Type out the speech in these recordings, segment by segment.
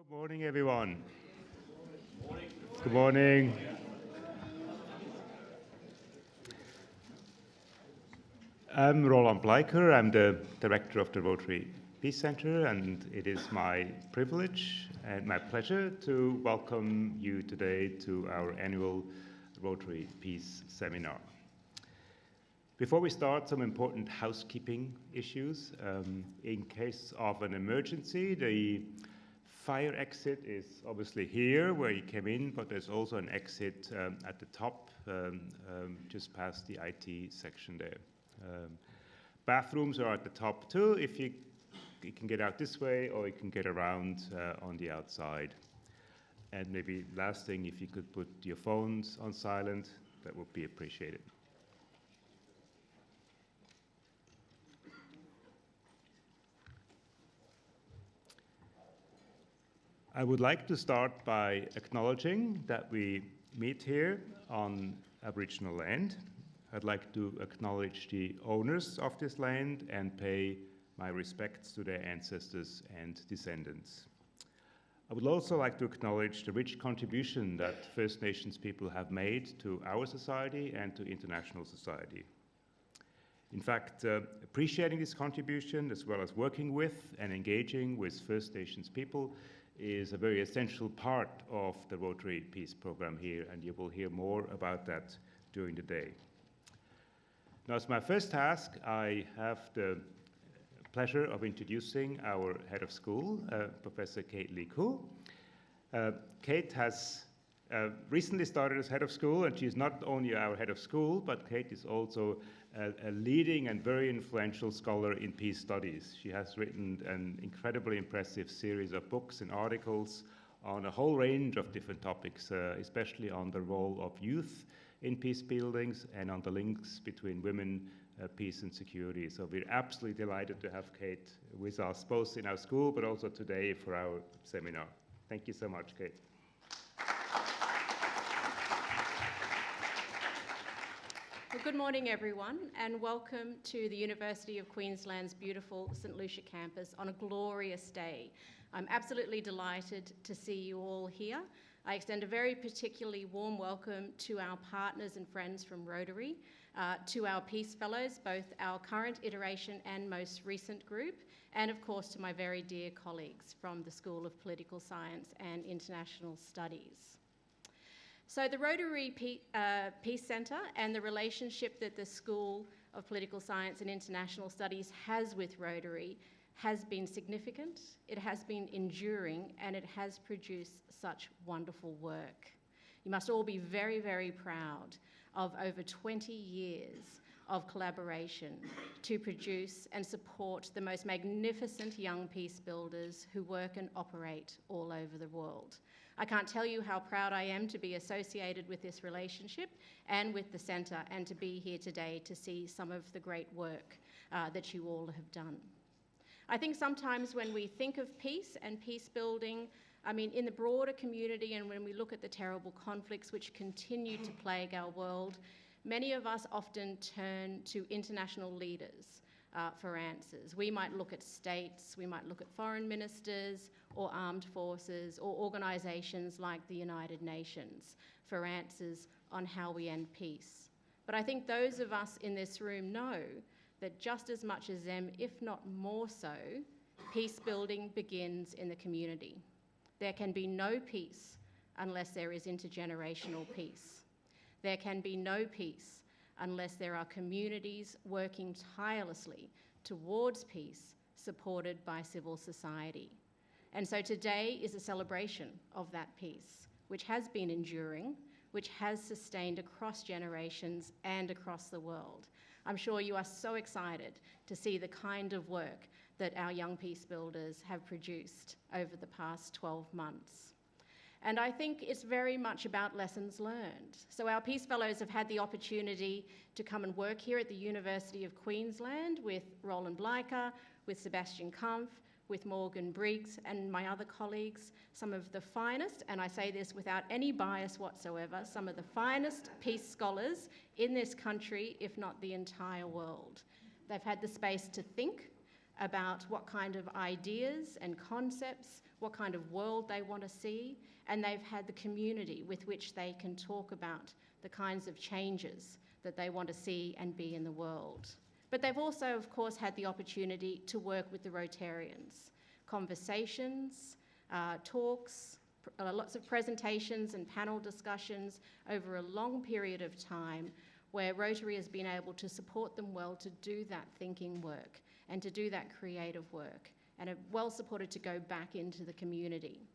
Good morning, everyone. Good morning. I'm Roland Bleicher. I'm the director of the Rotary Peace Center, and it is my privilege and my pleasure to welcome you today to our annual Rotary Peace Seminar. Before we start, some important housekeeping issues. In case of an emergency, the fire exit is obviously here where you came in, but there's also an exit at the top, just past the IT section there. Bathrooms are at the top too. If you can get out this way, or you can get around on the outside. And maybe last thing, if you could put your phones on silent, that would be appreciated. I would like to start by acknowledging that we meet here on Aboriginal land. I'd like to acknowledge the owners of this land and pay my respects to their ancestors and descendants. I would also like to acknowledge the rich contribution that First Nations people have made to our society and to international society. In fact, appreciating this contribution, as well as working with and engaging with First Nations people, is a very essential part of the Rotary Peace Program here, and you will hear more about that during the day. Now, as my first task, I have the pleasure of introducing our head of school, Professor Kate Lee Koo. Kate has recently started as head of school, and she's not only our head of school, but Kate is also a leading and very influential scholar in peace studies. She has written an incredibly impressive series of books and articles on a whole range of different topics, especially on the role of youth in peace buildings and on the links between women, peace and security. So we're absolutely delighted to have Kate with us, both in our school, but also today for our seminar. Thank you so much, Kate. Well, good morning, everyone, and welcome to the University of Queensland's beautiful St Lucia campus on a glorious day. I'm absolutely delighted to see you all here. I extend a very particularly warm welcome to our partners and friends from Rotary, to our Peace Fellows, both our current iteration and most recent group, and of course to my very dear colleagues from the School of Political Science and International Studies. So the Rotary Peace Centre and the relationship that the School of Political Science and International Studies has with Rotary has been significant, it has been enduring, and it has produced such wonderful work. You must all be very, very proud of over 20 years of collaboration to produce and support the most magnificent young peace builders who work and operate all over the world. I can't tell you how proud I am to be associated with this relationship and with the centre, and to be here today to see some of the great work that you all have done. I think sometimes when we think of peace and peace building, I mean, in the broader community, and when we look at the terrible conflicts which continue to plague our world, many of us often turn to international leaders for answers. We might look at states, we might look at foreign ministers or armed forces or organisations like the United Nations for answers on how we end peace. But I think those of us in this room know that just as much as them, if not more so, peace building begins in the community. There can be no peace unless there is intergenerational peace. There can be no peace unless there are communities working tirelessly towards peace, supported by civil society. And so today is a celebration of that peace, which has been enduring, which has sustained across generations and across the world. I'm sure you are so excited to see the kind of work that our young peace builders have produced over the past 12 months. And I think it's very much about lessons learned. So our Peace Fellows have had the opportunity to come and work here at the University of Queensland with Roland Bleicher, with Sebastian Kampf, with Morgan Briggs and my other colleagues, some of the finest, and I say this without any bias whatsoever, some of the finest peace scholars in this country, if not the entire world. They've had the space to think about what kind of ideas and concepts what kind of world they want to see, and they've had the community with which they can talk about the kinds of changes that they want to see and be in the world. But they've also, of course, had the opportunity to work with the Rotarians. Conversations, talks, lots of presentations and panel discussions over a long period of time where Rotary has been able to support them well to do that thinking work and to do that creative work, and are well supported to go back into the community.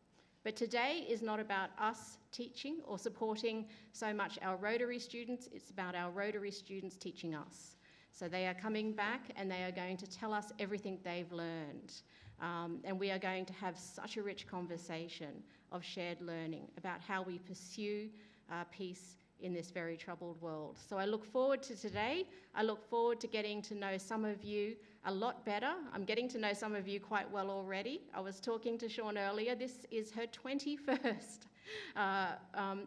But today is not about us teaching or supporting so much our Rotary students, it's about our Rotary students teaching us. So they are coming back and they are going to tell us everything they've learned. And we are going to have such a rich conversation of shared learning about how we pursue peace in this very troubled world. So I look forward to today. I look forward to getting to know some of you a lot better. I'm getting to know some of you quite well already. I was talking to Sean earlier. This is her 21st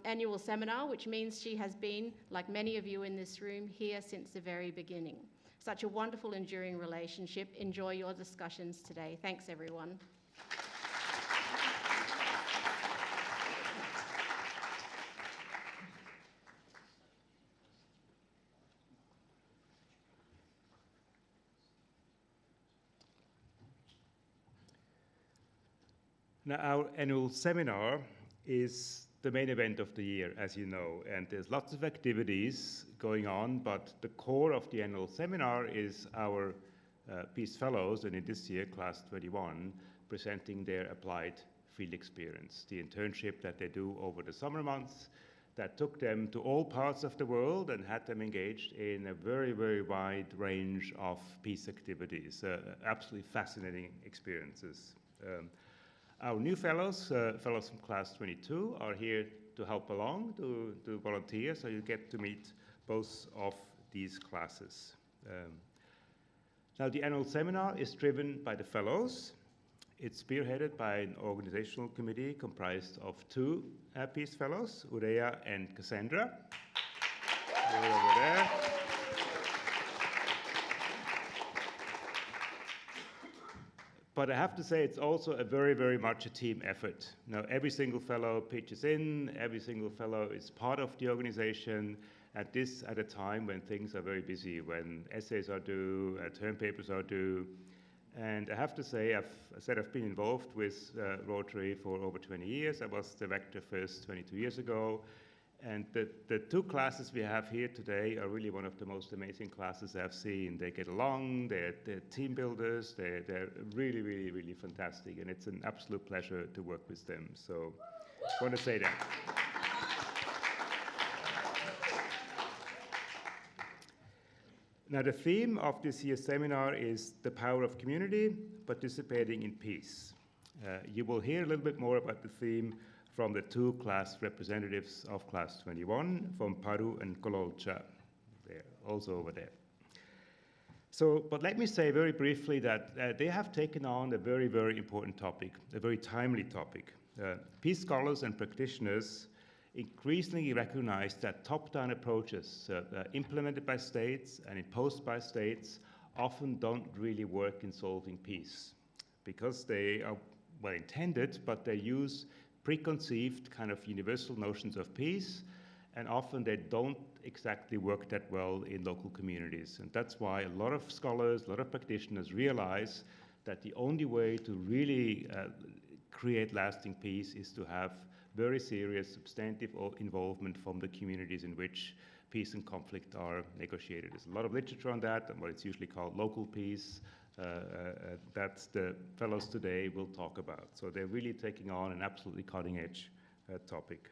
annual seminar, which means she has been, like many of you in this room, here since the very beginning. Such a wonderful, enduring relationship. Enjoy your discussions today. Thanks, everyone. Now, our annual seminar is the main event of the year, as you know, and there's lots of activities going on, but the core of the annual seminar is our Peace Fellows, and in this year, Class 21, presenting their applied field experience, the internship that they do over the summer months that took them to all parts of the world and had them engaged in a very, very wide range of peace activities, absolutely fascinating experiences. Our new fellows, fellows from Class 22, are here to help along, to volunteer, so you get to meet both of these classes. Now, the annual seminar is driven by the fellows. It's spearheaded by an organizational committee comprised of two Peace Fellows, Urea and Cassandra. They're over there. But I have to say it's also a very, very much a team effort. Now, every single fellow pitches in, every single fellow is part of the organization, at a time when things are very busy, when essays are due, term papers are due. And I have to say, I've been involved with Rotary for over 20 years. I was director first 22 years ago. And the two classes we have here today are really one of the most amazing classes I've seen. They get along, they're team builders, they're really, really, really fantastic, and it's an absolute pleasure to work with them. So I want to say that. Now, the theme of this year's seminar is the power of community, participating in peace. You will hear a little bit more about the theme from the two class representatives of Class 21, from Paru and Kololcha. They're also over there. So, but let me say very briefly that they have taken on a very, very important topic, a very timely topic. Peace scholars and practitioners increasingly recognize that top-down approaches implemented by states and imposed by states often don't really work in solving peace, because they are well intended, but they use preconceived kind of universal notions of peace, and often they don't exactly work that well in local communities. And that's why a lot of scholars, a lot of practitioners realize that the only way to really create lasting peace is to have very serious, substantive involvement from the communities in which peace and conflict are negotiated. There's a lot of literature on that, and what it's usually called local peace. That's the fellows today will talk about. So they're really taking on an absolutely cutting-edge topic.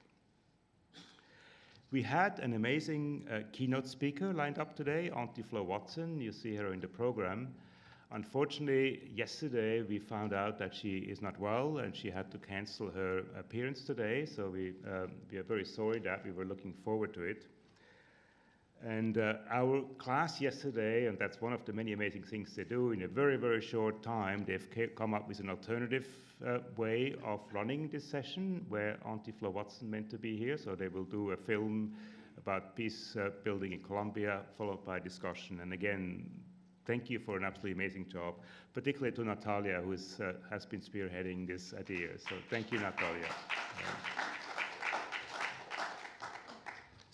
We had an amazing keynote speaker lined up today, Auntie Flo Watson. You see her in the program. Unfortunately, yesterday we found out that she is not well and she had to cancel her appearance today. So we are very sorry that we were looking forward to it. And our class yesterday, and that's one of the many amazing things they do, in a very, very short time, they've come up with an alternative way of running this session where Auntie Flo Watson meant to be here. So they will do a film about peace building in Colombia, followed by discussion. And again, thank you for an absolutely amazing job, particularly to Natalia, who has been spearheading this idea. So thank you, Natalia.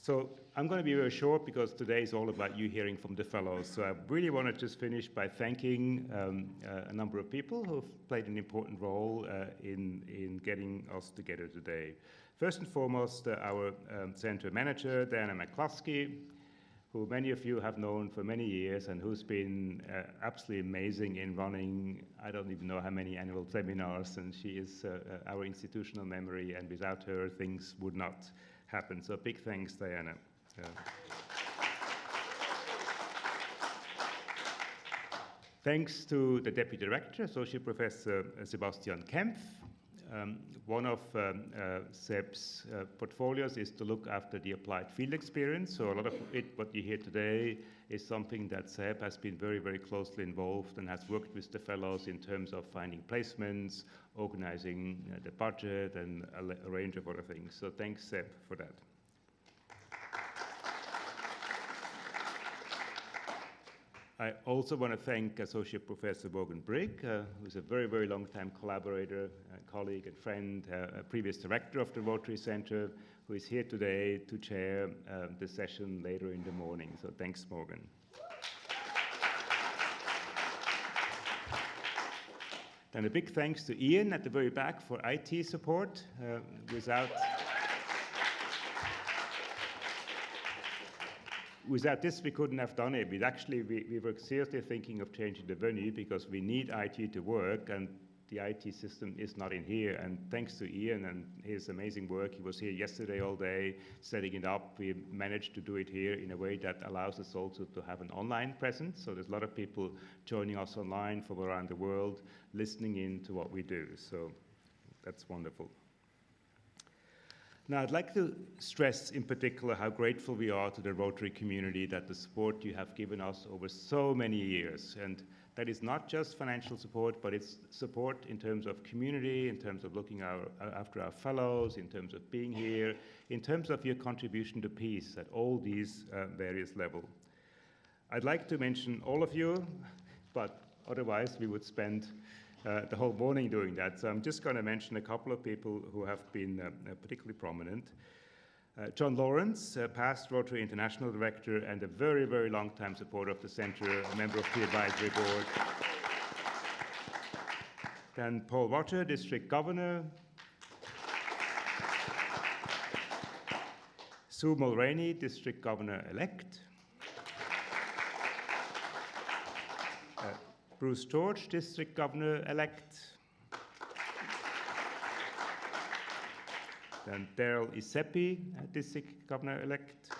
So I'm going to be very short because today is all about you hearing from the fellows. So I really want to just finish by thanking a number of people who have played an important role in getting us together today. First and foremost, our center manager, Diana McCluskey, who many of you have known for many years and who's been absolutely amazing in running, I don't even know how many annual seminars, and she is our institutional memory, and without her, things would not happen. So big thanks, Diana. Thanks to the Deputy Director, Associate Professor Sebastian Kempf. One of SEB's portfolios is to look after the applied field experience. So a lot of what you hear today is something that SEB has been very, very closely involved and has worked with the fellows in terms of finding placements, organizing the budget, and a range of other things. So thanks, SEB, for that. I also want to thank Associate Professor Morgan Brigg, who's a very, very long-time collaborator, colleague and friend, a previous director of the Rotary Center, who is here today to chair the session later in the morning. So thanks, Morgan. And a big thanks to Ian at the very back for IT support. Without this, we couldn't have done it. We were seriously thinking of changing the venue because we need IT to work, and the IT system is not in here. And thanks to Ian and his amazing work, he was here yesterday all day setting it up. We managed to do it here in a way that allows us also to have an online presence. So there's a lot of people joining us online from around the world, listening in to what we do. So that's wonderful. Now, I'd like to stress in particular how grateful we are to the Rotary community that the support you have given us over so many years. And that is not just financial support, but it's support in terms of community, in terms of looking after our fellows, in terms of being here, in terms of your contribution to peace at all these various levels. I'd like to mention all of you, but otherwise we would spend the whole morning doing that. So I'm just going to mention a couple of people who have been particularly prominent. John Lawrence, past Rotary International Director and a very, very long-time supporter of the Center, a member of the Advisory Board. Then Paul Roger, District Governor. Sue Mulroney, District Governor-elect. Bruce George, District Governor-elect. Then Daryl Isepi, District Governor-elect.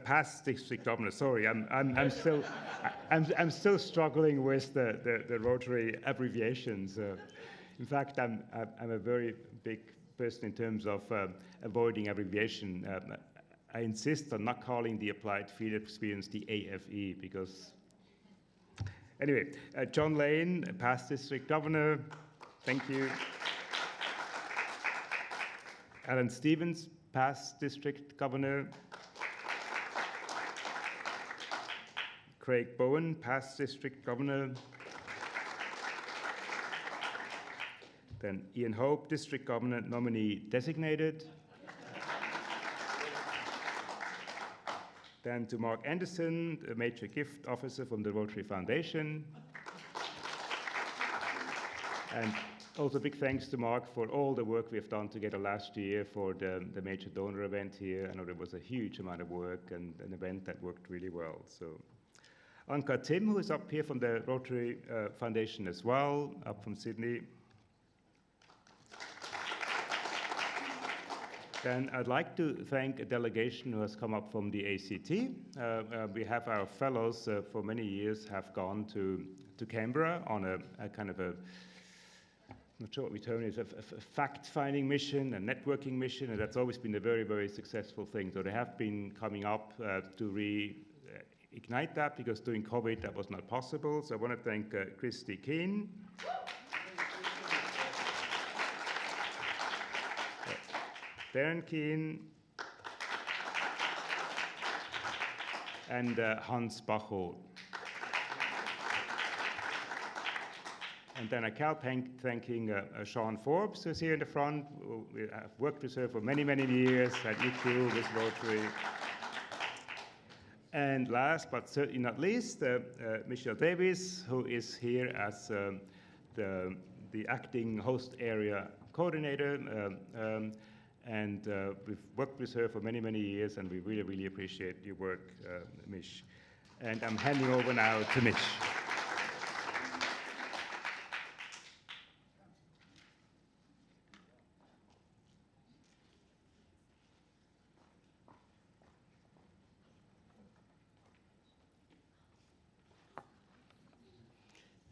Past District Governor. Sorry, I'm still struggling with the Rotary abbreviations. In fact, I'm a very big person in terms of avoiding abbreviation. I insist on not calling the applied field experience the AFE because, anyway, John Lane, past District Governor, thank you. Alan Stevens, past District Governor. Craig Bowen, past District Governor. Then Ian Hope, District Governor nominee designated. Then to Mark Anderson, a major gift officer from the Rotary Foundation. And also big thanks to Mark for all the work we've done together last year for the major donor event here. I know there was a huge amount of work and an event that worked really well. So Anka Tim, who is up here from the Rotary Foundation as well, up from Sydney. Then I'd like to thank a delegation who has come up from the ACT. We have our fellows for many years have gone to Canberra on a kind of a, I'm not sure what we term it, a fact-finding mission, a networking mission, and that's always been a very, very successful thing. So they have been coming up to reignite that because during COVID that was not possible. So I want to thank Christy Keane. Darren Keane, and Hans Bachow. And then I can't thanking Sean Forbes, who's here in the front. I've worked with her for many, many years at EQ, with Rotary. And last but certainly not least, Michelle Davis, who is here as the acting host area coordinator. We've worked with her for many, many years, and we really, really appreciate your work, Mish. And I'm handing over now to Mish.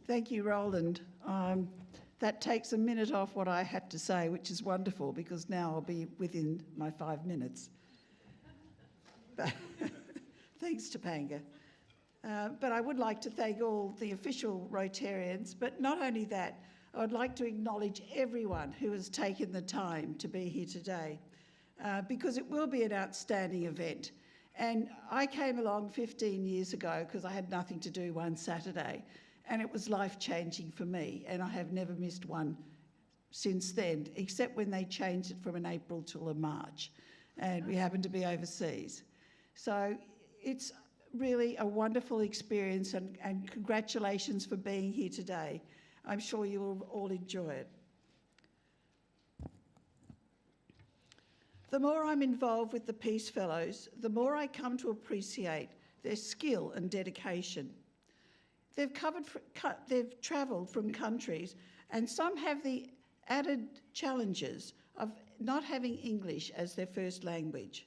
Thank you, Roland. That takes a minute off what I had to say, which is wonderful because now I'll be within my 5 minutes. Thanks, Topanga. But I would like to thank all the official Rotarians, but not only that, I would like to acknowledge everyone who has taken the time to be here today because it will be an outstanding event. And I came along 15 years ago because I had nothing to do one Saturday. And it was life-changing for me, and I have never missed one since then, except when they changed it from an April till a March, and we happened to be overseas. So it's really a wonderful experience, and congratulations for being here today. I'm sure you will all enjoy it. The more I'm involved with the Peace Fellows, the more I come to appreciate their skill and dedication. They've travelled from countries, and some have the added challenges of not having English as their first language.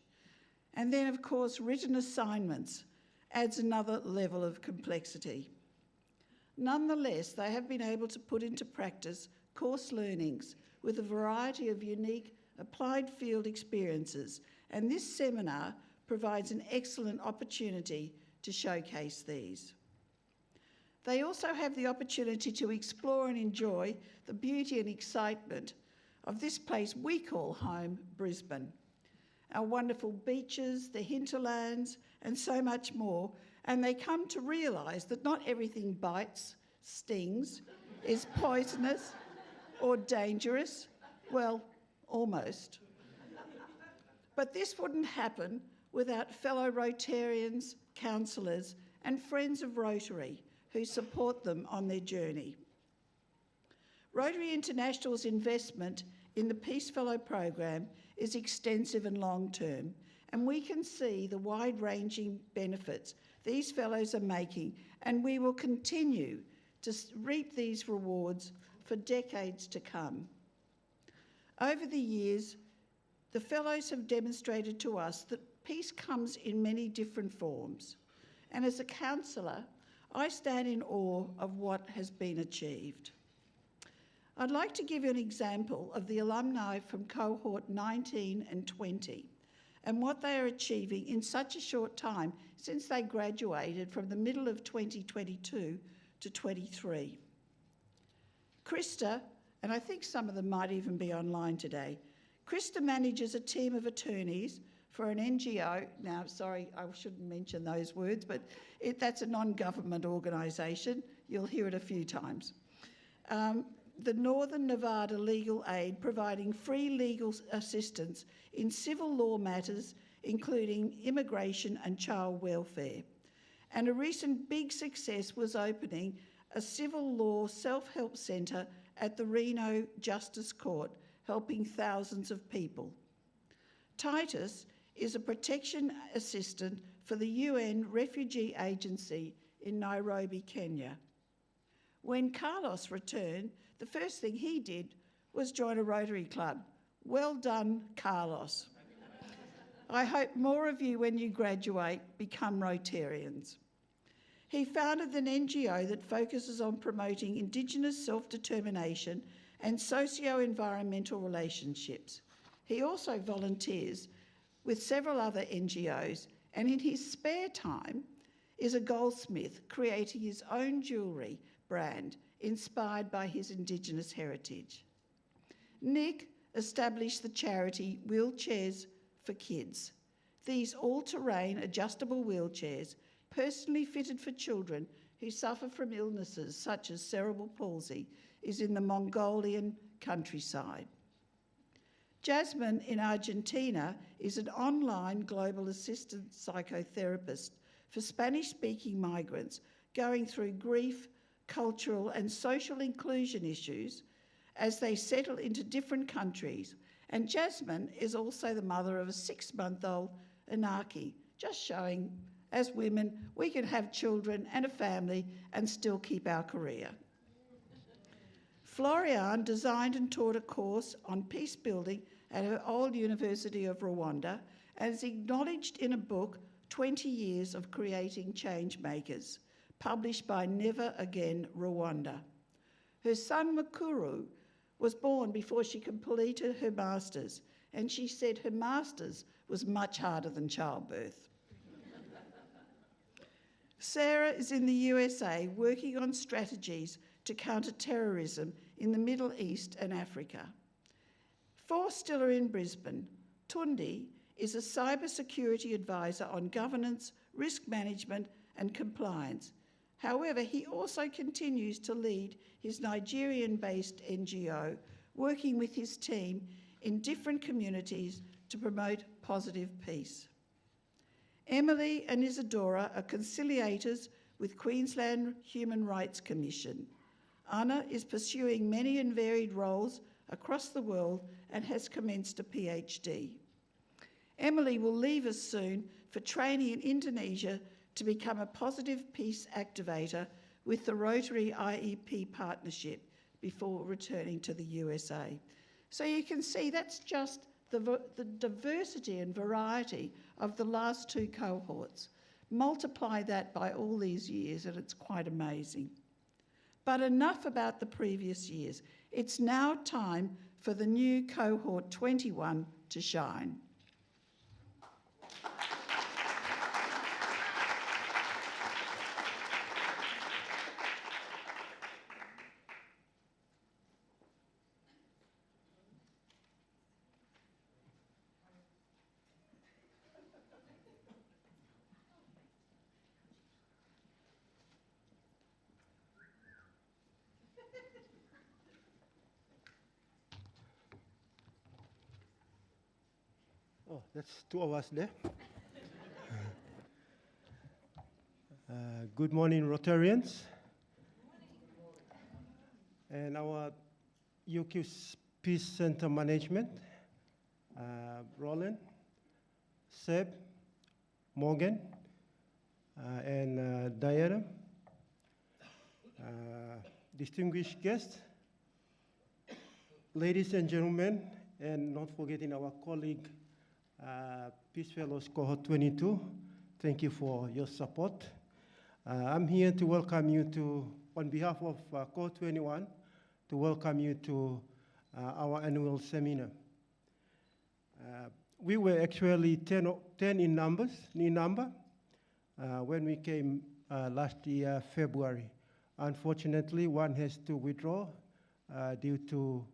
And then, of course, written assignments adds another level of complexity. Nonetheless, they have been able to put into practice course learnings with a variety of unique applied field experiences, and this seminar provides an excellent opportunity to showcase these. They also have the opportunity to explore and enjoy the beauty and excitement of this place we call home, Brisbane. Our wonderful beaches, the hinterlands, and so much more. And they come to realise that not everything bites, stings, is poisonous or dangerous. Well, almost. But this wouldn't happen without fellow Rotarians, counsellors, and friends of Rotary who support them on their journey. Rotary International's investment in the Peace Fellow program is extensive and long-term, and we can see the wide-ranging benefits these fellows are making, and we will continue to reap these rewards for decades to come. Over the years, the fellows have demonstrated to us that peace comes in many different forms, and as a counsellor, I stand in awe of what has been achieved. I'd like to give you an example of the alumni from cohort 19 and 20 and what they are achieving in such a short time since they graduated from the middle of 2022 to 23. Krista, and I think some of them might even be online today, Krista manages a team of attorneys for an NGO. Now, sorry, I shouldn't mention those words, but that's a non-government organisation. You'll hear it a few times. The Northern Nevada Legal Aid, providing free legal assistance in civil law matters, including immigration and child welfare. And a recent big success was opening a civil law self-help centre at the Reno Justice Court, helping thousands of people. Titus is a protection assistant for the UN Refugee Agency in Nairobi, Kenya. When Carlos returned, the first thing he did was join a Rotary club. Well done, Carlos. I hope more of you, when you graduate, become Rotarians. He founded an NGO that focuses on promoting Indigenous self-determination and socio-environmental relationships. He also volunteers with several other NGOs, and in his spare time is a goldsmith creating his own jewellery brand inspired by his Indigenous heritage. Nick established the charity Wheelchairs for Kids. These all-terrain adjustable wheelchairs personally fitted for children who suffer from illnesses such as cerebral palsy, is in the Mongolian countryside. Jasmine in Argentina is an online global assistant psychotherapist for Spanish-speaking migrants going through grief, cultural and social inclusion issues as they settle into different countries. And Jasmine is also the mother of a 6-month-old Anaki, just showing, as women, we can have children and a family and still keep our career. Florian designed and taught a course on peace building at her old University of Rwanda and is acknowledged in a book, 20 Years of Creating Change Makers, published by Never Again Rwanda. Her son Mukuru was born before she completed her master's, and she said her master's was much harder than childbirth. Sarah is in the USA working on strategies to counter terrorism in the Middle East and Africa. 4 still are in Brisbane. Tundi is a cybersecurity advisor on governance, risk management and compliance. However, he also continues to lead his Nigerian-based NGO, working with his team in different communities to promote positive peace. Emily and Isadora are conciliators with Queensland Human Rights Commission. Anna is pursuing many and varied roles across the world and has commenced a PhD. Emily will leave us soon for training in Indonesia to become a positive peace activator with the Rotary IEP partnership before returning to the USA. So you can see that's just the diversity and variety of the last 2 cohorts. Multiply that by all these years and it's quite amazing. But enough about the previous years. It's now time for the new cohort 21 to shine. Oh, that's 2 of us there. Good morning, Rotarians. And our UQ Peace Center Management, Roland, Seb, Morgan, and Diana. Distinguished guests, ladies and gentlemen, and not forgetting our colleague, Peace Fellows Cohort 22, thank you for your support. I'm here to welcome you to, on behalf of Cohort 21, to welcome you to our annual seminar. We were actually 10 in number when we came last year, February. Unfortunately, one has to withdraw due to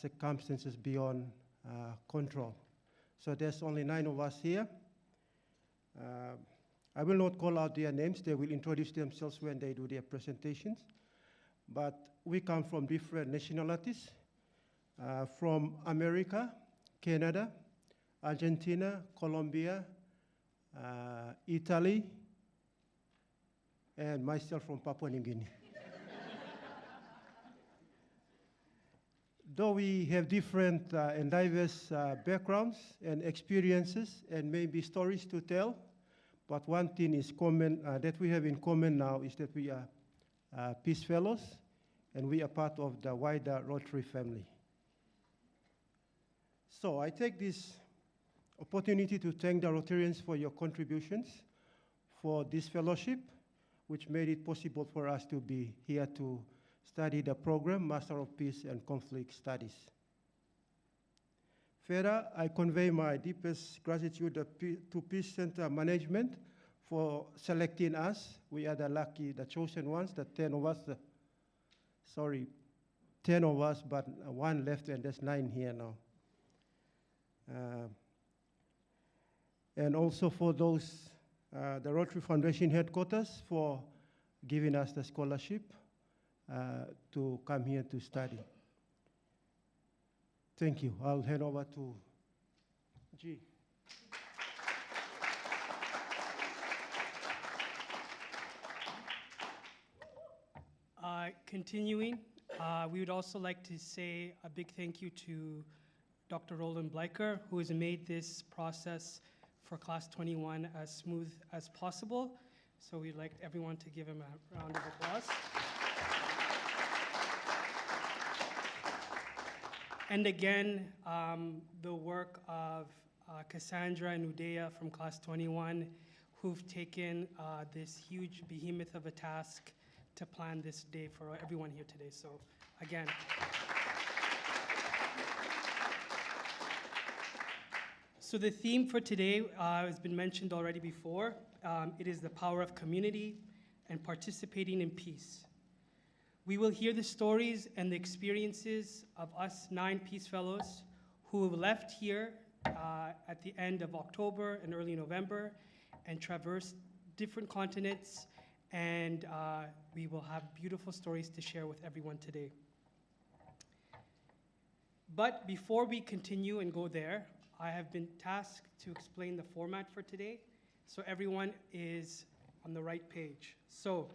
circumstances beyond control. So there's only 9 of us here. I will not call out their names. They will introduce themselves when they do their presentations. But we come from different nationalities, from America, Canada, Argentina, Colombia, Italy, and myself from Papua New Guinea. Though we have different and diverse backgrounds and experiences and maybe stories to tell, but one thing is common that we have in common now is that we are Peace Fellows and we are part of the wider Rotary family. So I take this opportunity to thank the Rotarians for your contributions for this fellowship, which made it possible for us to be here to study the program, Master of Peace and Conflict Studies. Further, I convey my deepest gratitude to Peace Center Management for selecting us. We are the lucky, the chosen ones, the 10 of us, 10 of us, but 1 left and there's 9 here now. And also for those the Rotary Foundation headquarters for giving us the scholarship to come here to study. Thank you. I'll hand over to G. Continuing, we would also like to say a big thank you to Dr. Roland Bleicher, who has made this process for Class 21 as smooth as possible. So we'd like everyone to give him a round of applause. And again, the work of Cassandra and Udaya from Class 21, who've taken this huge behemoth of a task to plan this day for everyone here today. So again. So the theme for today has been mentioned already before. It is the power of community and participating in peace. We will hear the stories and the experiences of us 9 Peace Fellows who have left here at the end of October and early November and traversed different continents, and we will have beautiful stories to share with everyone today. But before we continue and go there, I have been tasked to explain the format for today, so everyone is on the right page. So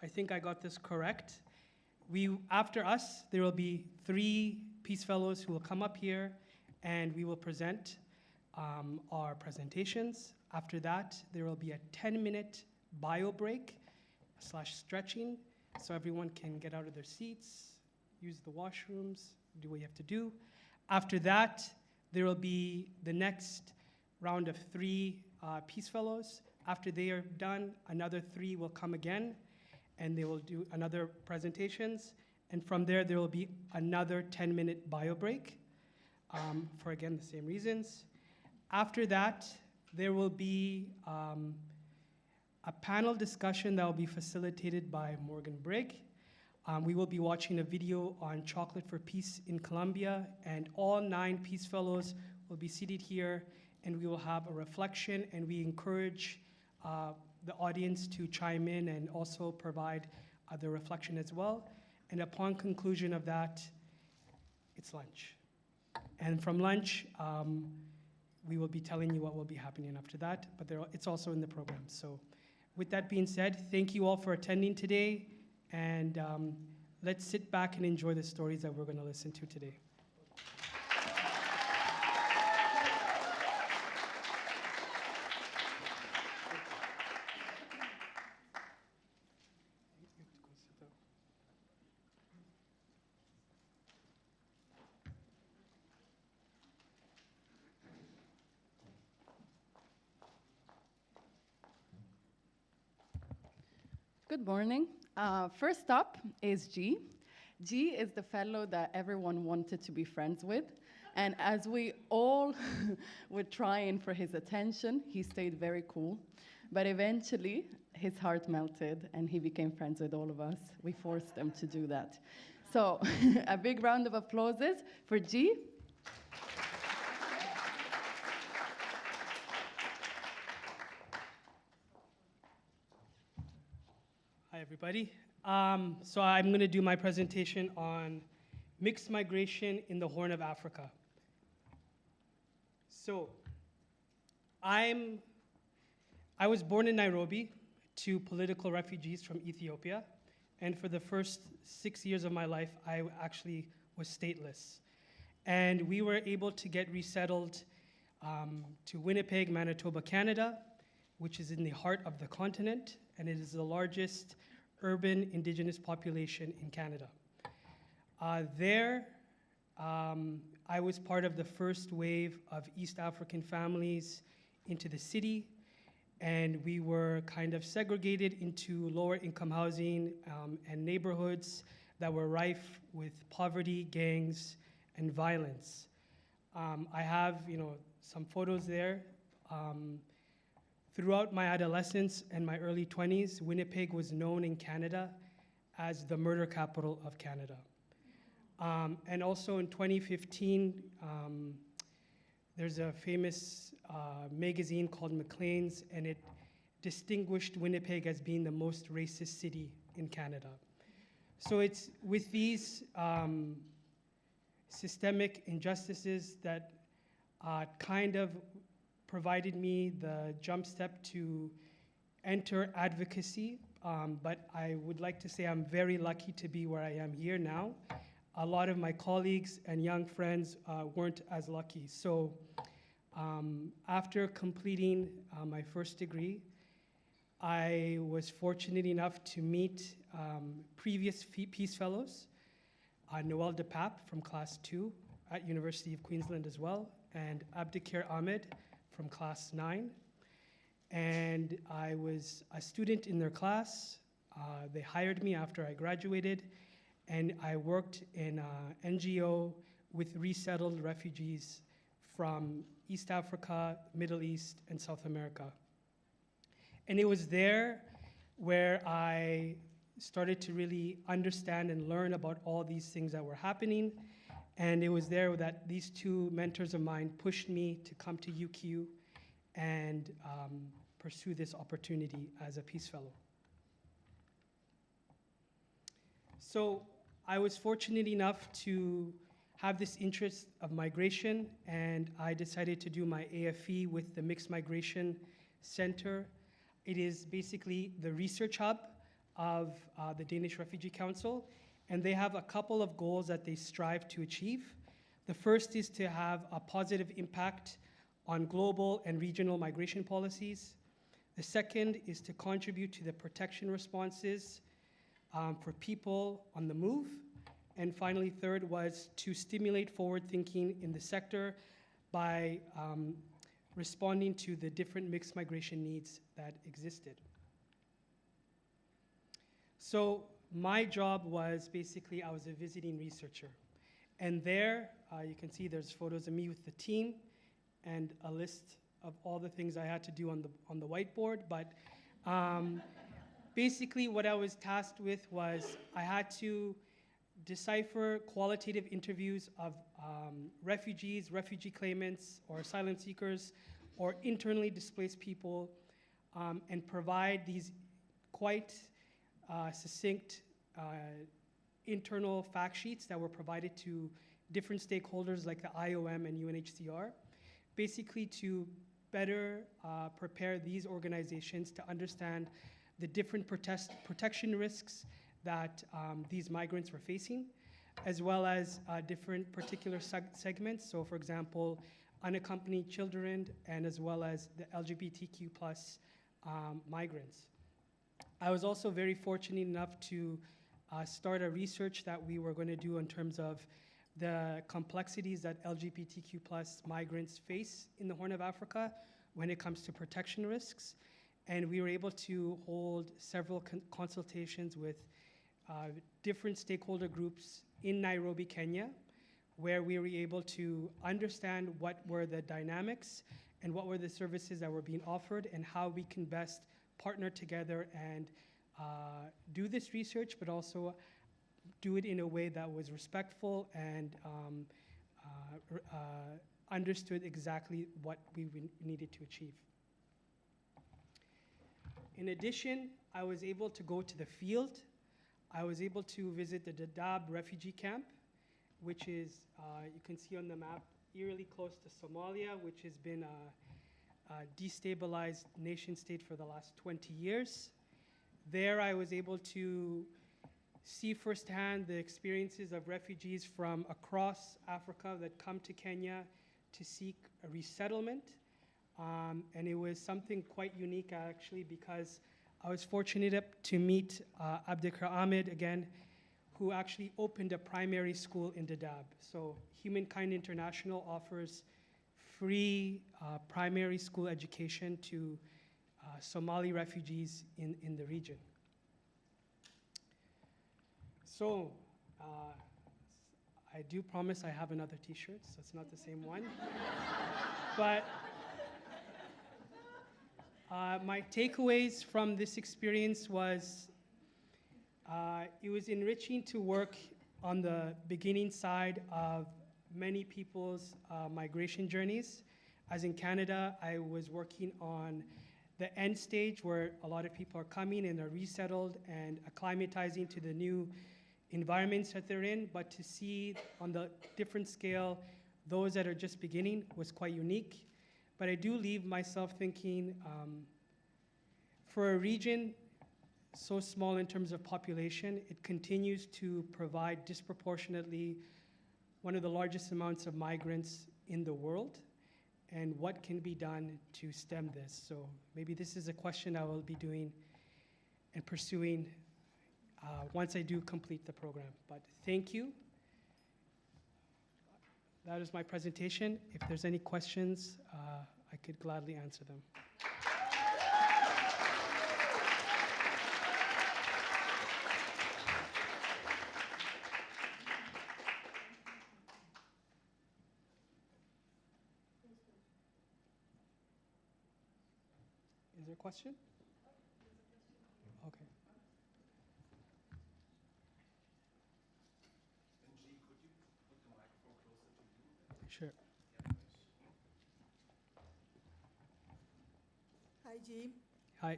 I think I got this correct. After us, there will be 3 Peace Fellows who will come up here, and we will present our presentations. After that, there will be a 10-minute bio break / stretching, so everyone can get out of their seats, use the washrooms, do what you have to do. After that, there will be the next round of 3 Peace Fellows. After they are done, another 3 will come again, and they will do another presentations. And from there will be another 10-minute bio break for, again, the same reasons. After that, there will be a panel discussion that will be facilitated by Morgan Brigg. We will be watching a video on Chocolate for Peace in Colombia, and all 9 Peace Fellows will be seated here, and we will have a reflection, and we encourage the audience to chime in and also provide the reflection as well. And upon conclusion of that, it's lunch. And from lunch, we will be telling you what will be happening after that, but it's also in the program. So with that being said, thank you all for attending today, and let's sit back and enjoy the stories that we're going to listen to today. Good morning. First up is G. G is the fellow that everyone wanted to be friends with. And as we all were trying for his attention, he stayed very cool. But eventually, his heart melted, and he became friends with all of us. We forced him to do that. So a big round of applause for G. Hi, everybody. So I'm going to do my presentation on mixed migration in the Horn of Africa. So I was born in Nairobi to political refugees from Ethiopia, and for the first 6 years of my life, I actually was stateless. And we were able to get resettled to Winnipeg, Manitoba, Canada, which is in the heart of the continent, and it is the largest urban indigenous population in Canada. I was part of the first wave of East African families into the city, and we were kind of segregated into lower income housing and neighborhoods that were rife with poverty, gangs, and violence. I have, some photos there. Throughout my adolescence and my early 20s, Winnipeg was known in Canada as the murder capital of Canada. And also in 2015, there's a famous magazine called Maclean's, and distinguished Winnipeg as being the most racist city in Canada. So it's with these systemic injustices that kind of provided me the jump step to enter advocacy. But I would like to say I'm very lucky to be where I am here now. A lot of my colleagues and young friends weren't as lucky. So after completing my first degree, I was fortunate enough to meet previous Peace Fellows, Noel DePape from Class 2 at University of Queensland as well, and Abdikar Ahmed from Class 9. And I was a student in their class. They hired me after I graduated, and I worked in an NGO with resettled refugees from East Africa, Middle East, and South America. And it was there where I started to really understand and learn about all these things that were happening. And it was there that these two mentors of mine pushed me to come to UQ and pursue this opportunity as a Peace Fellow. So I was fortunate enough to have this interest of migration, and I decided to do my AFE with the Mixed Migration Center. It is basically the research hub of the Danish Refugee Council, and they have a couple of goals that they strive to achieve. The first is to have a positive impact on global and regional migration policies. The second is to contribute to the protection responses for people on the move. And finally, third was to stimulate forward thinking in the sector by responding to the different mixed migration needs that existed. So my job was basically, I was a visiting researcher. And there, you can see there's photos of me with the team and a list of all the things I had to do on the whiteboard. But basically what I was tasked with was I had to decipher qualitative interviews of refugees, refugee claimants, or asylum seekers, or internally displaced people, and provide these quite succinct internal fact sheets that were provided to different stakeholders like the IOM and UNHCR, basically to better prepare these organizations to understand the different protection risks that these migrants were facing, as well as different particular segments. So for example, unaccompanied children, and as well as the LGBTQ plus migrants. I was also very fortunate enough to start a research that we were going to do in terms of the complexities that LGBTQ plus migrants face in the Horn of Africa when it comes to protection risks. And we were able to hold several consultations with different stakeholder groups in Nairobi, Kenya, where we were able to understand what were the dynamics and what were the services that were being offered and how we can best partner together and do this research, but also do it in a way that was respectful and understood exactly what we needed to achieve. In addition, I was able to go to the field. I was able to visit the Dadaab refugee camp, which is, you can see on the map, eerily close to Somalia, which has been a destabilized nation state for the last 20 years. There I was able to see firsthand the experiences of refugees from across Africa that come to Kenya to seek a resettlement. And it was something quite unique actually, because I was fortunate to meet Abdikar Ahmed again, who actually opened a primary school in Dadaab. So Humankind International offers free primary school education to Somali refugees in the region. So I do promise I have another t-shirt, so it's not the same one. But my takeaways from this experience was it was enriching to work on the beginning side of many people's migration journeys. As in Canada, I was working on the end stage where a lot of people are coming and are resettled and acclimatizing to the new environments that they're in, but to see on the different scale those that are just beginning was quite unique. But I do leave myself thinking, for a region so small in terms of population, it continues to provide disproportionately one of the largest amounts of migrants in the world, and what can be done to stem this. So maybe this is a question I will be doing and pursuing once I do complete the program. But thank you. That is my presentation. If there's any questions, I could gladly answer them. Is there a question? Okay. Sure. Hi, G. Hi.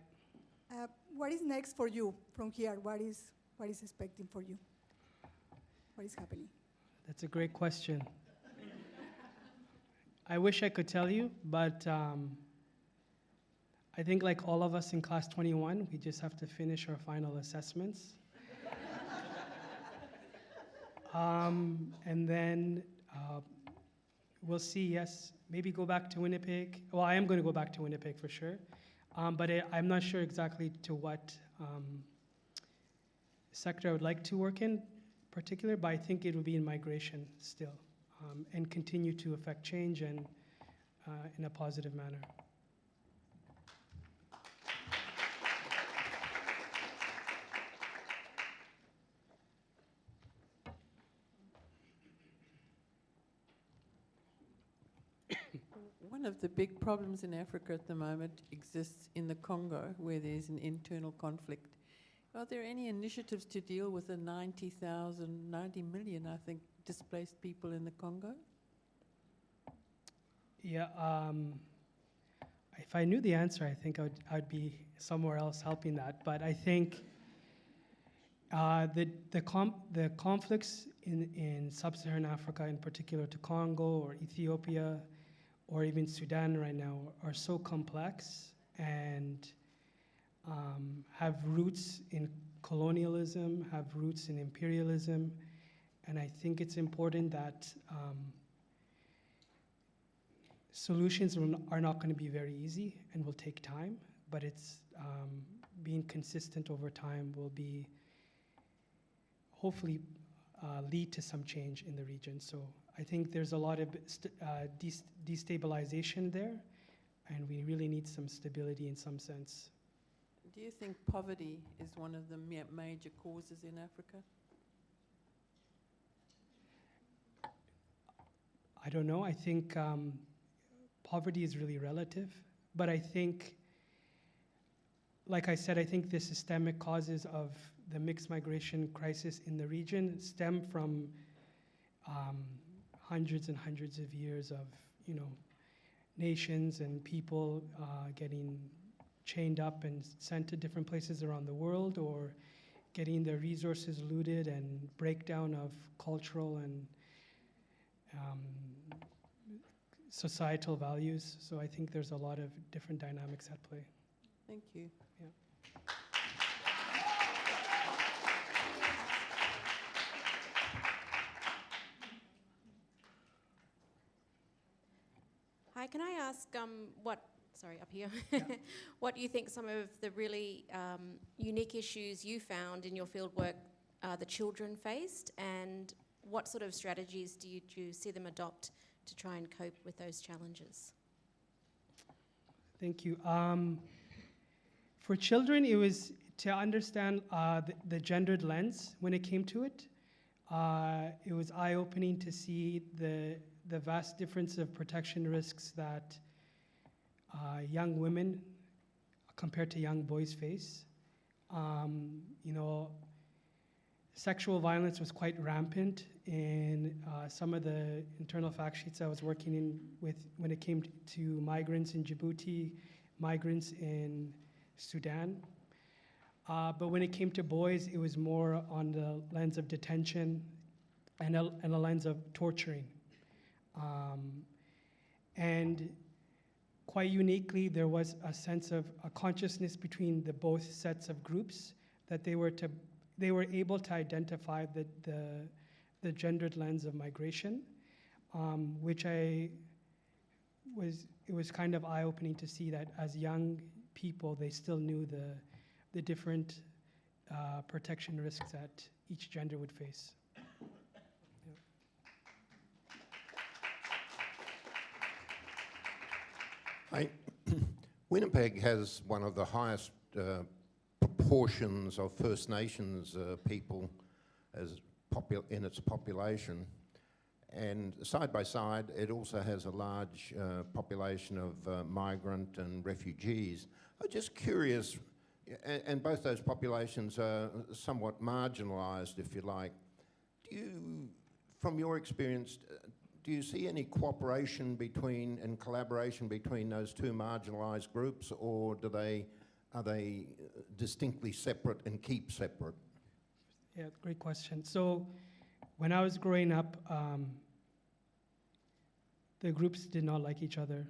What is next for you from here? What is expecting for you? What is happening? That's a great question. I wish I could tell you, but I think like all of us in class 21, we just have to finish our final assessments. And then we'll see, yes, maybe go back to Winnipeg. Well, I am going to go back to Winnipeg for sure. But I'm not sure exactly to what sector I would like to work in particular, but I think it will be in migration still, and continue to affect change and in a positive manner. One of the big problems in Africa at the moment exists in the Congo, where there's an internal conflict. Are there any initiatives to deal with the 90 million, I think, displaced people in the Congo? Yeah, if I knew the answer, I think I'd be somewhere else helping that. But I think the conflicts in sub-Saharan Africa, in particular to Congo or Ethiopia, or even Sudan right now, are so complex and have roots in colonialism, have roots in imperialism, and I think it's important that solutions are not going to be very easy and will take time, but it's being consistent over time will be hopefully lead to some change in the region. So I think there's a lot of destabilization there, and we really need some stability in some sense. Do you think poverty is one of the major causes in Africa? I don't know. I think poverty is really relative, but I think, like I said, I think the systemic causes of the mixed migration crisis in the region stem from hundreds and hundreds of years of, nations and people getting chained up and sent to different places around the world, or getting their resources looted and breakdown of cultural and societal values. So I think there's a lot of different dynamics at play. Thank you. Yeah. Hi, can I ask up here, Yeah. what you think some of the really unique issues you found in your fieldwork the children faced, and what sort of strategies do you see them adopt to try and cope with those challenges? Thank you. For children, it was to understand the gendered lens when it came to it. It was eye-opening to see the vast difference of protection risks that young women compared to young boys face. Sexual violence was quite rampant in some of the internal fact sheets I was working with when it came to migrants in Djibouti, migrants in Sudan. But when it came to boys, it was more on the lens of detention and a lens of torturing. And quite uniquely, there was a sense of a consciousness between the both sets of groups that they were able to identify the gendered lens of migration, which it was kind of eye-opening to see that as young people, they still knew the different protection risks that each gender would face. Winnipeg has one of the highest proportions of First Nations people in its population. And side by side, it also has a large population of migrant and refugees. I'm just curious, and both those populations are somewhat marginalised, if you like. From your experience, do you see any cooperation between and collaboration between those two marginalised groups, or are they distinctly separate and keep separate? Yeah, great question. So when I was growing up, the groups did not like each other.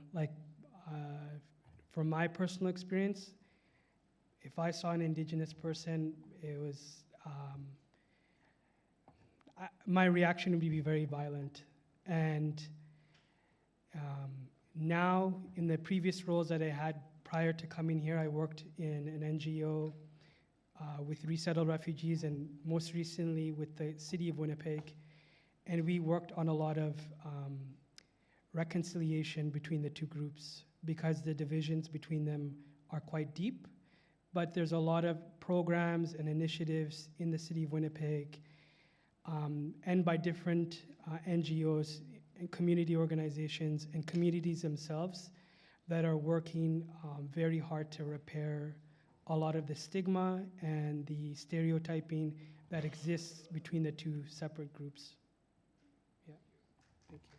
From my personal experience, if I saw an Indigenous person, it was, my reaction would be very violent. And now, in the previous roles that I had prior to coming here, I worked in an NGO with resettled refugees, and most recently with the city of Winnipeg. And we worked on a lot of reconciliation between the two groups because the divisions between them are quite deep. But there's a lot of programs and initiatives in the city of Winnipeg and by different NGOs and community organizations and communities themselves that are working very hard to repair a lot of the stigma and the stereotyping that exists between the two separate groups. Yeah, thank you.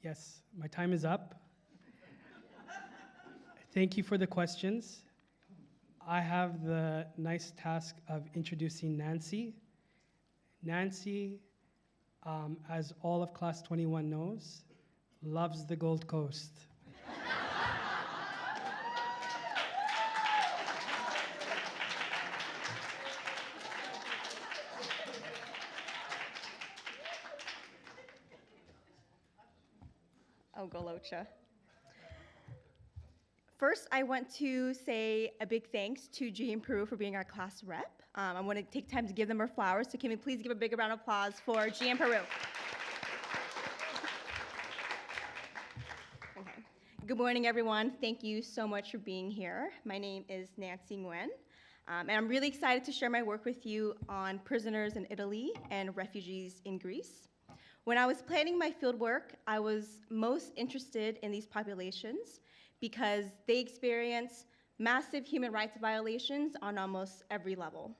Yes, my time is up. Thank you for the questions. I have the nice task of introducing Nancy. Nancy, as all of Class 21 knows, loves the Gold Coast. Oh, Golocha. First, I want to say a big thanks to G and Peru for being our class rep. I want to take time to give them her flowers, so can we please give a big round of applause for G and Peru? Okay. Good morning, everyone. Thank you so much for being here. My name is Nancy Nguyen, and I'm really excited to share my work with you on prisoners in Italy and refugees in Greece. When I was planning my fieldwork, I was most interested in these populations because they experience massive human rights violations on almost every level.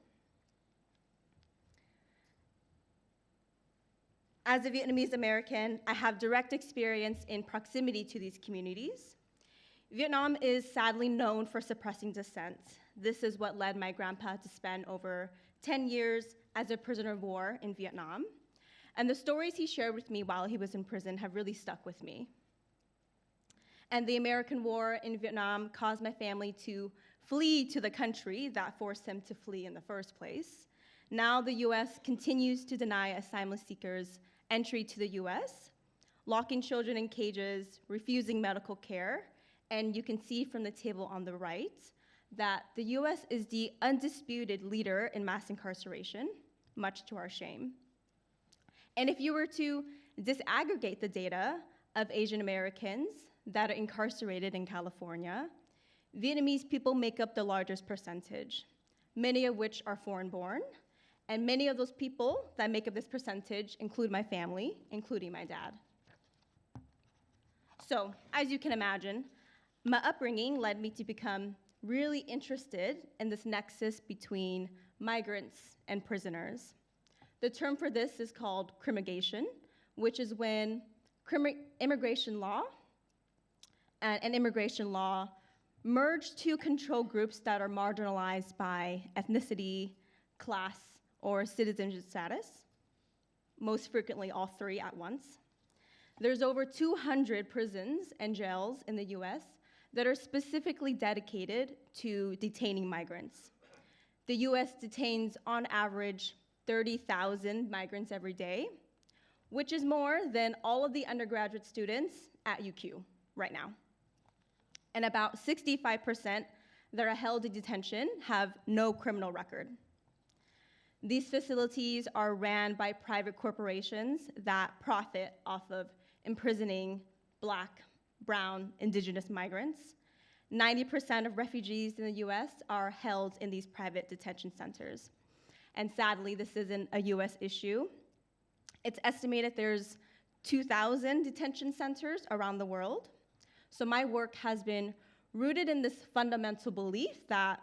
As a Vietnamese American, I have direct experience in proximity to these communities. Vietnam is sadly known for suppressing dissent. This is what led my grandpa to spend over 10 years as a prisoner of war in Vietnam. And the stories he shared with me while he was in prison have really stuck with me. And the American war in Vietnam caused my family to flee to the country that forced him to flee in the first place. Now the US continues to deny asylum seekers entry to the US, locking children in cages, refusing medical care, and you can see from the table on the right that the US is the undisputed leader in mass incarceration, much to our shame. And if you were to disaggregate the data of Asian Americans that are incarcerated in California, Vietnamese people make up the largest percentage, many of which are foreign-born, and many of those people that make up this percentage include my family, including my dad. So, as you can imagine, my upbringing led me to become really interested in this nexus between migrants and prisoners. The term for this is called crimigration, which is when immigration law and immigration law merge two control groups that are marginalized by ethnicity, class, or citizenship status, most frequently all three at once. There's over 200 prisons and jails in the US that are specifically dedicated to detaining migrants. The US detains, on average, 30,000 migrants every day, which is more than all of the undergraduate students at UQ right now. And about 65% that are held in detention have no criminal record. These facilities are ran by private corporations that profit off of imprisoning Black, brown, indigenous migrants. 90% of refugees in the US are held in these private detention centers. And sadly, this isn't a US issue. It's estimated there's 2,000 detention centers around the world. So my work has been rooted in this fundamental belief that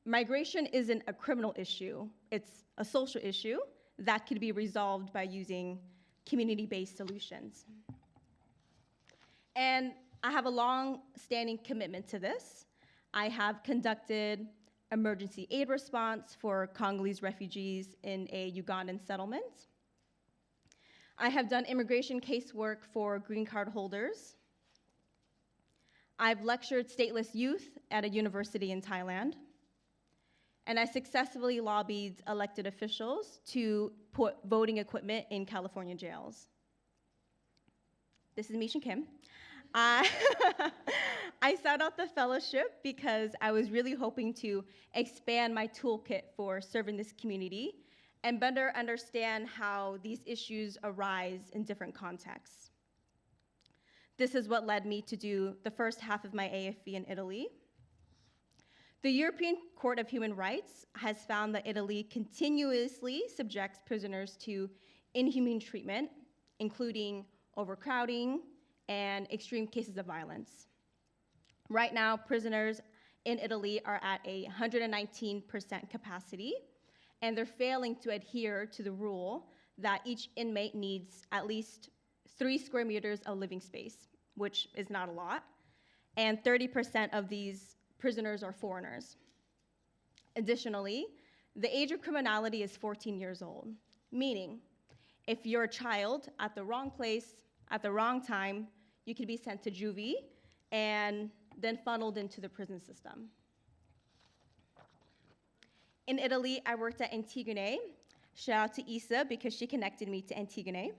migration isn't a criminal issue, it's a social issue that could be resolved by using community-based solutions. And I have a long-standing commitment to this. I have conducted emergency aid response for Congolese refugees in a Ugandan settlement. I have done immigration casework for green card holders. I've lectured stateless youth at a university in Thailand. And I successfully lobbied elected officials to put voting equipment in California jails. This is Misha Kim. I sought out the fellowship because I was really hoping to expand my toolkit for serving this community and better understand how these issues arise in different contexts. This is what led me to do the first half of my AFE in Italy. The European Court of Human Rights has found that Italy continuously subjects prisoners to inhumane treatment, including overcrowding and extreme cases of violence. Right now, prisoners in Italy are at a 119% capacity, and they're failing to adhere to the rule that each inmate needs at least 3 square meters of living space, which is not a lot, and 30% of these prisoners are foreigners. Additionally, the age of criminality is 14 years old, meaning if you're a child at the wrong place, at the wrong time, you could be sent to juvie and then funneled into the prison system. In Italy, I worked at Antigone. Shout out to Isa because she connected me to Antigone.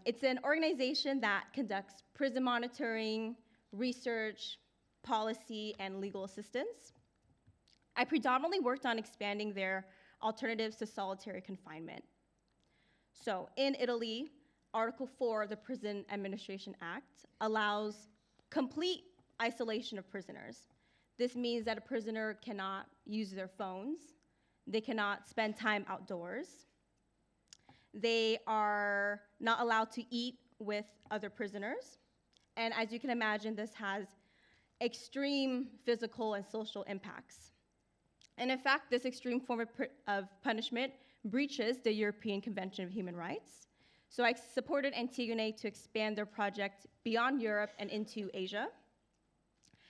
It's an organization that conducts prison monitoring, research, policy, and legal assistance. I predominantly worked on expanding their alternatives to solitary confinement. So in Italy, Article 4 of the Prison Administration Act allows complete isolation of prisoners. This means that a prisoner cannot use their phones, they cannot spend time outdoors, they are not allowed to eat with other prisoners, and as you can imagine, this has extreme physical and social impacts. And in fact, this extreme form of punishment breaches the European Convention of Human Rights. So I supported Antigone to expand their project beyond Europe and into Asia.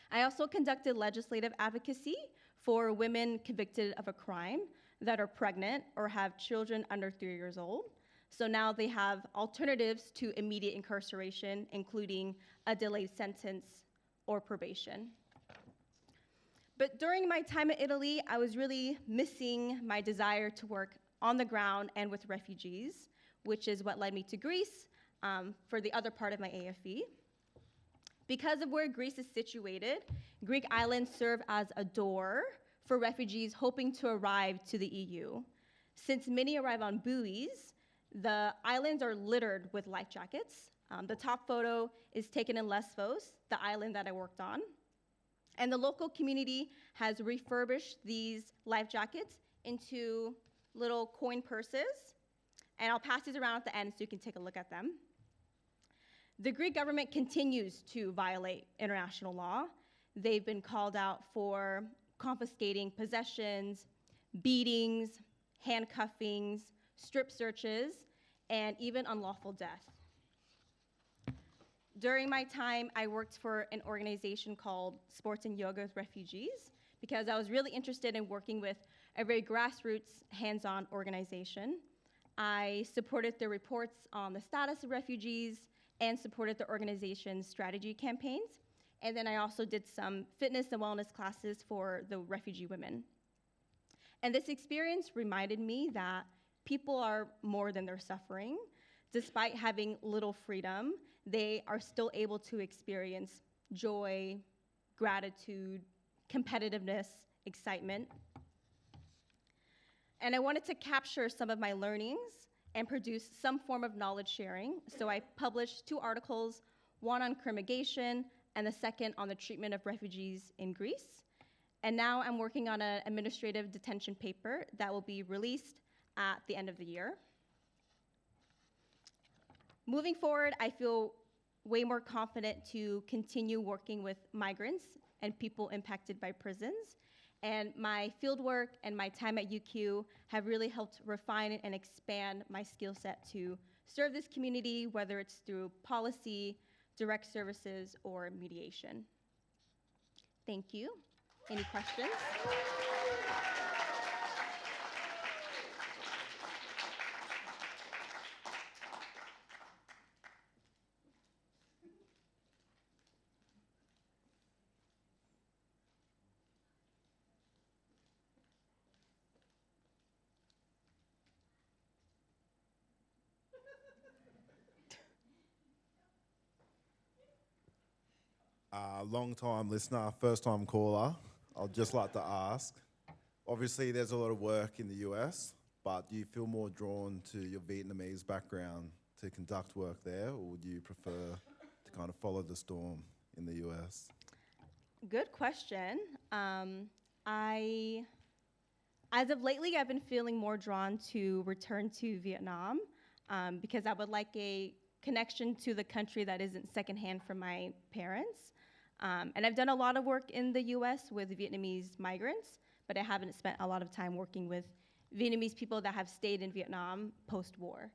I also conducted legislative advocacy for women convicted of a crime that are pregnant or have children under 3 years old. So now they have alternatives to immediate incarceration, including a delayed sentence or probation. But during my time in Italy, I was really missing my desire to work on the ground and with refugees, which is what led me to Greece for the other part of my AFE. Because of where Greece is situated, Greek islands serve as a door for refugees hoping to arrive to the EU. Since many arrive on buoys, the islands are littered with life jackets. The top photo is taken in Lesbos, the island that I worked on. And the local community has refurbished these life jackets into little coin purses. And I'll pass these around at the end so you can take a look at them. The Greek government continues to violate international law. They've been called out for confiscating possessions, beatings, handcuffings, strip searches, and even unlawful death. During my time, I worked for an organization called Sports and Yoga with Refugees because I was really interested in working with a very grassroots, hands-on organization. I supported their reports on the status of refugees and supported the organization's strategy campaigns. And then I also did some fitness and wellness classes for the refugee women. And this experience reminded me that people are more than their suffering. Despite having little freedom, they are still able to experience joy, gratitude, competitiveness, excitement. And I wanted to capture some of my learnings and produce some form of knowledge sharing. So I published 2 articles, one on cremation and the second on the treatment of refugees in Greece. And now I'm working on an administrative detention paper that will be released at the end of the year. Moving forward, I feel way more confident to continue working with migrants and people impacted by prisons. And my fieldwork and my time at UQ have really helped refine and expand my skill set to serve this community, whether it's through policy, direct services, or mediation. Thank you. Any questions? Long-time listener, first-time caller. I'd just like to ask, obviously there's a lot of work in the US, but do you feel more drawn to your Vietnamese background to conduct work there, or would you prefer to kind of follow the storm in the US? Good question. As of lately, I've been feeling more drawn to return to Vietnam because I would like a connection to the country that isn't secondhand from my parents. And I've done a lot of work in the US with Vietnamese migrants, but I haven't spent a lot of time working with Vietnamese people that have stayed in Vietnam post-war.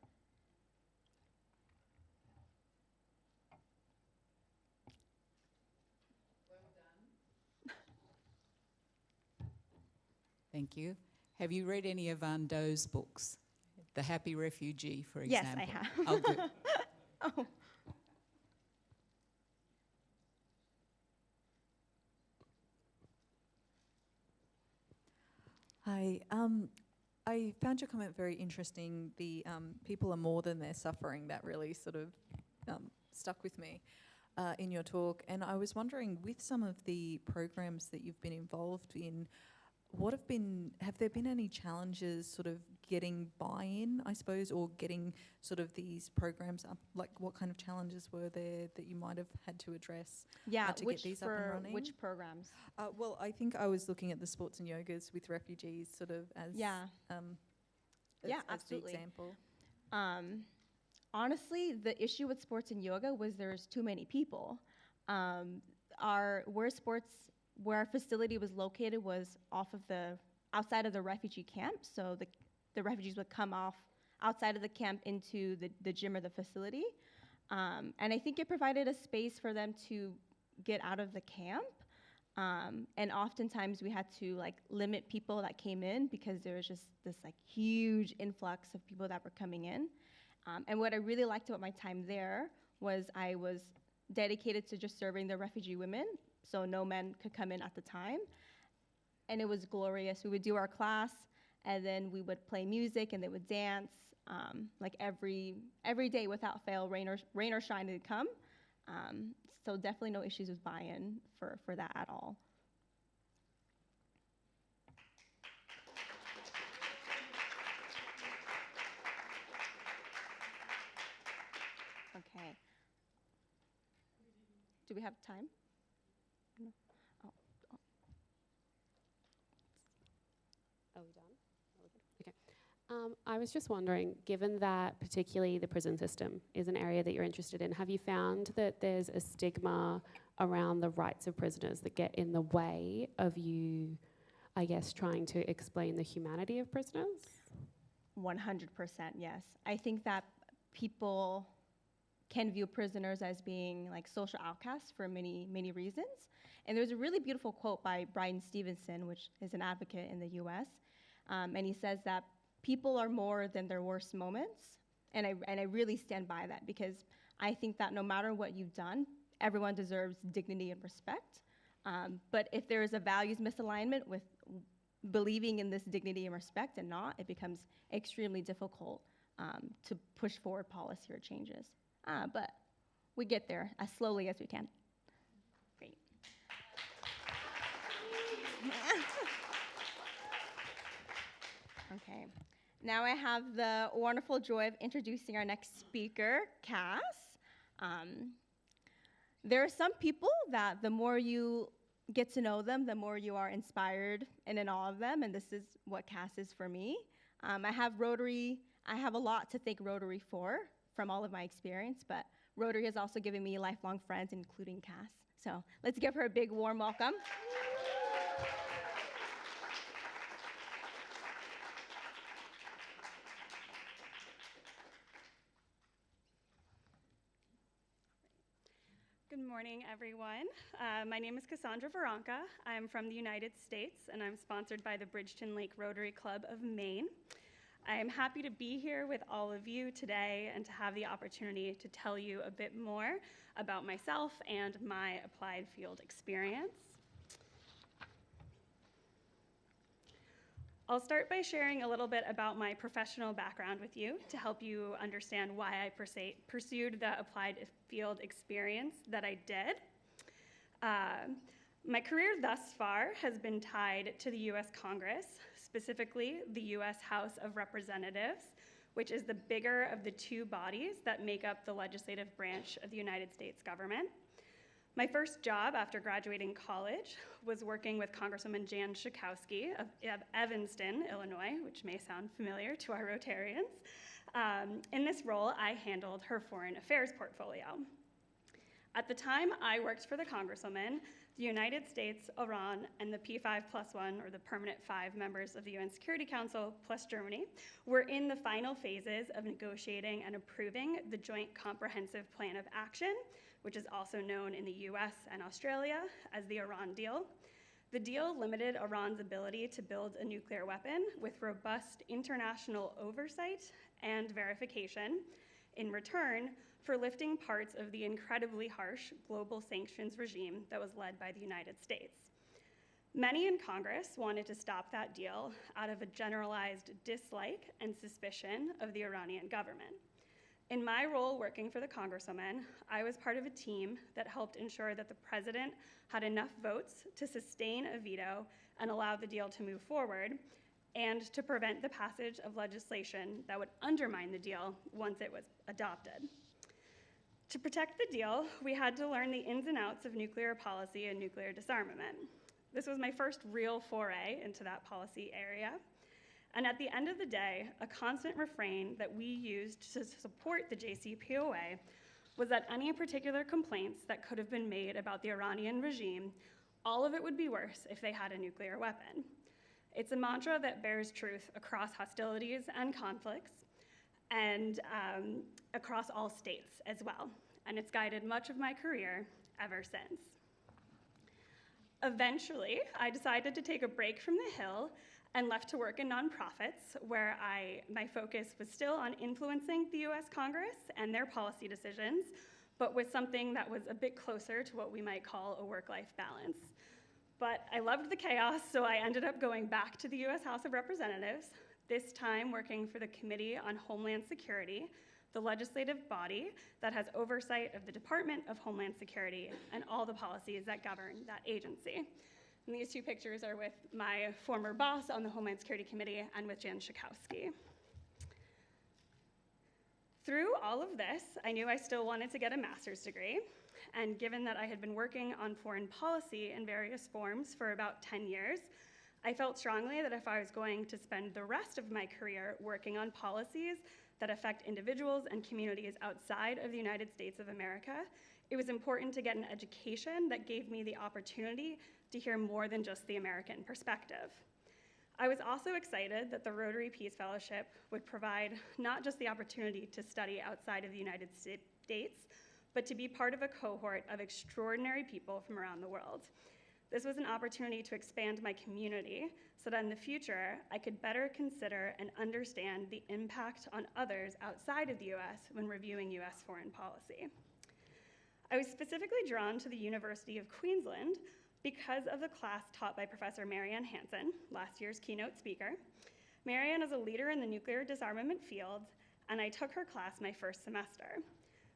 Thank you. Have you read any of Van Doe's books? The Happy Refugee, for example. Yes, I have. Oh, good. Oh. Hi. I found your comment very interesting. The people are more than their suffering. That really sort of stuck with me in your talk. And I was wondering, with some of the programs that you've been involved in, have there been any challenges sort of getting buy-in, I suppose, or getting sort of these programs up? Like, what kind of challenges were there that you might have had to address to get these up and running? Which programs? Well, I think I was looking at the sports and yogas with refugees sort of as, as absolutely. the example. Honestly, the issue with sports and yoga was there's too many people. Where our facility was located was outside of the refugee camp, so the refugees would come off outside of the camp into the gym or the facility. And I think it provided a space for them to get out of the camp. And oftentimes we had to limit people that came in because there was just this huge influx of people that were coming in. And what I really liked about my time there was I was dedicated to just serving the refugee women, so no men could come in at the time. And it was glorious. We would do our class, and then we would play music, and they would dance, every day without fail, rain or shine, they'd come. So definitely no issues with buy-in for that at all. Okay. Do we have time? No. Are we done? Okay. I was just wondering, given that particularly the prison system is an area that you're interested in, have you found that there's a stigma around the rights of prisoners that get in the way of you, I guess, trying to explain the humanity of prisoners? 100%, yes. I think that people can view prisoners as being like social outcasts for many, many reasons. And there's a really beautiful quote by Bryan Stevenson, which is an advocate in the US. And he says that people are more than their worst moments. And I really stand by that, because I think that no matter what you've done, everyone deserves dignity and respect. But if there is a values misalignment with believing in this dignity and respect and not, it becomes extremely difficult to push forward policy or changes. But we get there as slowly as we can. Great. Okay. Now I have the wonderful joy of introducing our next speaker, Cass. There are some people that the more you get to know them, the more you are inspired and in awe of them, and this is what Cass is for me. I have a lot to thank Rotary for, from all of my experience, but Rotary has also given me lifelong friends, including Cass. So let's give her a big warm welcome. Good morning, everyone. My name is Cassandra Veronka. I'm from the United States, and I'm sponsored by the Bridgeton Lake Rotary Club of Maine. I am happy to be here with all of you today and to have the opportunity to tell you a bit more about myself and my applied field experience. I'll start by sharing a little bit about my professional background with you to help you understand why I pursued the applied field experience that I did. My career thus far has been tied to the US Congress, specifically the US House of Representatives, which is the bigger of the two bodies that make up the legislative branch of the United States government. My first job after graduating college was working with Congresswoman Jan Schakowsky of Evanston, Illinois, which may sound familiar to our Rotarians. In this role, I handled her foreign affairs portfolio. At the time I worked for the Congresswoman, the United States, Iran, and the P5+1, or the permanent 5 members of the UN Security Council, plus Germany, were in the final phases of negotiating and approving the Joint Comprehensive Plan of Action, which is also known in the US and Australia as the Iran deal. The deal limited Iran's ability to build a nuclear weapon with robust international oversight and verification in return for lifting parts of the incredibly harsh global sanctions regime that was led by the United States. Many in Congress wanted to stop that deal out of a generalized dislike and suspicion of the Iranian government. In my role working for the Congresswoman, I was part of a team that helped ensure that the president had enough votes to sustain a veto and allow the deal to move forward, and to prevent the passage of legislation that would undermine the deal once it was adopted. To protect the deal, we had to learn the ins and outs of nuclear policy and nuclear disarmament. This was my first real foray into that policy area. And at the end of the day, a constant refrain that we used to support the JCPOA was that any particular complaints that could have been made about the Iranian regime, all of it would be worse if they had a nuclear weapon. It's a mantra that bears truth across hostilities and conflicts, and across all states as well. And it's guided much of my career ever since. Eventually, I decided to take a break from the Hill and left to work in nonprofits, where my focus was still on influencing the US Congress and their policy decisions, but with something that was a bit closer to what we might call a work-life balance. But I loved the chaos, so I ended up going back to the US House of Representatives, this time working for the Committee on Homeland Security, the legislative body that has oversight of the Department of Homeland Security and all the policies that govern that agency. And these two pictures are with my former boss on the Homeland Security Committee and with Jan Schakowsky. Through all of this, I knew I still wanted to get a master's degree. And given that I had been working on foreign policy in various forms for about 10 years, I felt strongly that if I was going to spend the rest of my career working on policies that affect individuals and communities outside of the United States of America, it was important to get an education that gave me the opportunity to hear more than just the American perspective. I was also excited that the Rotary Peace Fellowship would provide not just the opportunity to study outside of the United States, but to be part of a cohort of extraordinary people from around the world. This was an opportunity to expand my community so that in the future, I could better consider and understand the impact on others outside of the US when reviewing US foreign policy. I was specifically drawn to the University of Queensland because of the class taught by Professor Marianne Hansen, last year's keynote speaker. Marianne is a leader in the nuclear disarmament field, and I took her class my first semester.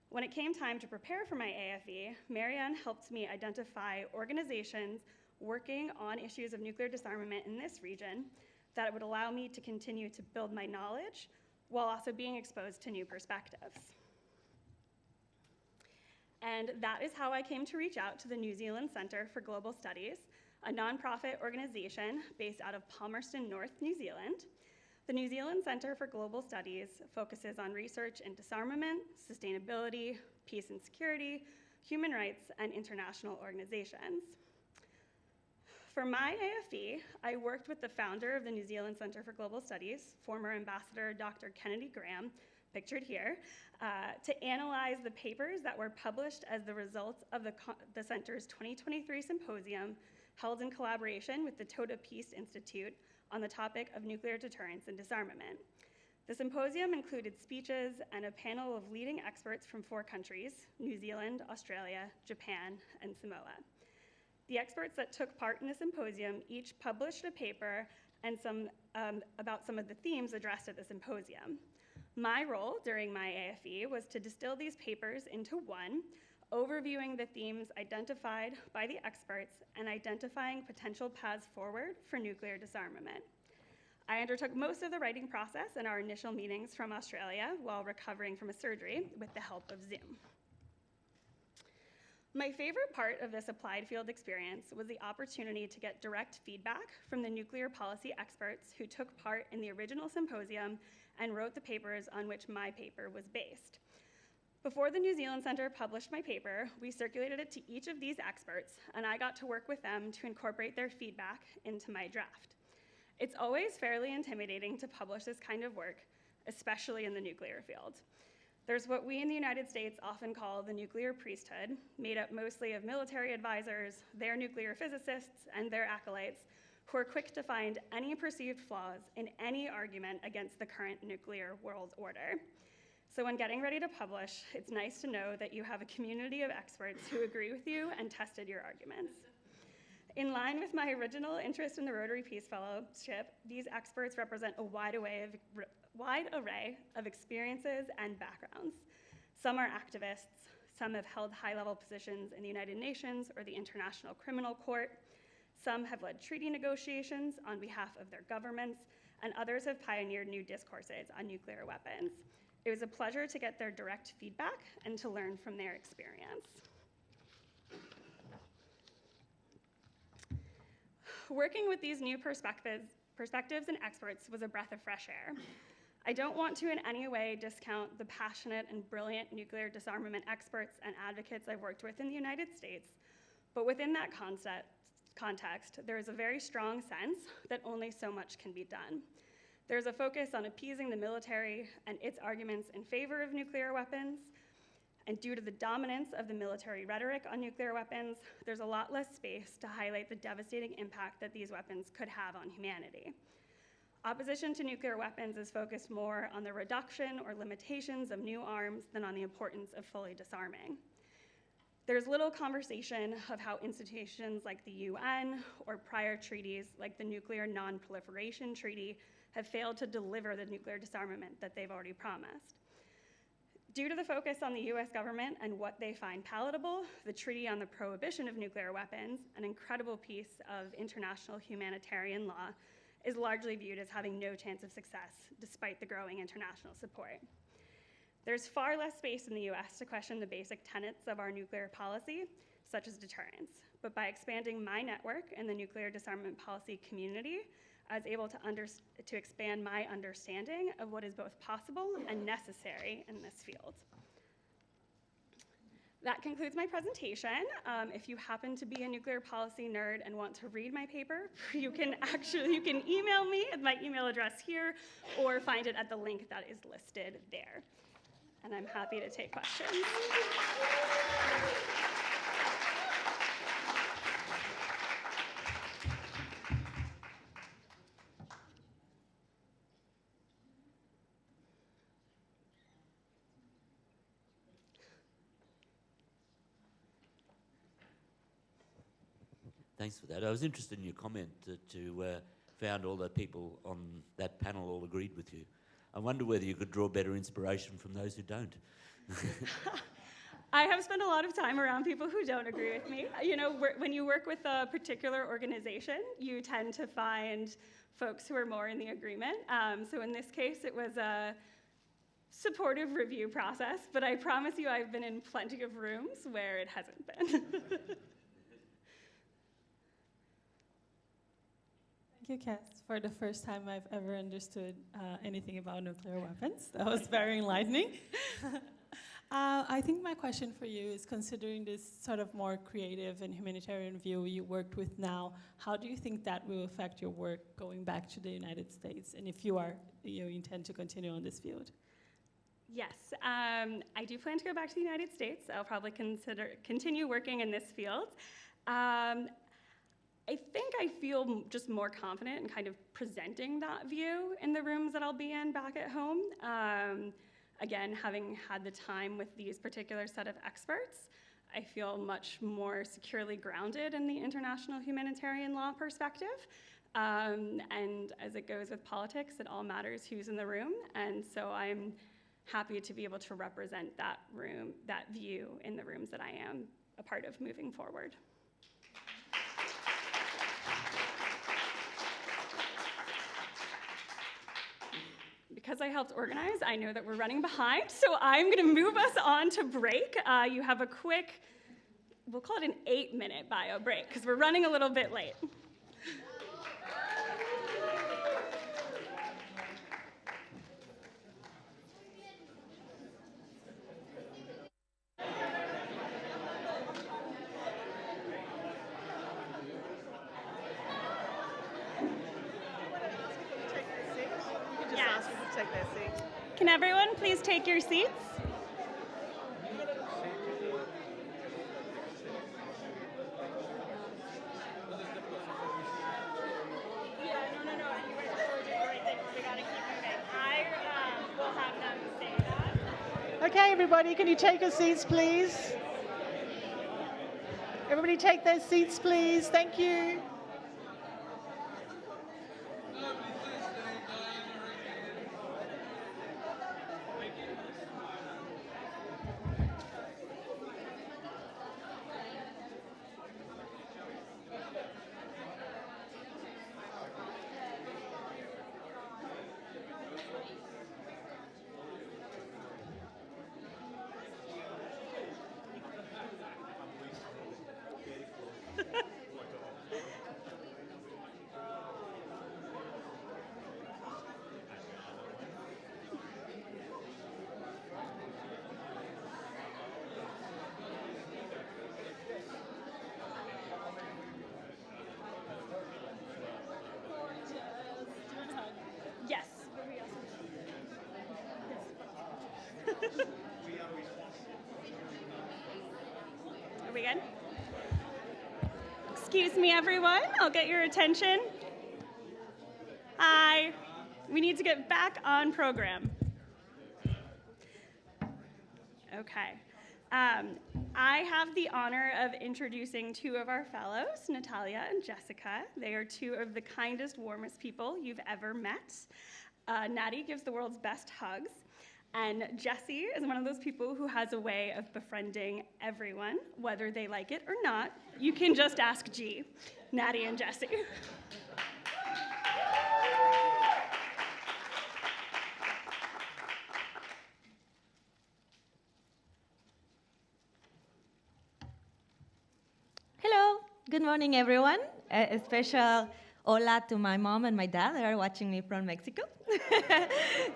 When it came time to prepare for my AFE, Marianne helped me identify organizations working on issues of nuclear disarmament in this region that would allow me to continue to build my knowledge while also being exposed to new perspectives. And that is how I came to reach out to the New Zealand Centre for Global Studies, a nonprofit organization based out of Palmerston North, New Zealand. The New Zealand Centre for Global Studies focuses on research in disarmament, sustainability, peace and security, human rights, and international organizations. For my AFE, I worked with the founder of the New Zealand Centre for Global Studies, former Ambassador Dr. Kennedy Graham, pictured here, to analyze the papers that were published as the results of the Centre's 2023 symposium held in collaboration with the Toda Peace Institute on the topic of nuclear deterrence and disarmament. The symposium included speeches and a panel of leading experts from 4 countries, New Zealand, Australia, Japan, and Samoa. The experts that took part in the symposium each published a paper and about some of the themes addressed at the symposium. My role during my AFE was to distill these papers into one, overviewing the themes identified by the experts and identifying potential paths forward for nuclear disarmament. I undertook most of the writing process in our initial meetings from Australia while recovering from a surgery with the help of Zoom. My favorite part of this applied field experience was the opportunity to get direct feedback from the nuclear policy experts who took part in the original symposium and wrote the papers on which my paper was based. Before the New Zealand Centre published my paper, we circulated it to each of these experts, and I got to work with them to incorporate their feedback into my draft. It's always fairly intimidating to publish this kind of work, especially in the nuclear field. There's what we in the United States often call the nuclear priesthood, made up mostly of military advisors, their nuclear physicists, and their acolytes, who are quick to find any perceived flaws in any argument against the current nuclear world order. So when getting ready to publish, it's nice to know that you have a community of experts who agree with you and tested your arguments. In line with my original interest in the Rotary Peace Fellowship, these experts represent a wide array of experiences and backgrounds. Some are activists, some have held high-level positions in the United Nations or the International Criminal Court, some have led treaty negotiations on behalf of their governments, and others have pioneered new discourses on nuclear weapons. It was a pleasure to get their direct feedback and to learn from their experience. Working with these new perspectives and experts was a breath of fresh air. I don't want to in any way discount the passionate and brilliant nuclear disarmament experts and advocates I've worked with in the United States, but within that context, there is a very strong sense that only so much can be done. There's a focus on appeasing the military and its arguments in favor of nuclear weapons, and due to the dominance of the military rhetoric on nuclear weapons, there's a lot less space to highlight the devastating impact that these weapons could have on humanity. Opposition to nuclear weapons is focused more on the reduction or limitations of new arms than on the importance of fully disarming. There's little conversation of how institutions like the UN or prior treaties like the Nuclear Non-Proliferation Treaty have failed to deliver the nuclear disarmament that they've already promised. Due to the focus on the US government and what they find palatable, the Treaty on the Prohibition of Nuclear Weapons, an incredible piece of international humanitarian law, is largely viewed as having no chance of success despite the growing international support. There's far less space in the US to question the basic tenets of our nuclear policy, such as deterrence. But by expanding my network in the nuclear disarmament policy community, I was able to expand my understanding of what is both possible and necessary in this field. that concludes my presentation. If you happen to be a nuclear policy nerd and want to read my paper, you can email me at my email address here or find it at the link that is listed there. And I'm happy to take questions. Thanks for that. I was interested in your comment that you found all the people on that panel all agreed with you. I wonder whether you could draw better inspiration from those who don't. I have spent a lot of time around people who don't agree with me. You know, when you work with a particular organization, you tend to find folks who are more in the agreement. So in this case, it was a supportive review process, but I promise you I've been in plenty of rooms where it hasn't been. Thank you, Cass. For the first time I've ever understood anything about nuclear weapons. That was very enlightening. I think my question for you is, considering this sort of more creative and humanitarian view you worked with now, how do you think that will affect your work going back to the United States? And if you intend to continue on this field? Yes, I do plan to go back to the United States. I'll probably continue working in this field. I think I feel just more confident in kind of presenting that view in the rooms that I'll be in back at home. Again, having had the time with these particular set of experts, I feel much more securely grounded in the international humanitarian law perspective. And as it goes with politics, it all matters who's in the room. And so I'm happy to be able to represent that view in the rooms that I am a part of moving forward. Because I helped organize, I know that we're running behind, so I'm going to move us on to break. You have a quick, we'll call it an 8-minute bio break, because we're running a little bit late. Can everyone please take your seats? Okay, everybody, can you take your seats, please? Everybody take their seats, please. Thank you. Yes. Are we good? Excuse me, everyone. I'll get your attention. Hi. We need to get back on program. Okay. I have the honor of introducing two of our fellows, Natalia and Jessica. They are two of the kindest, warmest people you've ever met. Natty gives the world's best hugs, and Jessie is one of those people who has a way of befriending everyone, whether they like it or not. You can just ask G, Natty and Jessie. Hello, good morning, everyone. A special hola to my mom and my dad that are watching me from Mexico.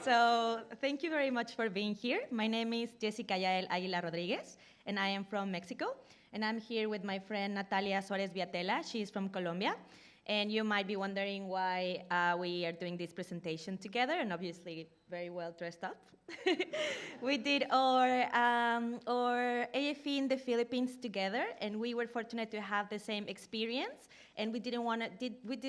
So thank you very much for being here. My name is Jessica Yael Aguilar Rodriguez, and I am from Mexico. And I'm here with my friend Natalia Suarez Viatela. She's from Colombia. And you might be wondering why we are doing this presentation together, and obviously very well dressed up. We did our AFE in the Philippines together, and we were fortunate to have the same experience. And we did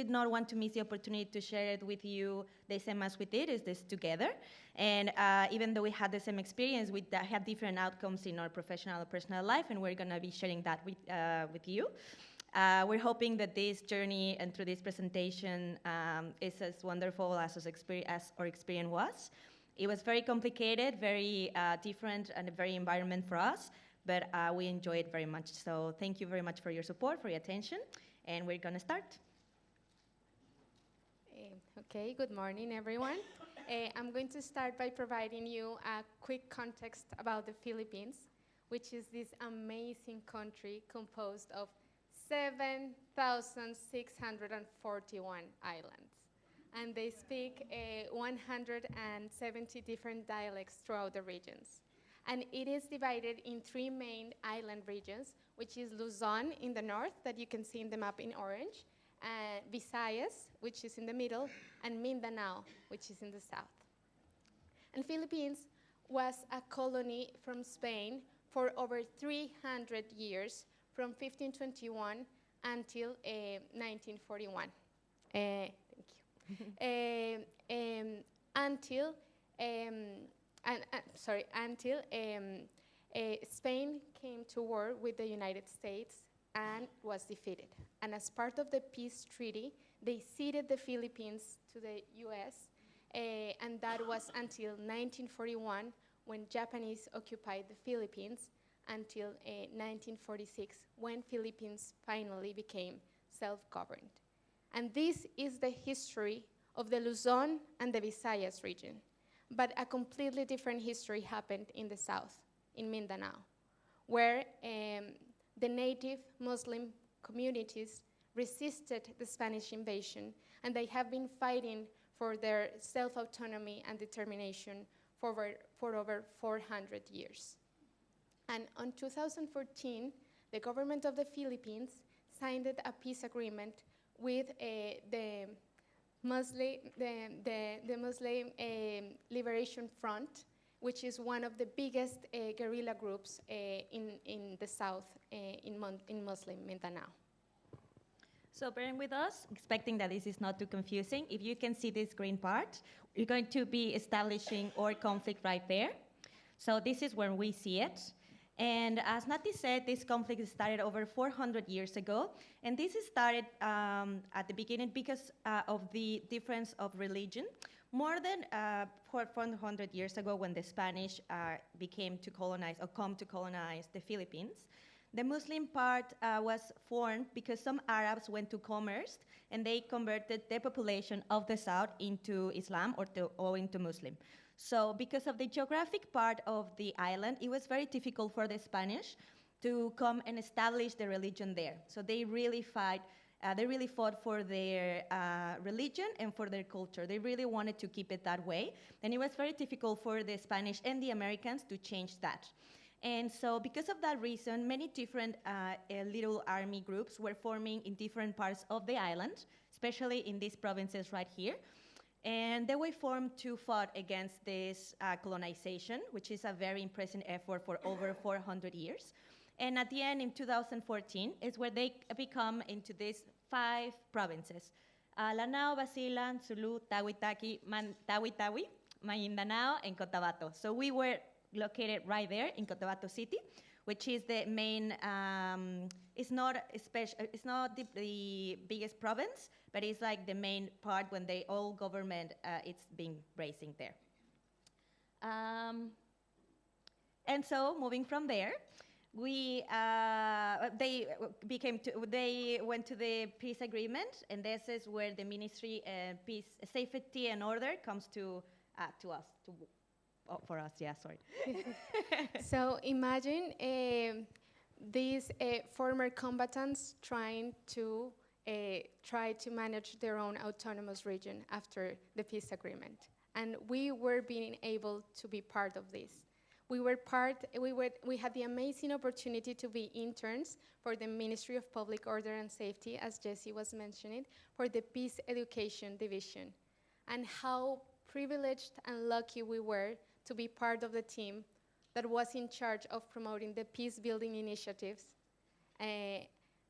not want to miss the opportunity to share it with you the same as we did, is this together. And even though we had the same experience, we had different outcomes in our professional or personal life, and we're going to be sharing that with you. We're hoping that this journey and through this presentation is as wonderful as our experience was. It was very complicated, very different, and a very environment for us, but we enjoyed it very much. So thank you very much for your support, for your attention, and we're going to start. Okay, good morning, everyone. I'm going to start by providing you a quick context about the Philippines, which is this amazing country composed of 7,641 islands. And they speak 170 different dialects throughout the regions. And it is divided in 3 main island regions, which is Luzon in the north, that you can see in the map in orange, Visayas, which is in the middle, and Mindanao, which is in the south. And Philippines was a colony from Spain for over 300 years, from 1521 until 1941. Thank you. Until Spain came to war with the United States and was defeated. And as part of the peace treaty, they ceded the Philippines to the US, and that was until 1941, when Japanese occupied the Philippines, until 1946, when Philippines finally became self-governed. And this is the history of the Luzon and the Visayas region. But a completely different history happened in the south, in Mindanao, where the native Muslim communities resisted the Spanish invasion, and they have been fighting for their self-autonomy and determination for over 400 years. And in 2014, the government of the Philippines signed a peace agreement with the Muslim Liberation Front, which is one of the biggest guerrilla groups in the south, in Muslim Mindanao. So bearing with us, expecting that this is not too confusing, if you can see this green part, we're going to be establishing our conflict right there. So this is where we see it. And as Nati said, this conflict started over 400 years ago. And this started at the beginning because of the difference of religion. More than 400 years ago, when the Spanish come to colonize the Philippines, the Muslim part was formed because some Arabs went to commerce, and they converted the population of the south into Islam or into Muslim. So because of the geographic part of the island, it was very difficult for the Spanish to come and establish the religion there. So they really fought for their religion and for their culture. They really wanted to keep it that way. And it was very difficult for the Spanish and the Americans to change that. And so because of that reason, many different little army groups were forming in different parts of the island, especially in these provinces right here. And they were formed to fight against this colonization, which is a very impressive effort for over 400 years. And at the end, in 2014, is where they become into these 5 provinces: Lanao, Basilan, Sulu, Tawi-Tawi, Maguindanao, and Cotabato. So we were located right there in Cotabato City, which is the main, it's not the biggest province, but it's like the main part when the old government it's been raising there. And so moving from there, they went to the peace agreement, and this is where the Ministry of Peace, Safety and Order comes to us. For us, yeah, sorry. So imagine these former combatants trying to manage their own autonomous region after the peace agreement. And we were being able to be part of this. We had the amazing opportunity to be interns for the Ministry of Public Order and Safety, as Jessie was mentioning, for the Peace Education Division, and how privileged and lucky we were to be part of the team that was in charge of promoting the peace-building initiatives,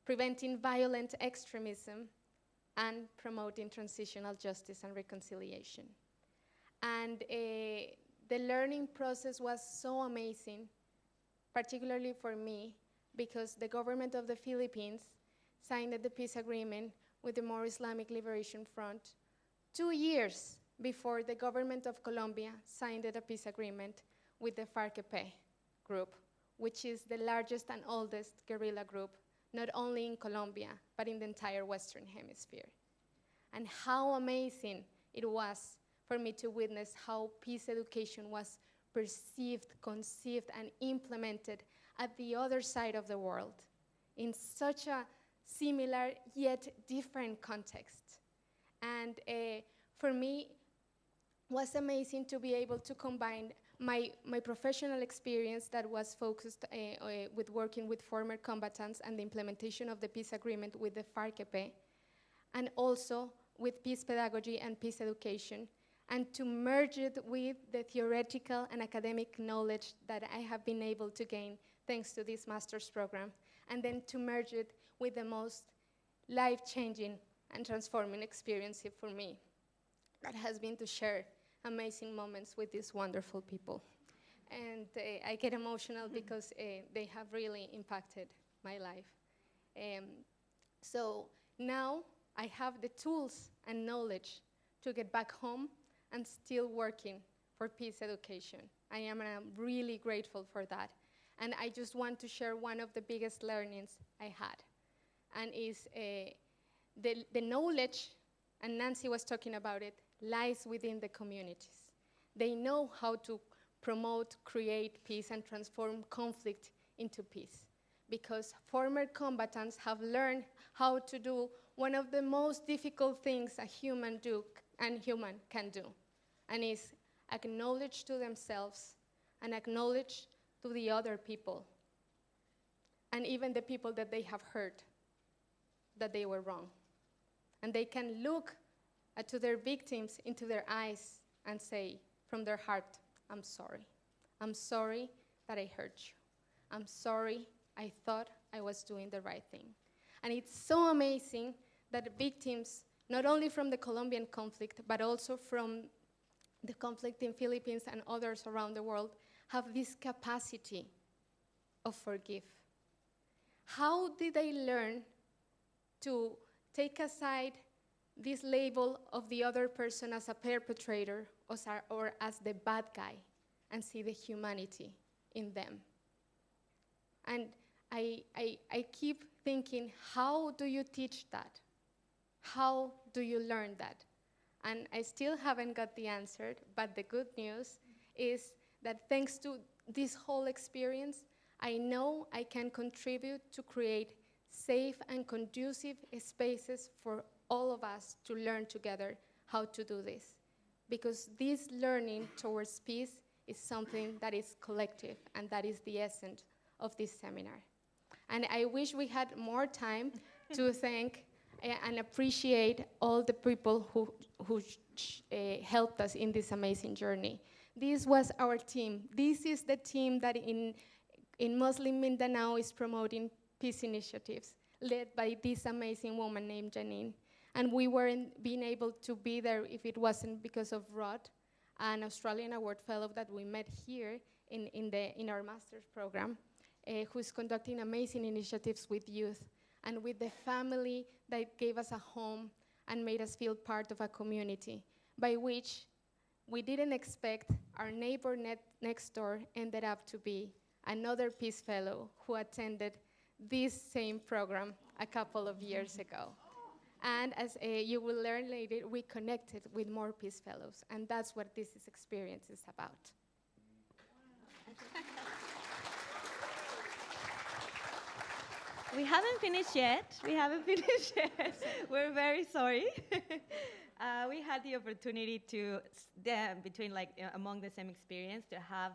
preventing violent extremism, and promoting transitional justice and reconciliation. And the learning process was so amazing, particularly for me, because the government of the Philippines signed the peace agreement with the More Islamic Liberation Front 2 years before the government of Colombia signed a peace agreement with the FARC-EP group, which is the largest and oldest guerrilla group, not only in Colombia, but in the entire Western Hemisphere. And how amazing it was for me to witness how peace education was perceived, conceived, and implemented at the other side of the world in such a similar yet different context. And for me, it was amazing to be able to combine my professional experience that was focused with working with former combatants and the implementation of the peace agreement with the FARC-EP, and also with peace pedagogy and peace education, and to merge it with the theoretical and academic knowledge that I have been able to gain thanks to this master's program, and then to merge it with the most life-changing and transforming experience for me. That has been to share amazing moments with these wonderful people. And I get emotional because they have really impacted my life. So now I have the tools and knowledge to get back home and still working for peace education. I am really grateful for that. And I just want to share one of the biggest learnings I had. And is the knowledge, and Nancy was talking about it, lies within the communities. They know how to promote, create peace, and transform conflict into peace. Because former combatants have learned how to do one of the most difficult things a human can do, and is acknowledge to themselves and acknowledge to the other people, and even the people that they have hurt, that they were wrong. And they can look to their victims into their eyes and say from their heart, I'm sorry. I'm sorry that I hurt you. I'm sorry I thought I was doing the right thing. And it's so amazing that victims, not only from the Colombian conflict, but also from the conflict in Philippines and others around the world, have this capacity of forgive. How did they learn to take aside this label of the other person as a perpetrator or as the bad guy and see the humanity in them? And I keep thinking, how do you teach that? How do you learn that? And I still haven't got the answer, but the good news is that thanks to this whole experience, I know I can contribute to create safe and conducive spaces for all of us to learn together how to do this. Because this learning towards peace is something that is collective, and that is the essence of this seminar. And I wish we had more time to thank and appreciate all the people who helped us in this amazing journey. This was our team. This is the team that in Muslim Mindanao is promoting peace initiatives, led by this amazing woman named Janine. And we weren't being able to be there if it wasn't because of Rod, an Australian award fellow that we met here in our master's program, who's conducting amazing initiatives with youth, and with the family that gave us a home and made us feel part of a community, by which we didn't expect our neighbor next door ended up to be another peace fellow who attended this same program a couple of years ago. And as you will learn later, we connected with more peace fellows, and that's what this experience is about. We haven't finished yet. We're very sorry. We had the opportunity to, among the same experience, to have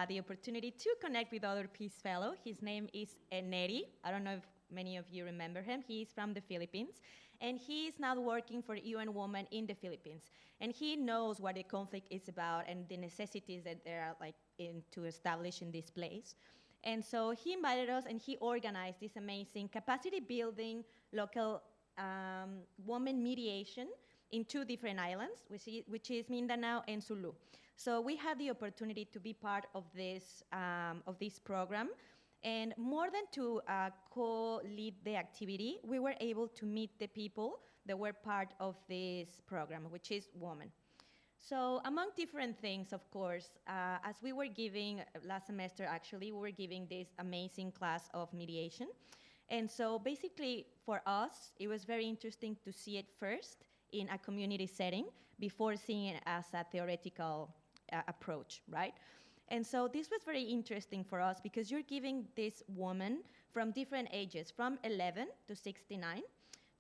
the opportunity to connect with other Peace Fellow. His name is Neri. I don't know if many of you remember him. He is from the Philippines, and he is now working for UN Women in the Philippines. And he knows what the conflict is about and the necessities that there are to establish in this place. And so he invited us, and he organized this amazing capacity building local women mediation in 2 different islands, which is Mindanao and Sulu. So we had the opportunity to be part of this program. And more than to co-lead the activity, we were able to meet the people that were part of this program, which is women. So among different things, of course, as we were giving, last semester actually, we were giving this amazing class of mediation. And so basically for us, it was very interesting to see it first in a community setting before seeing it as a theoretical approach, right? And so this was very interesting for us because you're giving this woman from different ages, from 11 to 69,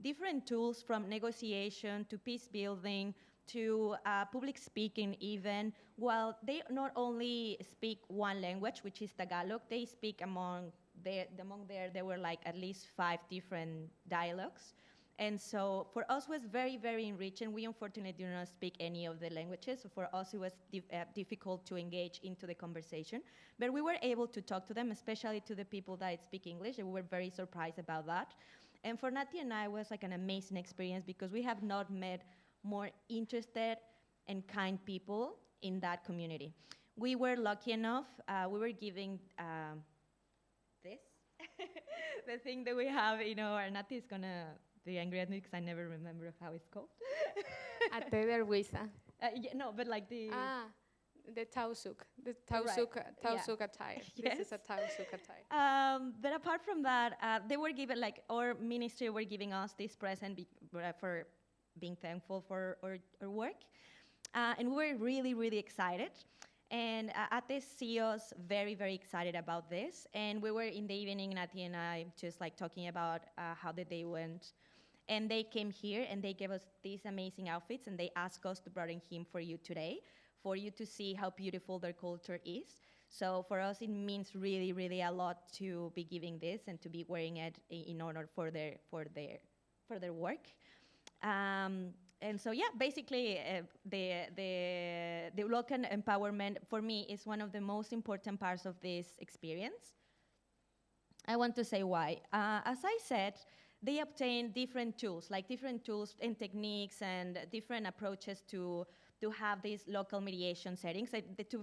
different tools from negotiation to peace building to public speaking even, while they not only speak one language, which is Tagalog, they speak among there were like at least 5 different dialects. And so for us it was very, very enriching. We unfortunately do not speak any of the languages, so for us it was difficult to engage into the conversation. But we were able to talk to them, especially to the people that speak English, and we were very surprised about that. And for Nati and I, it was like an amazing experience because we have not met more interested and kind people in that community. We were lucky enough, we were giving this, the thing that we have, our Nati is gonna be angry at me because I never remember how it's called. Ate de Ruiza. No, but like the... The Tausuk, Tausuk attire. Yes. This is a Tausuk attire. But apart from that, they were given, our ministry were giving us this present for being thankful for our work. And we were really, really excited. And Ate see us very, very excited about this. And we were in the evening, Nati and I, just talking about how the day went. And they came here and they gave us these amazing outfits, and they asked us to bring him for you today, for you to see how beautiful their culture is. So for us, it means really, really a lot to be giving this and to be wearing it in honor for their work. And so, yeah, basically, the local empowerment for me is one of the most important parts of this experience. I want to say why. As I said, they obtain different tools and techniques and different approaches to have these local mediation settings,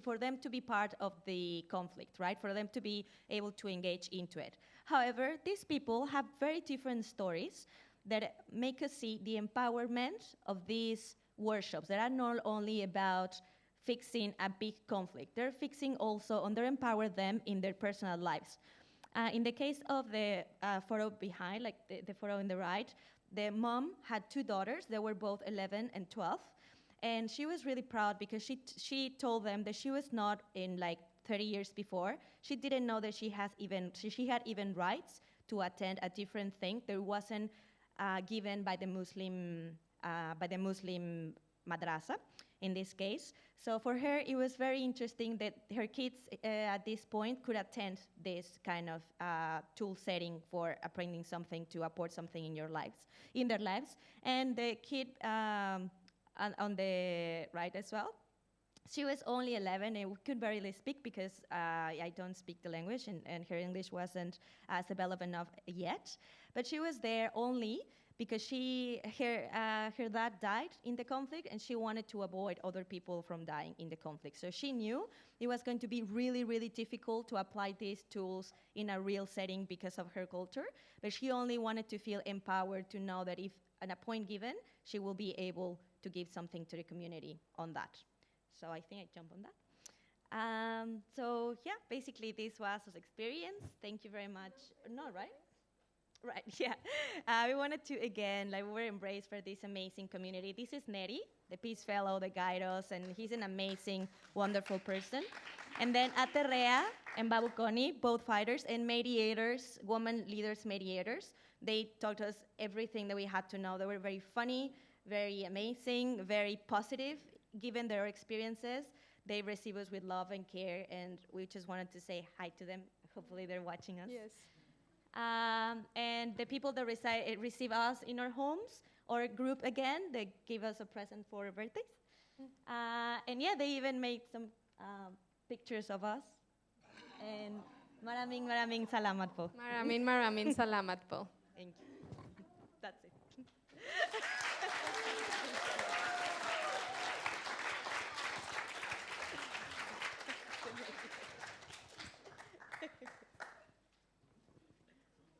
for them to be part of the conflict, right? For them to be able to engage into it. However, these people have very different stories that make us see the empowerment of these workshops that are not only about fixing a big conflict, they're fixing also, and they empower them in their personal lives. In the case of the photo behind, the photo on the right, the mom had 2 daughters. They were both 11 and 12. And she was really proud because she told them that she was not in 30 years before. She didn't know that she had even rights to attend a different thing that wasn't given by the Muslim madrasa in this case. So for her, it was very interesting that her kids at this point could attend this kind of tool setting for apprehending something to apport something in their lives. And the kid on the right as well, she was only 11 and could barely speak because I don't speak the language and her English wasn't as developed enough yet. But she was there only because her dad died in the conflict and she wanted to avoid other people from dying in the conflict. So she knew it was going to be really, really difficult to apply these tools in a real setting because of her culture, but she only wanted to feel empowered to know that if at a point given, she will be able to give something to the community on that. So I think I jumped on that. So yeah, basically this was his experience. Thank you very much. No, right? Right, yeah. We wanted to, again, we were embraced for this amazing community. This is Neri, the Peace Fellow that guides us, and he's an amazing, wonderful person. And then Aterrea and Babukoni, both fighters and mediators, women leaders mediators. They taught us everything that we had to know. They were very funny, very amazing, very positive, given their experiences. they receive us with love and care, and we just wanted to say hi to them. Hopefully they're watching us. Yes. And the people that receive us in our homes or group again, they give us a present for birthdays. And yeah, they even made some pictures of us. And maraming salamat po. Maraming salamat po. Thank you. That's it.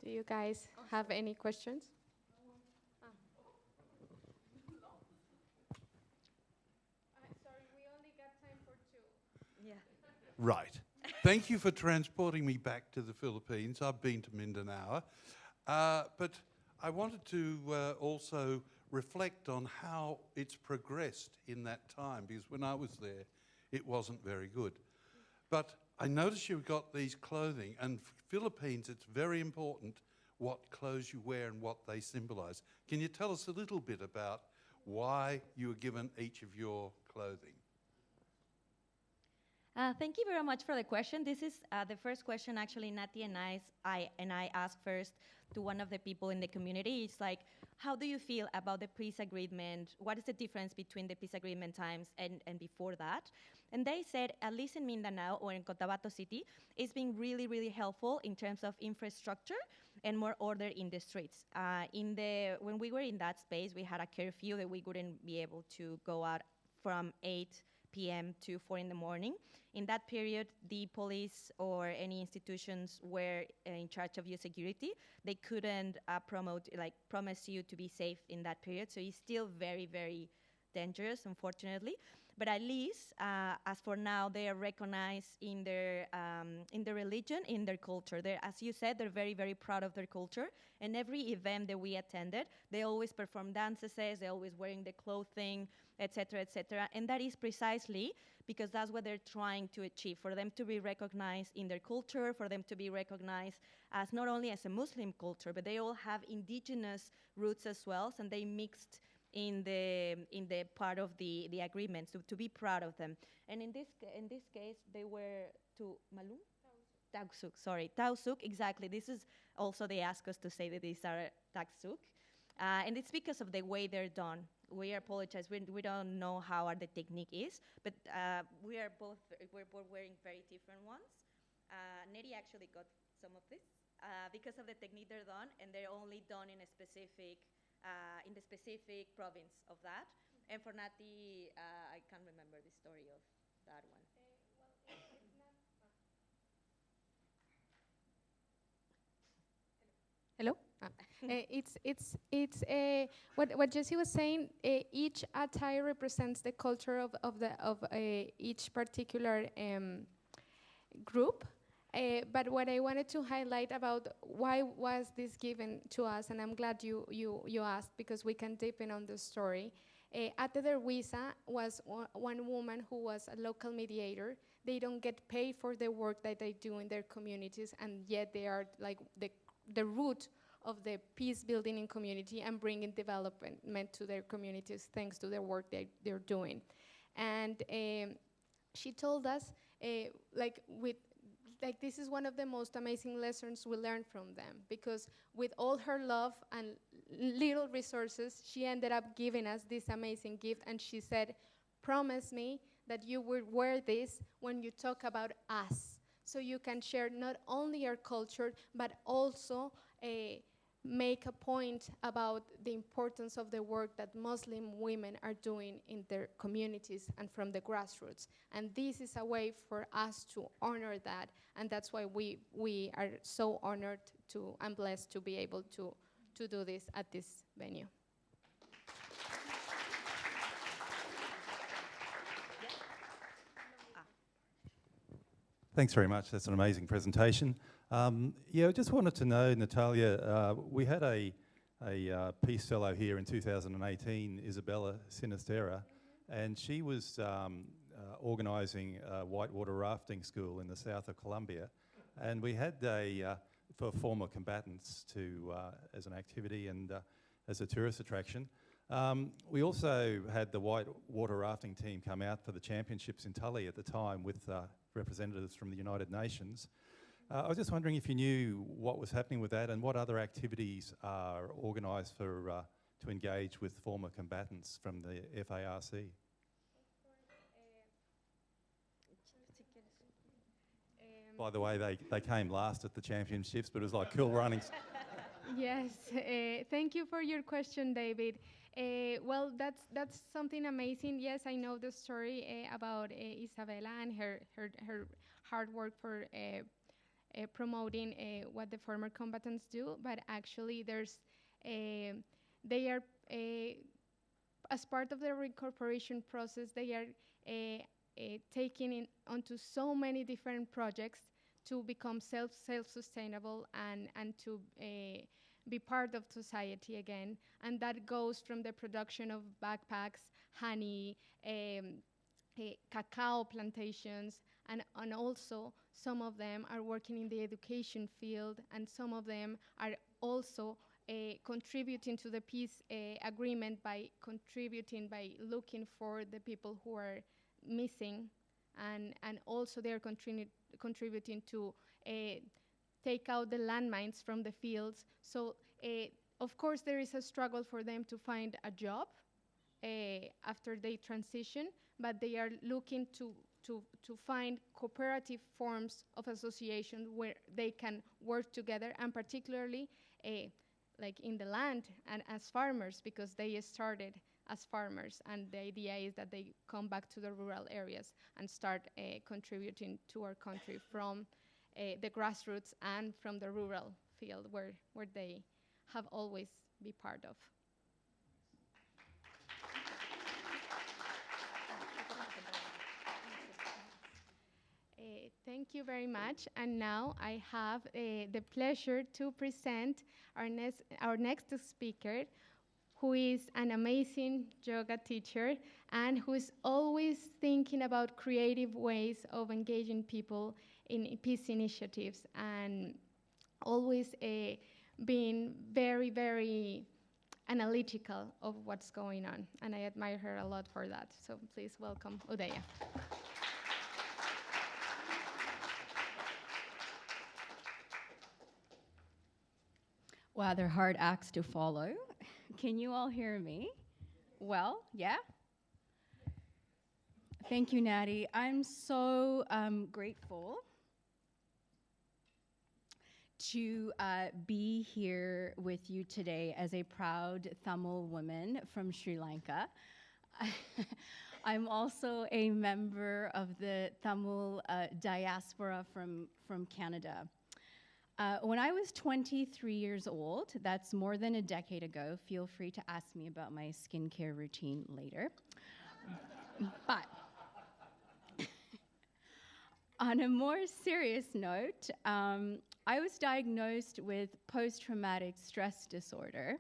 Do you guys have any questions? Sorry, we only got time for 2. Yeah. Right. Thank you for transporting me back to the Philippines. I've been to Mindanao. But I wanted to also reflect on how it's progressed in that time, because when I was there, it wasn't very good. But I noticed you've got these clothing, and for Philippines, it's very important what clothes you wear and what they symbolize. Can you tell us a little bit about why you were given each of your clothing? Thank you very much for the question. This is the first question actually Nati and I asked first to one of the people in the community. It's like, how do you feel about the peace agreement? What is the difference between the peace agreement times and before that? And they said, at least in Mindanao or in Cotabato City, it's been really, really helpful in terms of infrastructure and more order in the streets. When we were in that space, we had a curfew that we wouldn't be able to go out from 8 p.m. to 4 in the morning. In that period, the police or any institutions were in charge of your security. They couldn't promise you to be safe in that period. So it's still very, very dangerous, unfortunately. But at least, as for now, they are recognized in their religion, in their culture. As you said, they're very, very proud of their culture. And every event that we attended, they always perform dances, they're always wearing the clothing, etc., etc. And that is precisely because that's what they're trying to achieve, for them to be recognized in their culture, for them to be recognized as not only as a Muslim culture, but they all have indigenous roots as well, and they mixed in the part of the agreement, so to be proud of them. And in this case, they were to Malung? Tagsuk, sorry, Tausuk, exactly. This is also, they ask us to say that these are Tagsuk. And it's because of the way they're done. We apologize, we don't know how the technique is, but we're both wearing very different ones. Neri actually got some of this because of the technique they're done, and they're only done in a specific in the specific province of that. And for Nati, I can't remember the story of that one. Hello? What Jesse was saying. Each attire represents the culture of each particular group. But what I wanted to highlight about why was this given to us, and I'm glad you asked, because we can deepen on the story. Ate Derwisa was one woman who was a local mediator. They don't get paid for the work that they do in their communities, and yet they are like the root of the peace building in community and bringing development to their communities thanks to their work they're doing. And she told us, this is one of the most amazing lessons we learned from them, because with all her love and little resources, she ended up giving us this amazing gift, and she said, promise me that you will wear this when you talk about us, so you can share not only your culture, but also make a point about the importance of the work that Muslim women are doing in their communities and from the grassroots. And this is a way for us to honor that, and that's why we are so honored and blessed to be able to do this at this venue. Thanks very much. That's an amazing presentation. I just wanted to know, Natalia, we had a Peace Fellow here in 2018, Isabella Sinistera, and she was organising a whitewater rafting school in the south of Colombia, and we had for former combatants as an activity and as a tourist attraction. We also had the white water rafting team come out for the championships in Tully at the time with representatives from the United Nations. I was just wondering if you knew what was happening with that and what other activities are organised for to engage with former combatants from the FARC. By the way, they came last at the championships, but it was like cool runnings. Yes, thank you for your question, David. Well, that's something amazing. Yes, I know the story about Isabella and her hard work for promoting what the former combatants do, but actually they are, as part of the reincorporation process, they are taking in onto so many different projects to become self-sustainable and to be part of society again. And that goes from the production of backpacks, honey, cacao plantations, and also some of them are working in the education field, and some of them are also contributing to the peace agreement by looking for the people who are missing, and also they're contributing to take out the landmines from the fields. So of course there is a struggle for them to find a job after they transition, but they are looking to find cooperative forms of association where they can work together, and particularly like in the land and as farmers, because they started as farmers, and the idea is that they come back to the rural areas and start contributing to our country from the grassroots and from the rural field where they have always been part of. Thank you very much. And now I have the pleasure to present our next speaker, who is an amazing yoga teacher and who is always thinking about creative ways of engaging people in peace initiatives, and always being very, very analytical of what's going on. And I admire her a lot for that. So please welcome Udaya. Wow, they're hard acts to follow. Can you all hear me? Well, yeah? Thank you, Natty. I'm so grateful to be here with you today as a proud Tamil woman from Sri Lanka. I'm also a member of the Tamil diaspora from Canada. When I was 23 years old, that's more than a decade ago, feel free to ask me about my skincare routine later. But on a more serious note, I was diagnosed with post-traumatic stress disorder,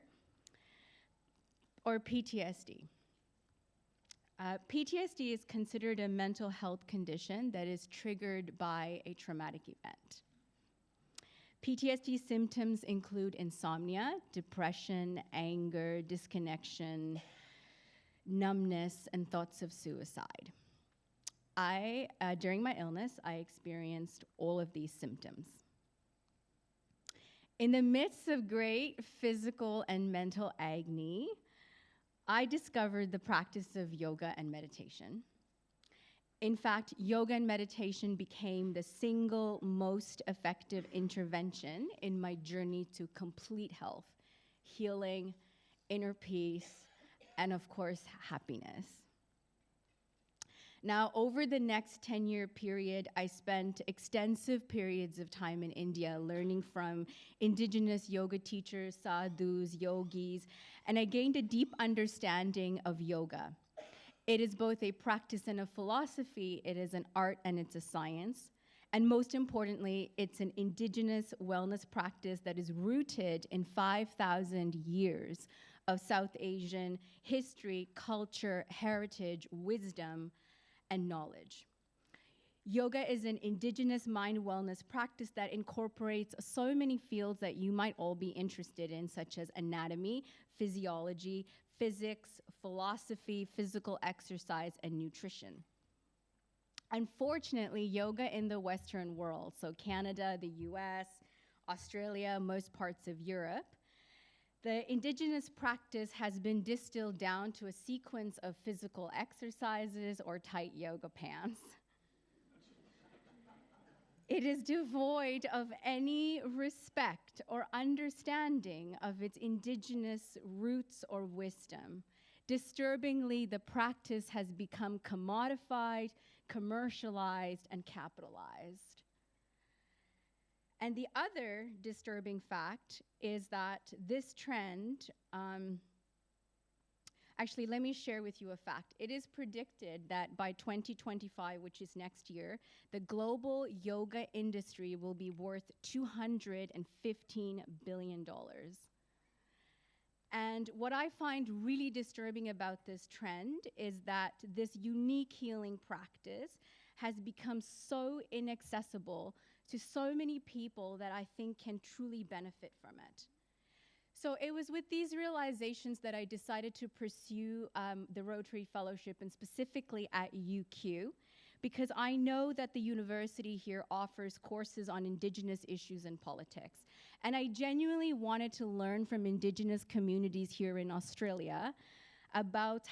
or PTSD. PTSD is considered a mental health condition that is triggered by a traumatic event. PTSD symptoms include insomnia, depression, anger, disconnection, numbness, and thoughts of suicide. During my illness, I experienced all of these symptoms. In the midst of great physical and mental agony, I discovered the practice of yoga and meditation. In fact, yoga and meditation became the single most effective intervention in my journey to complete health, healing, inner peace, and of course, happiness. Now, over the next 10-year period, I spent extensive periods of time in India learning from indigenous yoga teachers, sadhus, yogis, and I gained a deep understanding of yoga. It is both a practice and a philosophy. It is an art and it's a science. And most importantly, it's an indigenous wellness practice that is rooted in 5,000 years of South Asian history, culture, heritage, wisdom, and knowledge. Yoga is an indigenous mind wellness practice that incorporates so many fields that you might all be interested in, such as anatomy, physiology, physics, philosophy, physical exercise, and nutrition. Unfortunately, yoga in the Western world, so Canada, the US, Australia, most parts of Europe, the indigenous practice has been distilled down to a sequence of physical exercises or tight yoga pants. It is devoid of any respect or understanding of its indigenous roots or wisdom. Disturbingly, the practice has become commodified, commercialized, and capitalized. And the other disturbing fact is that this trend, actually, let me share with you a fact. It is predicted that by 2025, which is next year, the global yoga industry will be worth $215 billion. And what I find really disturbing about this trend is that this unique healing practice has become so inaccessible to so many people that I think can truly benefit from it. So it was with these realizations that I decided to pursue the Rotary Fellowship, and specifically at UQ, because I know that the university here offers courses on Indigenous issues and politics. And I genuinely wanted to learn from Indigenous communities here in Australia about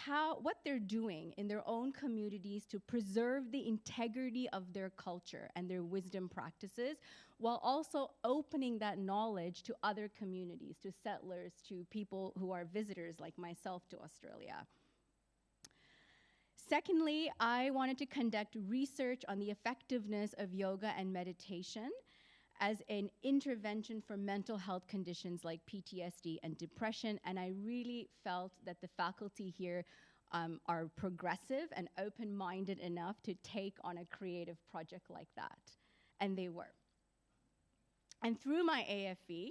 what they're doing in their own communities to preserve the integrity of their culture and their wisdom practices, while also opening that knowledge to other communities, to settlers, to people who are visitors like myself to Australia. Secondly, I wanted to conduct research on the effectiveness of yoga and meditation as an intervention for mental health conditions like PTSD and depression, and I really felt that the faculty here are progressive and open-minded enough to take on a creative project like that, and they were. And through my AFE,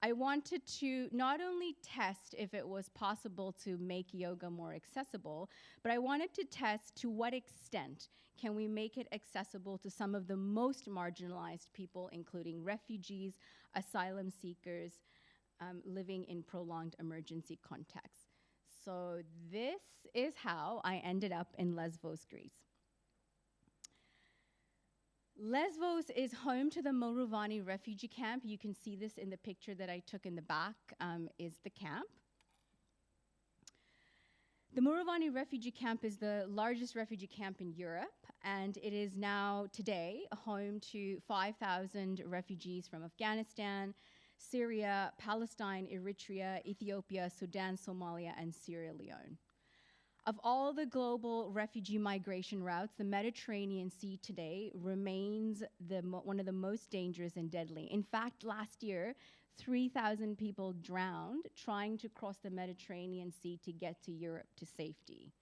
I wanted to not only test if it was possible to make yoga more accessible, but I wanted to test to what extent can we make it accessible to some of the most marginalized people, including refugees, asylum seekers, living in prolonged emergency contexts. So this is how I ended up in Lesbos, Greece. Lesbos is home to the Morovani refugee camp. You can see this in the picture that I took in the back, is the camp. The Morovani refugee camp is the largest refugee camp in Europe, and it is now today home to 5,000 refugees from Afghanistan, Syria, Palestine, Eritrea, Ethiopia, Sudan, Somalia, and Sierra Leone. Of all the global refugee migration routes, the Mediterranean Sea today remains one of the most dangerous and deadly. In fact, last year, 3,000 people drowned trying to cross the Mediterranean Sea to get to Europe to safety.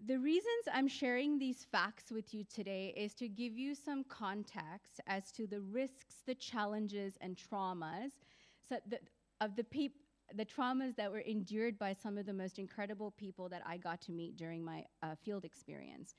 The reasons I'm sharing these facts with you today is to give you some context as to the risks, the challenges, and traumas of the traumas that were endured by some of the most incredible people that I got to meet during my field experience.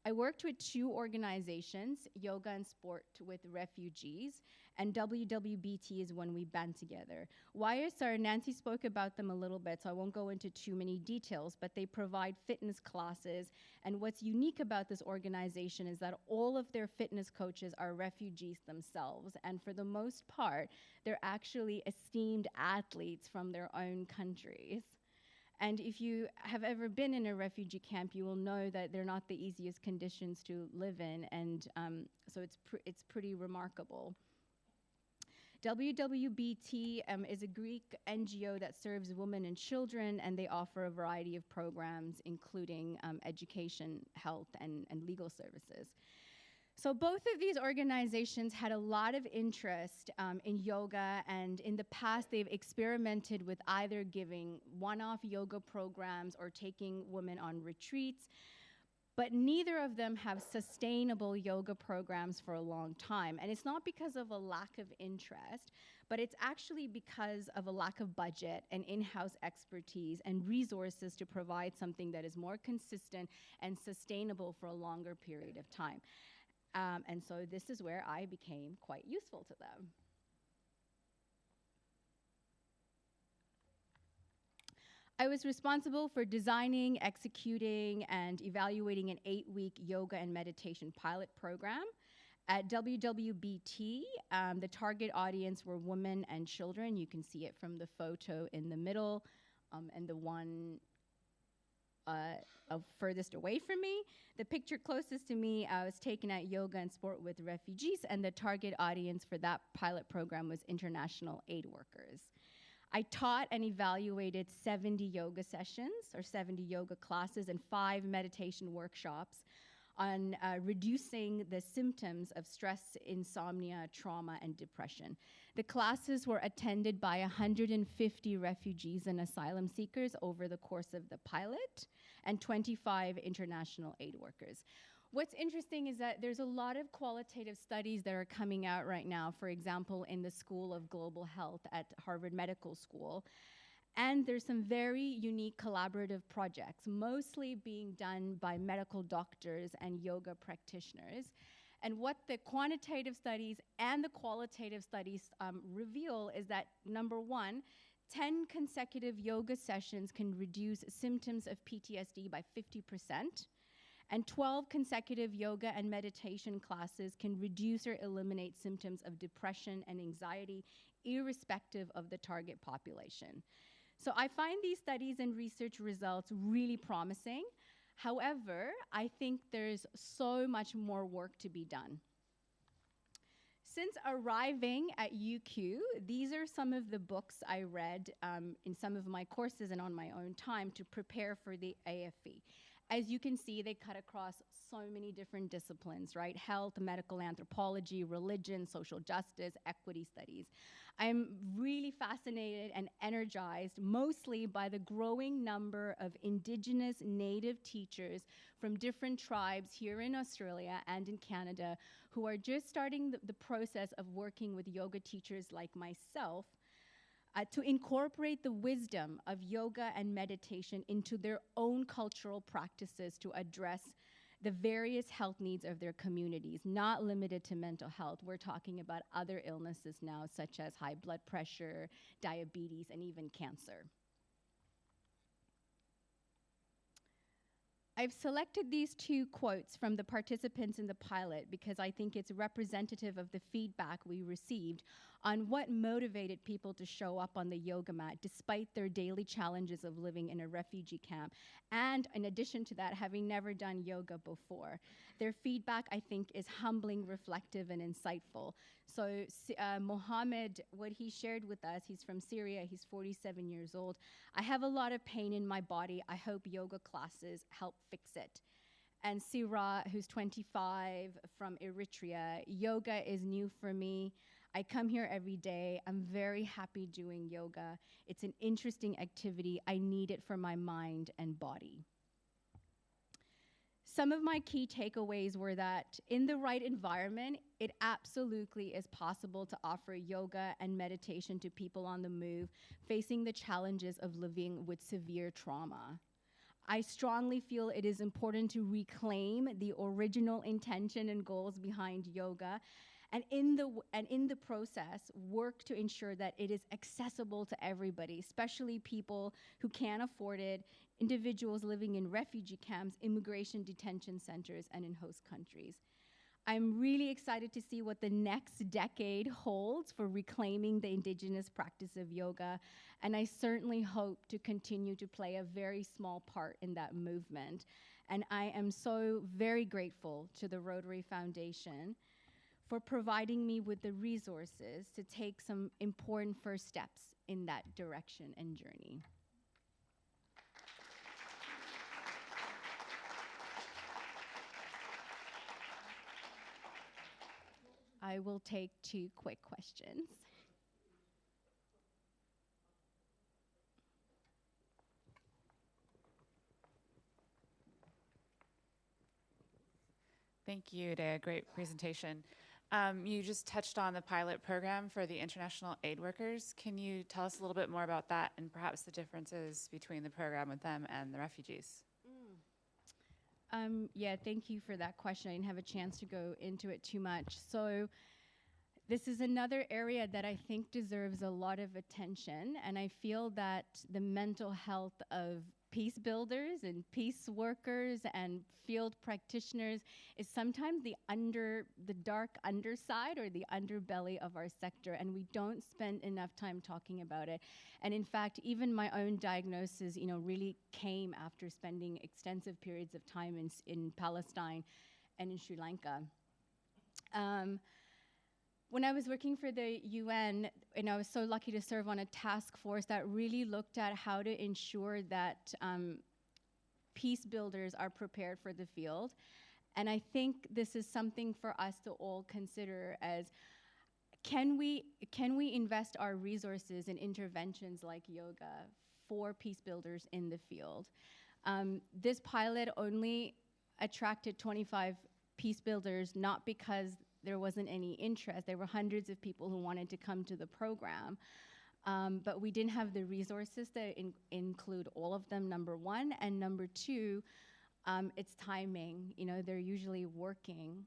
I worked with 2 organizations, Yoga and Sport with Refugees, and WWBT is when we band together. YSR, Nancy spoke about them a little bit, so I won't go into too many details, but they provide fitness classes, and what's unique about this organization is that all of their fitness coaches are refugees themselves, and for the most part, they're actually esteemed athletes from their own countries. And if you have ever been in a refugee camp, you will know that they're not the easiest conditions to live in, and so it's pretty remarkable. WWBT is a Greek NGO that serves women and children, and they offer a variety of programs, including education, health, and legal services. So both of these organizations had a lot of interest in yoga, and in the past they've experimented with either giving one-off yoga programs or taking women on retreats, but neither of them have sustainable yoga programs for a long time. And it's not because of a lack of interest, but it's actually because of a lack of budget and in-house expertise and resources to provide something that is more consistent and sustainable for a longer period of time. And so this is where I became quite useful to them. I was responsible for designing, executing, and evaluating an 8-week yoga and meditation pilot program. At WWBT, the target audience were women and children. You can see it from the photo in the middle, and the one furthest away from me. The picture closest to me was taken at Yoga and Sport with Refugees, and the target audience for that pilot program was international aid workers. I taught and evaluated 70 yoga sessions or 70 yoga classes and 5 meditation workshops on reducing the symptoms of stress, insomnia, trauma, and depression. The classes were attended by 150 refugees and asylum seekers over the course of the pilot and 25 international aid workers. What's interesting is that there's a lot of qualitative studies that are coming out right now, for example, in the School of Global Health at Harvard Medical School. And there's some very unique collaborative projects, mostly being done by medical doctors and yoga practitioners. And what the quantitative studies and the qualitative studies reveal is that, number one, 10 consecutive yoga sessions can reduce symptoms of PTSD by 50%. And 12 consecutive yoga and meditation classes can reduce or eliminate symptoms of depression and anxiety, irrespective of the target population. So I find these studies and research results really promising. However, I think there's so much more work to be done. Since arriving at UQ, these are some of the books I read in some of my courses and on my own time to prepare for the AFE. As you can see, they cut across so many different disciplines, right? Health, medical anthropology, religion, social justice, equity studies. I'm really fascinated and energized mostly by the growing number of Indigenous Native teachers from different tribes here in Australia and in Canada who are just starting the process of working with yoga teachers like myself to incorporate the wisdom of yoga and meditation into their own cultural practices to address the various health needs of their communities, not limited to mental health. We're talking about other illnesses now, such as high blood pressure, diabetes, and even cancer. I've selected these 2 quotes from the participants in the pilot because I think it's representative of the feedback we received on what motivated people to show up on the yoga mat despite their daily challenges of living in a refugee camp. And in addition to that, having never done yoga before. Their feedback, I think, is humbling, reflective, and insightful. So Mohammed, what he shared with us, he's from Syria, he's 47 years old. I have a lot of pain in my body. I hope yoga classes help fix it. And Sira, who's 25, from Eritrea, yoga is new for me. I come here every day. I'm very happy doing yoga. It's an interesting activity. I need it for my mind and body. Some of my key takeaways were that in the right environment, it absolutely is possible to offer yoga and meditation to people on the move facing the challenges of living with severe trauma. I strongly feel it is important to reclaim the original intention and goals behind yoga, and in the process, work to ensure that it is accessible to everybody, especially people who can't afford it, individuals living in refugee camps, immigration detention centers, and in host countries. I'm really excited to see what the next decade holds for reclaiming the Indigenous practice of yoga, and I certainly hope to continue to play a very small part in that movement. And I am so very grateful to the Rotary Foundation for providing me with the resources to take some important first steps in that direction and journey. I will take 2 quick questions. Thank you, Dea. Great presentation. You just touched on the pilot program for the international aid workers. Can you tell us a little bit more about that and perhaps the differences between the program with them and the refugees? Yeah, thank you for that question. I didn't have a chance to go into it too much. So this is another area that I think deserves a lot of attention, and I feel that the mental health of peace builders and peace workers and field practitioners is sometimes the dark underside or the underbelly of our sector, and we don't spend enough time talking about it. And in fact, even my own diagnosis, really came after spending extensive periods of time in Palestine and in Sri Lanka. When I was working for the UN, and I was so lucky to serve on a task force that really looked at how to ensure that peace builders are prepared for the field. And I think this is something for us to all consider as, can we invest our resources in interventions like yoga for peace builders in the field? This pilot only attracted 25 peace builders, not because there wasn't any interest. There were hundreds of people who wanted to come to the program, but we didn't have the resources to include all of them, number one. And number two, it's timing. They're usually working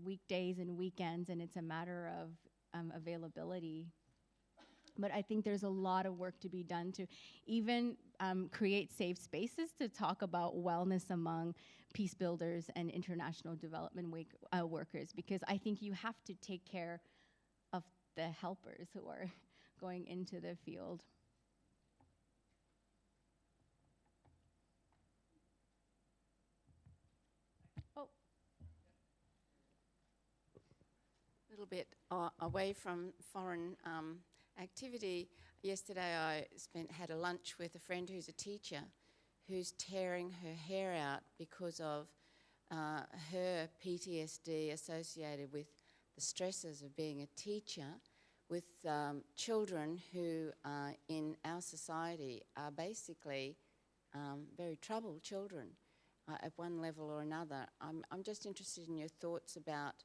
weekdays and weekends, and it's a matter of availability. But I think there's a lot of work to be done to even create safe spaces to talk about wellness among peace builders and international development workers, because I think you have to take care of the helpers who are going into the field. A little bit away from foreign activity. Yesterday I had a lunch with a friend who's a teacher who's tearing her hair out because of her PTSD associated with the stresses of being a teacher with children who in our society are basically very troubled children at one level or another. I'm just interested in your thoughts about,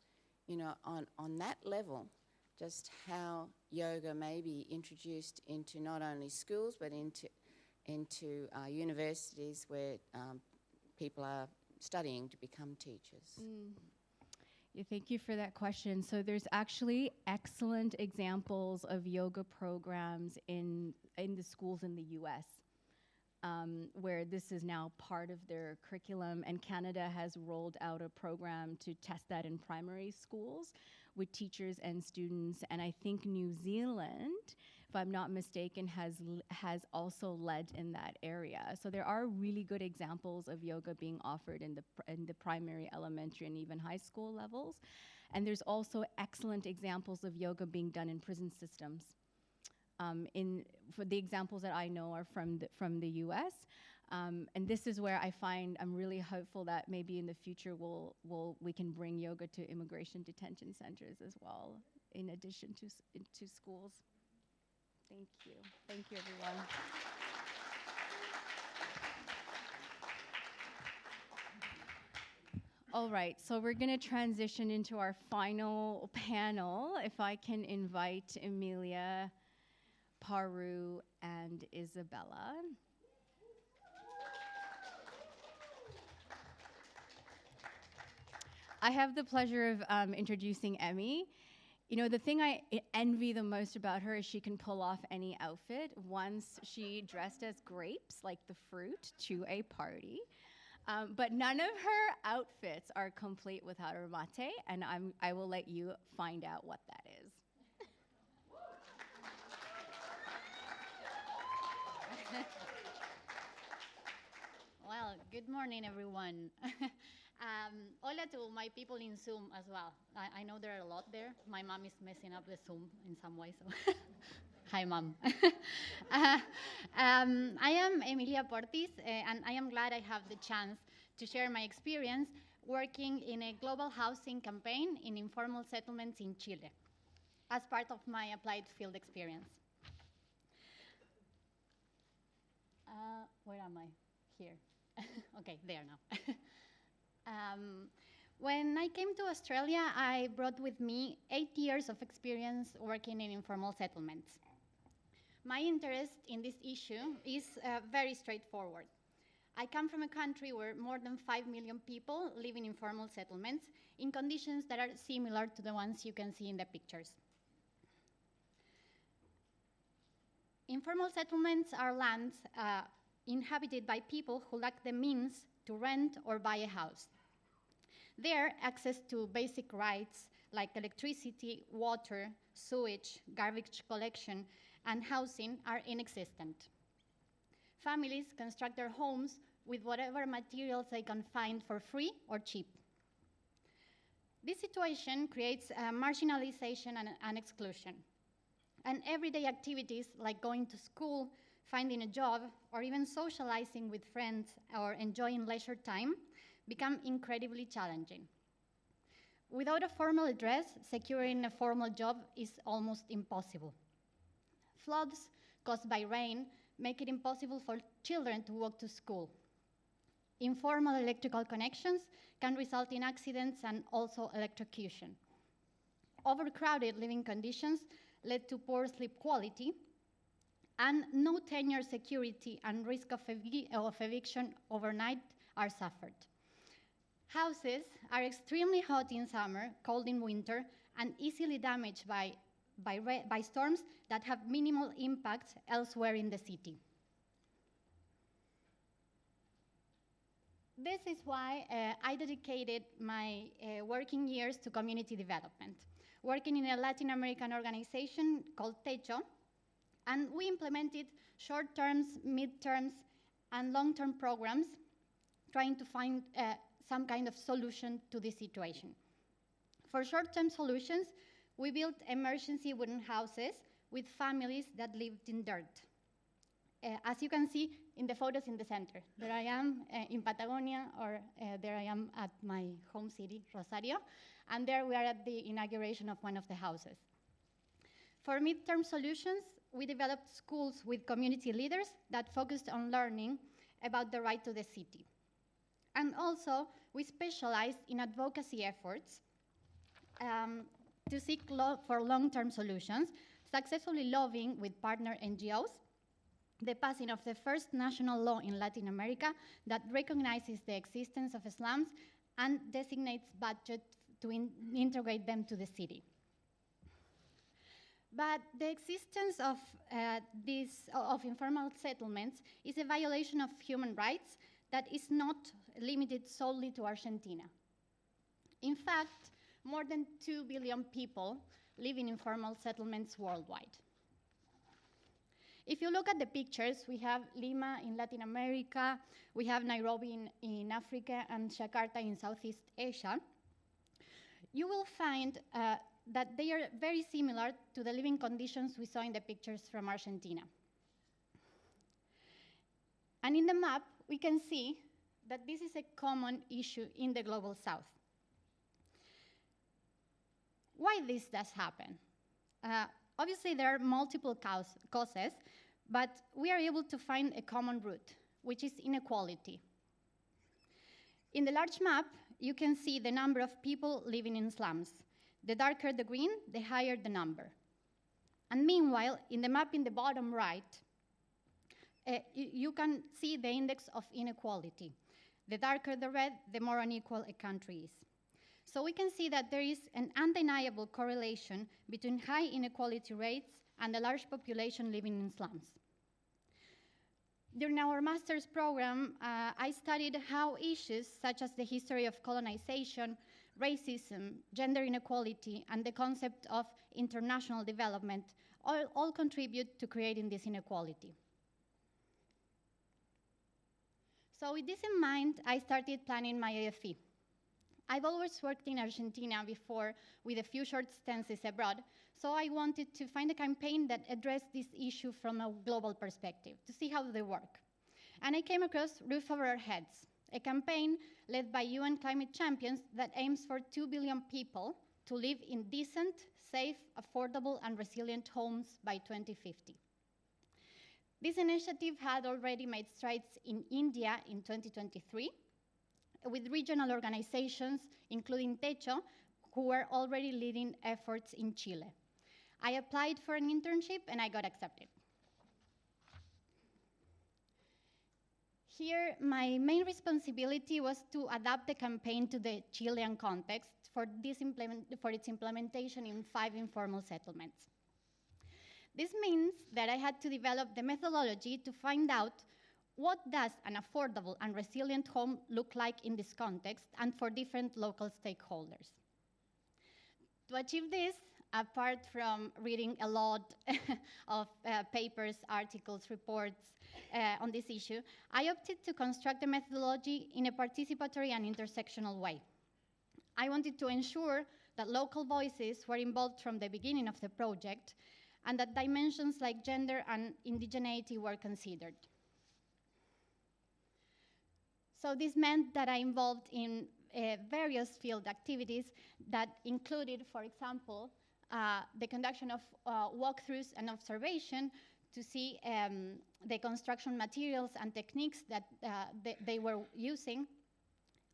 on that level, just how yoga may be introduced into not only schools but into universities where people are studying to become teachers. Yeah, thank you for that question. So there's actually excellent examples of yoga programs in the schools in the US, where this is now part of their curriculum, and Canada has rolled out a program to test that in primary schools with teachers and students. And I think New Zealand, if I'm not mistaken, has also led in that area. So there are really good examples of yoga being offered in the primary, elementary, and even high school levels. And there's also excellent examples of yoga being done in prison systems. For the examples that I know are from the US. And this is where I find I'm really hopeful that maybe in the future we can bring yoga to immigration detention centers as well, in addition to schools. Thank you. Thank you, everyone. All right, so we're going to transition into our final panel. If I can invite Emilia, Paru, and Isabella. I have the pleasure of introducing Emmy. The thing I envy the most about her is she can pull off any outfit. Once she dressed as grapes, like the fruit, to a party. But none of her outfits are complete without her mate, and I will let you find out what that is. Well, good morning, everyone. Hola to my people in Zoom as well. I know there are a lot there. My mom is messing up the Zoom in some way, so hi, Mom. I am Emilia Portis, and I am glad I have the chance to share my experience working in a global housing campaign in informal settlements in Chile as part of my applied field experience. Where am I? Here. Okay, there now. When I came to Australia, I brought with me 8 years of experience working in informal settlements. My interest in this issue is very straightforward. I come from a country where more than 5 million people live in informal settlements in conditions that are similar to the ones you can see in the pictures. Informal settlements are lands inhabited by people who lack the means to rent or buy a house. There, access to basic rights like electricity, water, sewage, garbage collection, and housing are inexistent. Families construct their homes with whatever materials they can find for free or cheap. This situation creates marginalization and exclusion. And everyday activities like going to school, finding a job, or even socializing with friends or enjoying leisure time become incredibly challenging. Without a formal address, securing a formal job is almost impossible. Floods caused by rain make it impossible for children to walk to school. Informal electrical connections can result in accidents and also electrocution. Overcrowded living conditions led to poor sleep quality, and no tenure security and risk of eviction overnight are suffered. Houses are extremely hot in summer, cold in winter, and easily damaged by storms that have minimal impact elsewhere in the city. This is why I dedicated my working years to community development, working in a Latin American organization called Techo, and we implemented short-term, mid-term, and long-term programs trying to find some kind of solution to this situation. For short-term solutions, we built emergency wooden houses with families that lived in dirt. As you can see in the photos in the center, there I am in Patagonia, or there I am at my home city, Rosario, and there we are at the inauguration of one of the houses. For midterm solutions, we developed schools with community leaders that focused on learning about the right to the city. And also, we specialized in advocacy efforts to seek for long-term solutions, successfully lobbying with partner NGOs, the passing of the first national law in Latin America that recognizes the existence of slums and designates budget to integrate them to the city. But the existence of informal settlements is a violation of human rights that is not limited solely to Argentina. In fact, more than 2 billion people live in informal settlements worldwide. If you look at the pictures, we have Lima in Latin America, we have Nairobi in Africa, and Jakarta in Southeast Asia. You will find that they are very similar to the living conditions we saw in the pictures from Argentina. And in the map, we can see that this is a common issue in the Global South. Why this does happen? Obviously, there are multiple causes, but we are able to find a common root, which is inequality. In the large map, you can see the number of people living in slums. The darker the green, the higher the number. And meanwhile, in the map in the bottom right, you can see the index of inequality. The darker the red, the more unequal a country is. So we can see that there is an undeniable correlation between high inequality rates and a large population living in slums. During our master's program, I studied how issues such as the history of colonization, racism, gender inequality, and the concept of international development all contribute to creating this inequality. So with this in mind, I started planning my AFE. I've always worked in Argentina before with a few short stints abroad, so I wanted to find a campaign that addressed this issue from a global perspective, to see how they work. And I came across Roof Over Our Heads, a campaign led by UN climate champions that aims for 2 billion people to live in decent, safe, affordable, and resilient homes by 2050. This initiative had already made strides in India in 2023, with regional organizations, including Techo, who were already leading efforts in Chile. I applied for an internship and I got accepted. Here, my main responsibility was to adapt the campaign to the Chilean context for its implementation in 5 informal settlements. This means that I had to develop the methodology to find out what does an affordable and resilient home look like in this context and for different local stakeholders. To achieve this, apart from reading a lot of papers, articles, reports on this issue, I opted to construct a methodology in a participatory and intersectional way. I wanted to ensure that local voices were involved from the beginning of the project and that dimensions like gender and indigeneity were considered. So this meant that I involved in various field activities that included, for example, the conduction of walkthroughs and observation to see the construction materials and techniques that they were using.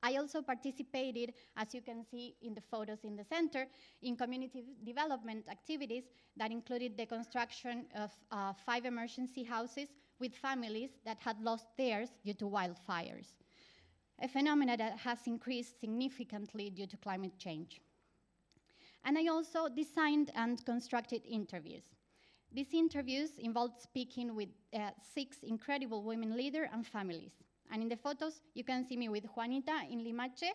I also participated, as you can see in the photos in the center, in community development activities that included the construction of 5 emergency houses with families that had lost theirs due to wildfires, a phenomenon that has increased significantly due to climate change. And I also designed and constructed interviews. These interviews involved speaking with 6 incredible women leaders and families. And in the photos, you can see me with Juanita in Limache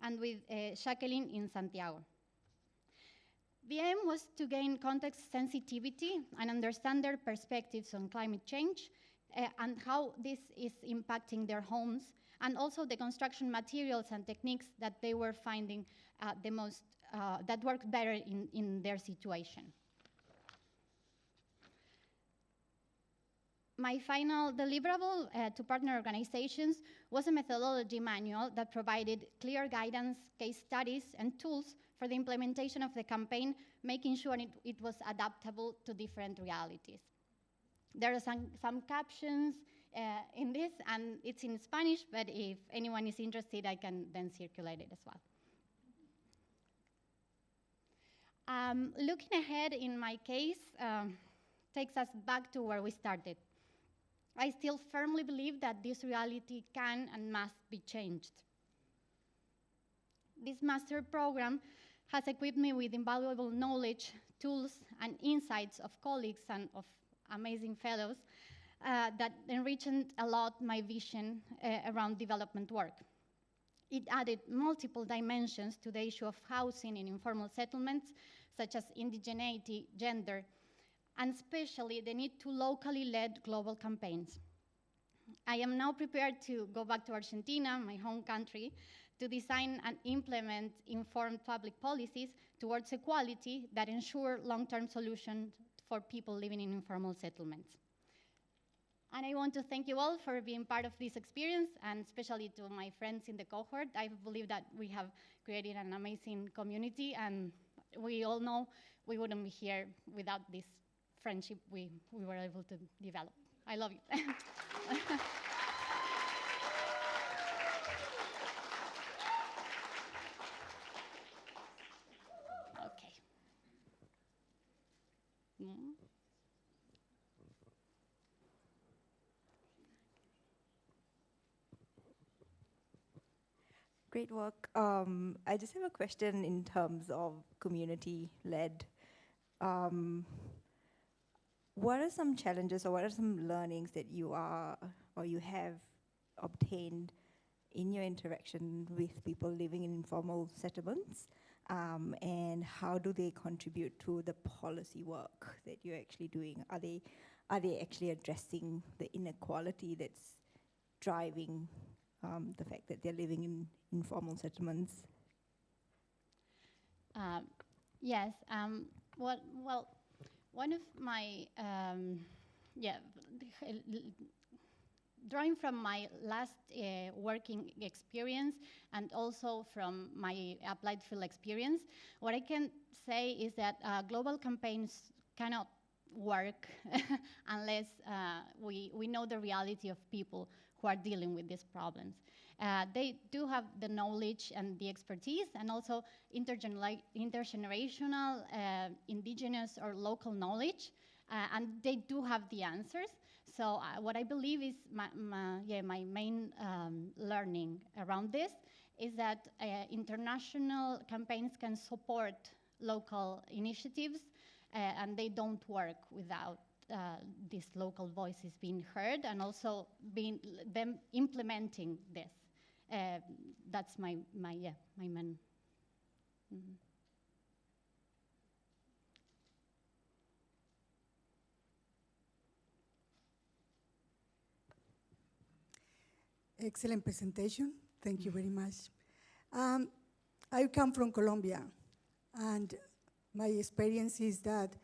and with Jacqueline in Santiago. The aim was to gain context sensitivity and understand their perspectives on climate change and how this is impacting their homes, and also the construction materials and techniques that they were finding that worked better in their situation. My final deliverable to partner organizations was a methodology manual that provided clear guidance, case studies, and tools for the implementation of the campaign, making sure it was adaptable to different realities. There are some captions in this, and it's in Spanish, but if anyone is interested, I can then circulate it as well. Looking ahead in my case takes us back to where we started. I still firmly believe that this reality can and must be changed. This master program has equipped me with invaluable knowledge, tools, and insights of colleagues and of amazing fellows that enriched a lot my vision around development work. It added multiple dimensions to the issue of housing in informal settlements, such as indigeneity, gender, and especially the need to locally led global campaigns. I am now prepared to go back to Argentina, my home country, to design and implement informed public policies towards equality that ensure long-term solutions for people living in informal settlements. And I want to thank you all for being part of this experience, and especially to my friends in the cohort. I believe that we have created an amazing community, and we all know we wouldn't be here without this friendship we were able to develop. I love you. Okay. Great work. I just have a question in terms of community-led. What are some challenges or what are some learnings that you have obtained in your interaction with people living in informal settlements? And how do they contribute to the policy work that you're actually doing? Are they actually addressing the inequality that's driving the fact that they're living in informal settlements? Yes. Well, one of my, drawing from my last working experience and also from my applied field experience, what I can say is that global campaigns cannot work unless we know the reality of people who are dealing with these problems. They do have the knowledge and the expertise, and also intergenerational, indigenous or local knowledge, and they do have the answers. So what I believe is my main learning around this is that international campaigns can support local initiatives, and they don't work without these local voices being heard and also them implementing this. That's my main. Mm-hmm. Excellent presentation. Thank you very much. I come from Colombia, and my experience is that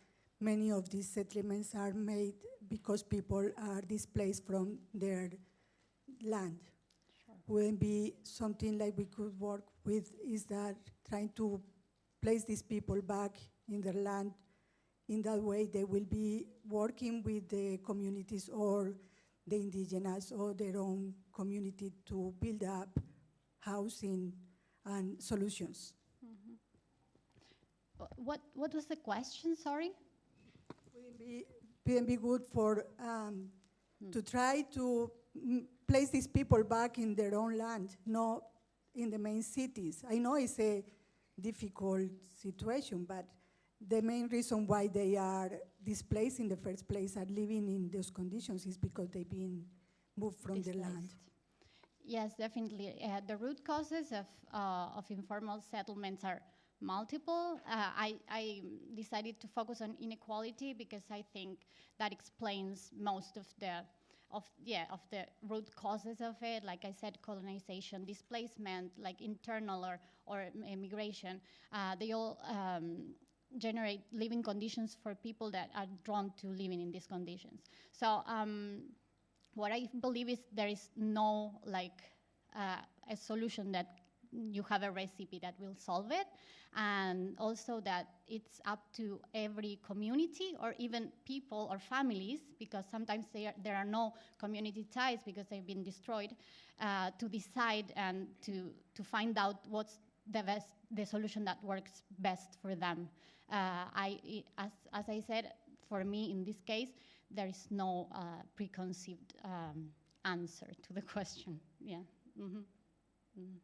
many of these settlements are made because people are displaced from their land. Sure. Wouldn't be something like we could work with is that trying to place these people back in their land. In that way, they will be working with the communities or the indigenous or their own community to build up housing and solutions. Mm-hmm. What was the question, sorry? Wouldn't be good for to try to place these people back in their own land, not in the main cities. I know it's a difficult situation, but the main reason why they are displaced in the first place are living in those conditions is because they've been moved from the land. Yes, definitely. The root causes of informal settlements are multiple. I decided to focus on inequality because I think that explains most of the root causes of it. Like I said, colonization, displacement, like internal or immigration. They all generate living conditions for people that are drawn to living in these conditions. So what I believe is there is no a solution that you have a recipe that will solve it, and also that it's up to every community or even people or families, because sometimes there are no community ties because they've been destroyed, to decide and to find out what's the solution that works best for them. As I said, for me in this case, there is no preconceived answer to the question. Yeah. Mm-hmm. Mm-hmm.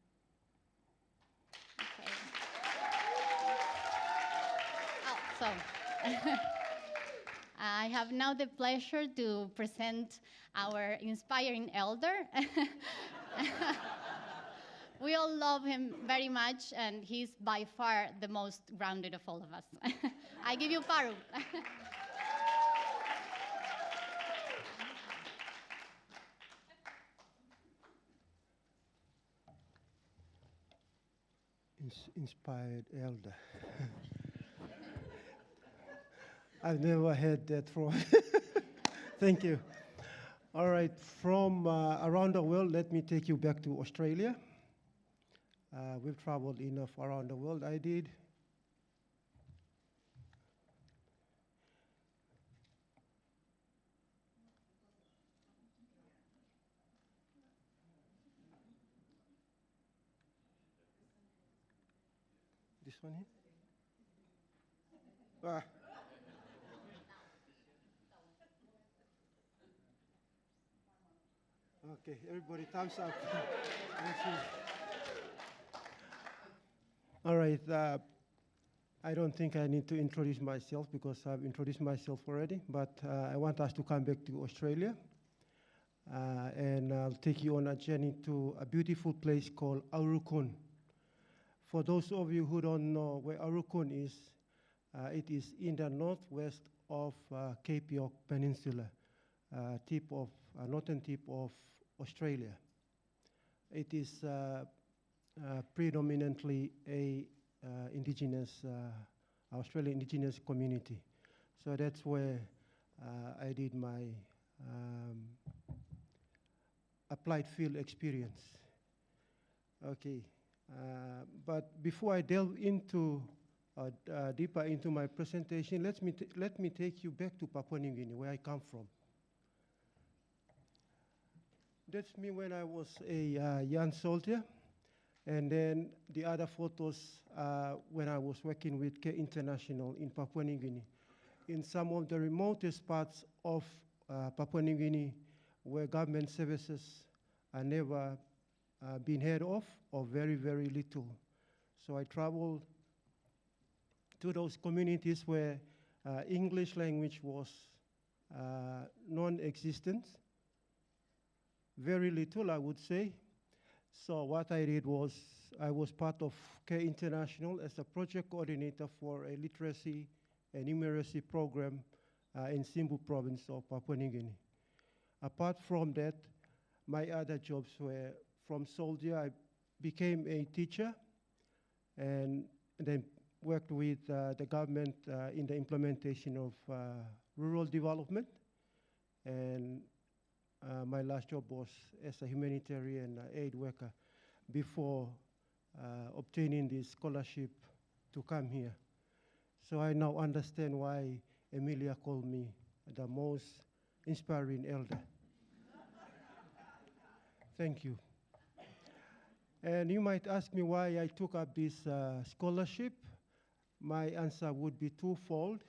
Okay. So I have now the pleasure to present our inspiring elder. We all love him very much, and he's by far the most grounded of all of us. I give you Paru. Inspired elder. I've never heard that from. Thank you. All right, from around the world, let me take you back to Australia. We've traveled enough around the world. I did. This one here? Ah. Okay, everybody, thumbs up. All right, I don't think I need to introduce myself because I've introduced myself already, but I want us to come back to Australia. And I'll take you on a journey to a beautiful place called Aurukun. For those of you who don't know where Aurukun is, it is in the northwest of Cape York Peninsula, northern tip of Australia. It is predominantly a Australian indigenous community. So that's where I did my applied field experience. Okay, but before I delve into deeper into my presentation, let me take you back to Papua New Guinea, where I come from. That's me when I was a young soldier, and then the other photos when I was working with Care International in Papua New Guinea, in some of the remotest parts of Papua New Guinea where government services are never been heard of or very, very little. So I traveled to those communities where English language was non-existent, very little, I would say. So what I did was, I was part of Care International as a project coordinator for a literacy and numeracy program in Simbu province of Papua New Guinea. Apart from that, my other jobs were from soldier, I became a teacher and then worked with the government in the implementation of rural development. And my last job was as a humanitarian aid worker before obtaining this scholarship to come here. So I now understand why Emilia called me the most inspiring elder. Thank you. And you might ask me why I took up this scholarship. My answer would be twofold.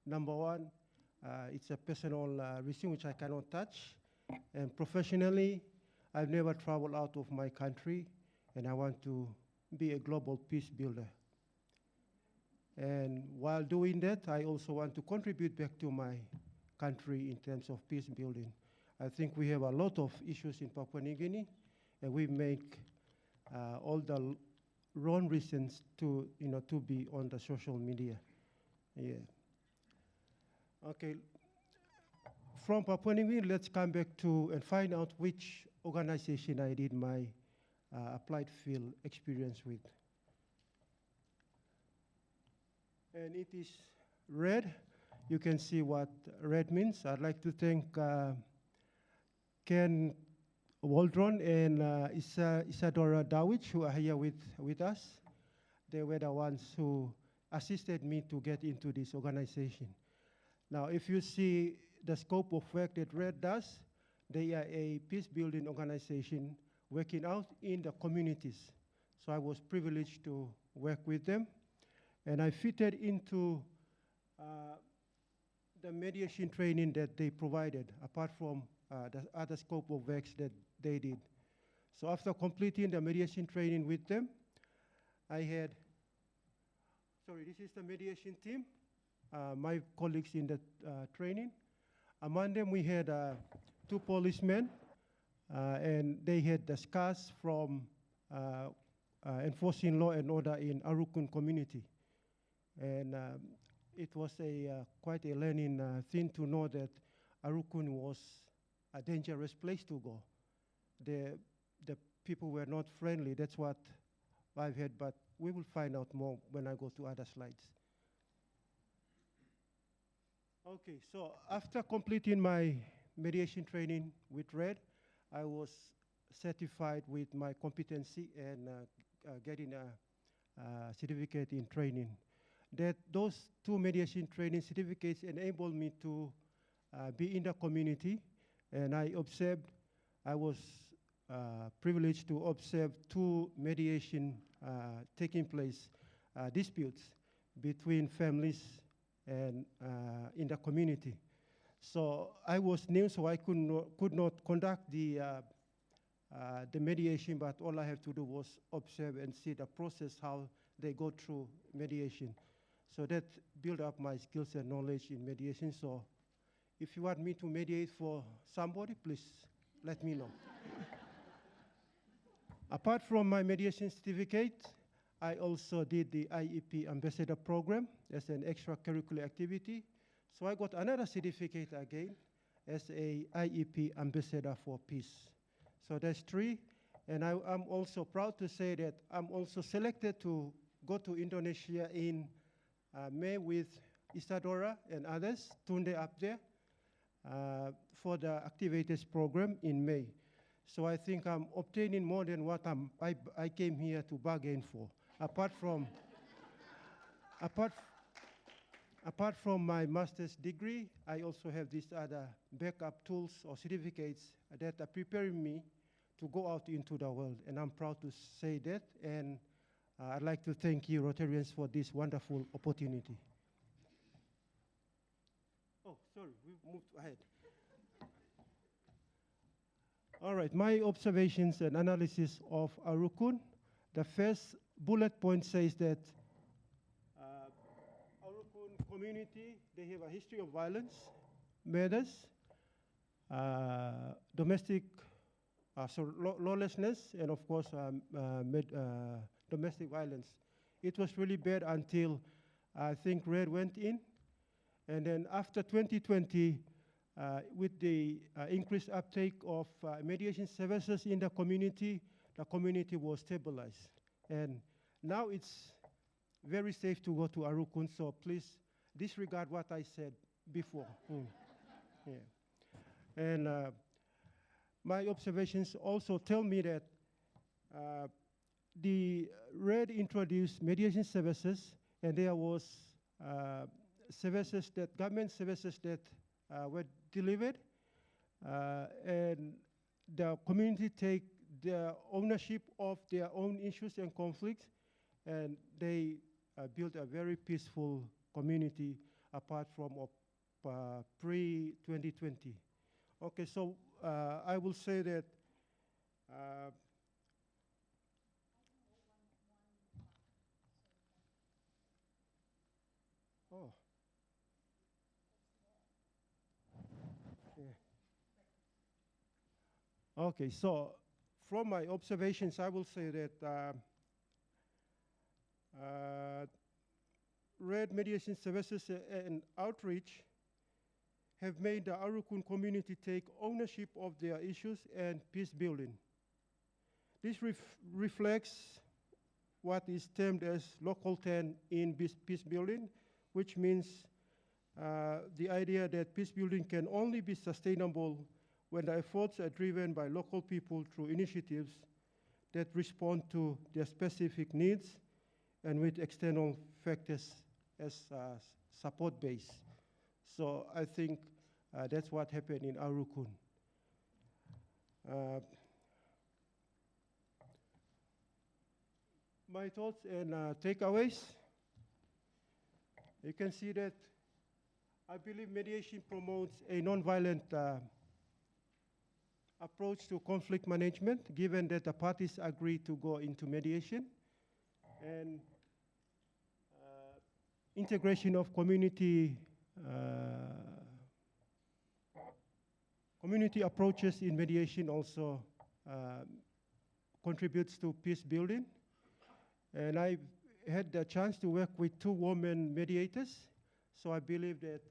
Number one, it's a personal reason which I cannot touch. And professionally, I've never traveled out of my country, and I want to be a global peace builder. And while doing that, I also want to contribute back to my country in terms of peace building. I think we have a lot of issues in Papua New Guinea, and we make all the wrong reasons to, to be on the social media. Yeah. Okay. From Papua New Guinea, let's come back to and find out which organization I did my applied field experience with. And it is red. You can see what red means. I'd like to thank Ken Waldron and Isadora Dawich, who are here with us. They were the ones who assisted me to get into this organization. Now, if you see the scope of work that RED does, they are a peace-building organization working out in the communities. So I was privileged to work with them. And I fitted into the mediation training that they provided, apart from the other scope of works that they did. So after completing the mediation training with them, I had, this is the mediation team, my colleagues in the training. Among them, we had 2 policemen, and they had the scars from enforcing law and order in Arukun community. And it was quite a learning thing to know that Arukun was a dangerous place to go. The people were not friendly. That's what I've heard, but we will find out more when I go to other slides. Okay, so after completing my mediation training with RED, I was certified with my competency and getting a certificate in training. Those 2 mediation training certificates enabled me to be in the community, and I was privileged to observe 2 mediation taking place, disputes between families and in the community. So I was new, so I could not conduct the mediation, but all I have to do was observe and see the process, how they go through mediation. So that built up my skills and knowledge in mediation. So if you want me to mediate for somebody, please let me know. Apart from my mediation certificate, I also did the IEP Ambassador Program as an extracurricular activity. So I got another certificate again as a IEP Ambassador for Peace. So that's 3. And I'm also proud to say that I'm also selected to go to Indonesia in May with Isadora and others, Tunde up there, for the Activators program in May. So I think I'm obtaining more than what I came here to bargain for. Apart from my master's degree, I also have these other backup tools or certificates that are preparing me to go out into the world, and I'm proud to say that, and I'd like to thank you, Rotarians, for this wonderful opportunity. Oh, sorry, we moved ahead. All right, my observations and analysis of Arukun. The first bullet point says that Arukun community, they have a history of violence, murders, domestic lawlessness, and of course domestic violence. It was really bad until I think RED went in, and then after 2020, with the increased uptake of mediation services in the community was stabilized. And now it's very safe to go to Arukun, so please disregard what I said before. Yeah. And my observations also tell me that the RED introduced mediation services, and there was services that, government services that were delivered, and the community take the ownership of their own issues and conflicts, and they built a very peaceful community apart from pre-2020. Okay, so I will say that oh. Yeah. Okay, so from my observations, I will say that RED mediation services and outreach have made the Arukun community take ownership of their issues and peace building. This reflects what is termed as local 10 in peace building, which means the idea that peace building can only be sustainable when the efforts are driven by local people through initiatives that respond to their specific needs and with external factors as support base. So I think that's what happened in Arukun. My thoughts and takeaways. You can see that I believe mediation promotes a nonviolent approach to conflict management, given that the parties agree to go into mediation, and integration of community approaches in mediation also contributes to peace building. And I had the chance to work with 2 women mediators, so I believe that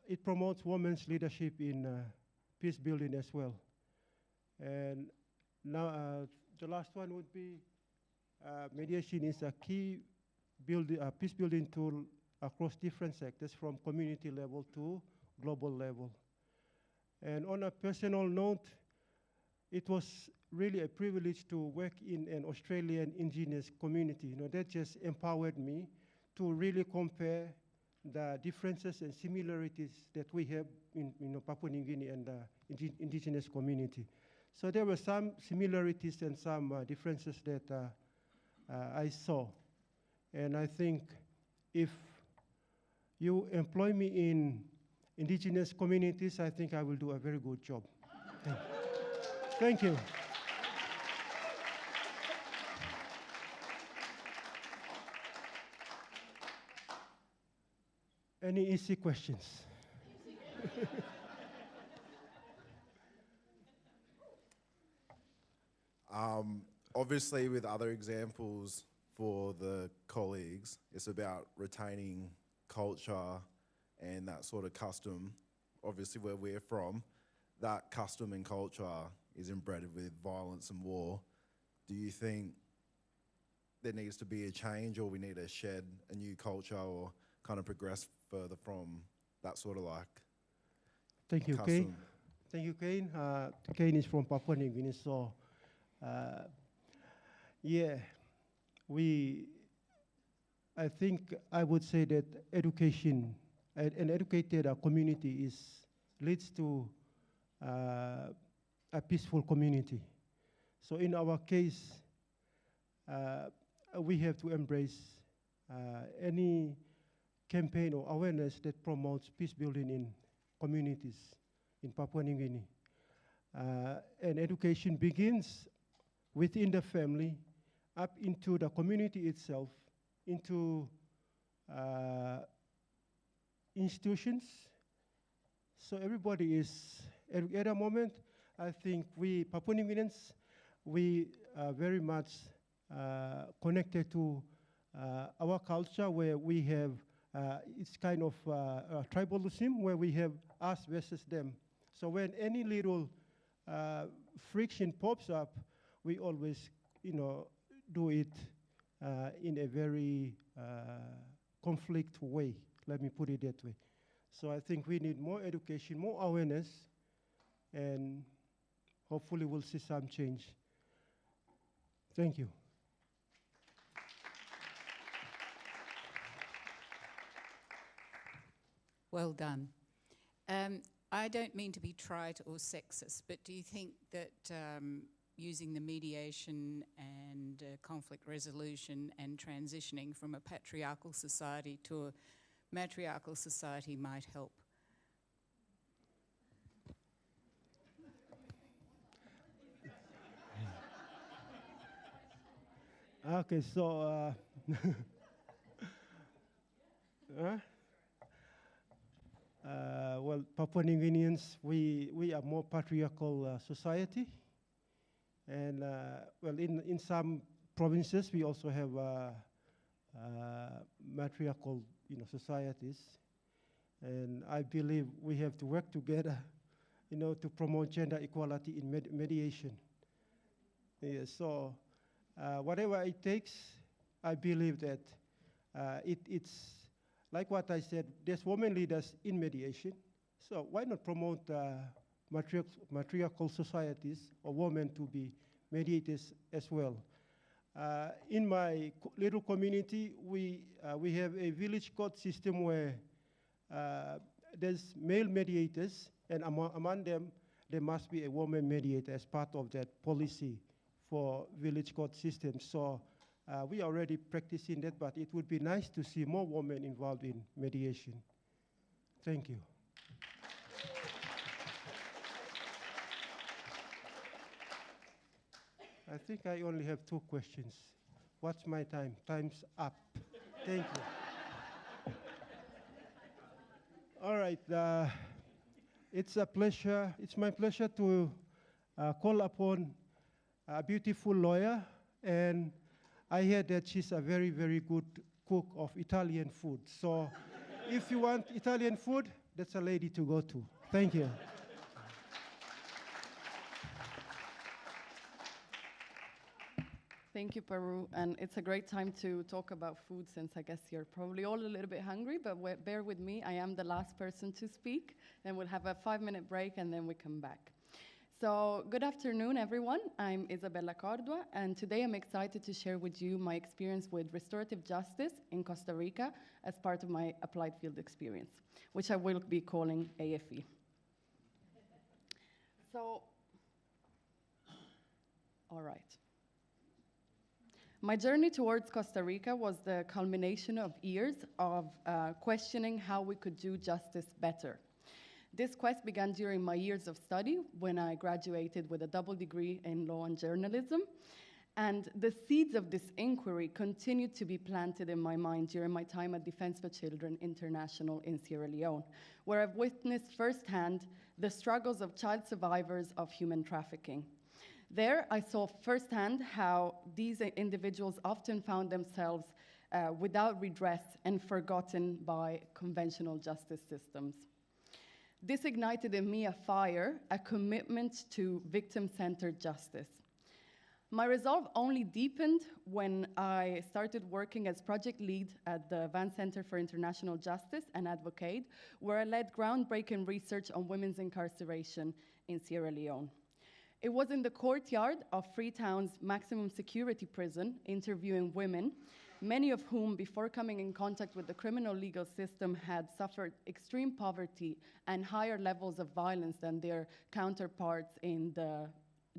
it promotes women's leadership in peace building as well. And now the last one would be mediation is a key peace building tool across different sectors, from community level to global level. And on a personal note, it was really a privilege to work in an Australian Indigenous community. You know, that just empowered me to really compare the differences and similarities that we have in Papua New Guinea and the Indigenous community. So there were some similarities and some differences that I saw. And I think if you employ me in Indigenous communities, I think I will do a very good job. Thank you. Any easy questions? Obviously, with other examples for the colleagues, it's about retaining culture and that sort of custom. Obviously, where we're from, that custom and culture is embedded with violence and war. Do you think there needs to be a change, or we need to shed a new culture or kind of progress further from that sort of like Thank you, custom? Kane. Thank you, Kane. Kane is from Papua New Guinea, so yeah, I think I would say that education, an educated community leads to a peaceful community. So in our case, we have to embrace any campaign or awareness that promotes peace building in communities in Papua New Guinea. And education begins within the family, up into the community itself, into institutions. So everybody is, at a moment, I think we Papua New Guineans, we are very much connected to our culture, where we have, it's kind of tribalism, where we have us versus them. So when any little friction pops up, we always, do it in a very conflict way. Let me put it that way. So I think we need more education, more awareness, and hopefully we'll see some change. Thank you. Well done. I don't mean to be trite or sexist, but do you think that using the mediation and conflict resolution and transitioning from a patriarchal society to a matriarchal society might help? Okay, so well, Papua New Guineans, we are more patriarchal society, and well, in some provinces we also have matriarchal, societies, and I believe we have to work together, to promote gender equality in mediation. Yeah, so whatever it takes, I believe that it's like what I said, there's women leaders in mediation, so why not promote matriarchal societies or women to be mediators as well? In my little community, we have a village court system where there's male mediators, and among them, there must be a woman mediator as part of that policy for village court system. So we are already practicing that, but it would be nice to see more women involved in mediation. Thank you. I think I only have 2 questions. What's my time? Time's up. Thank you. All right. It's my pleasure to call upon a beautiful lawyer, and I hear that she's a very, very good cook of Italian food. So if you want Italian food, that's a lady to go to. Thank you. Thank you, Peru, and it's a great time to talk about food, since I guess you're probably all a little bit hungry, but bear with me. I am the last person to speak, then we'll have a 5-minute break, and then we come back. So good afternoon, everyone. I'm Isabella Cordua, and today I'm excited to share with you my experience with restorative justice in Costa Rica as part of my applied field experience, which I will be calling AFE. So, all right. My journey towards Costa Rica was the culmination of years of questioning how we could do justice better. This quest began during my years of study when I graduated with a double degree in law and journalism. And the seeds of this inquiry continued to be planted in my mind during my time at Defense for Children International in Sierra Leone, where I've witnessed firsthand the struggles of child survivors of human trafficking. There, I saw firsthand how these individuals often found themselves without redress and forgotten by conventional justice systems. This ignited in me a fire, a commitment to victim-centered justice. My resolve only deepened when I started working as project lead at the Van Center for International Justice and Advocate, where I led groundbreaking research on women's incarceration in Sierra Leone. It was in the courtyard of Freetown's maximum security prison, interviewing women, many of whom, before coming in contact with the criminal legal system, had suffered extreme poverty and higher levels of violence than their counterparts in the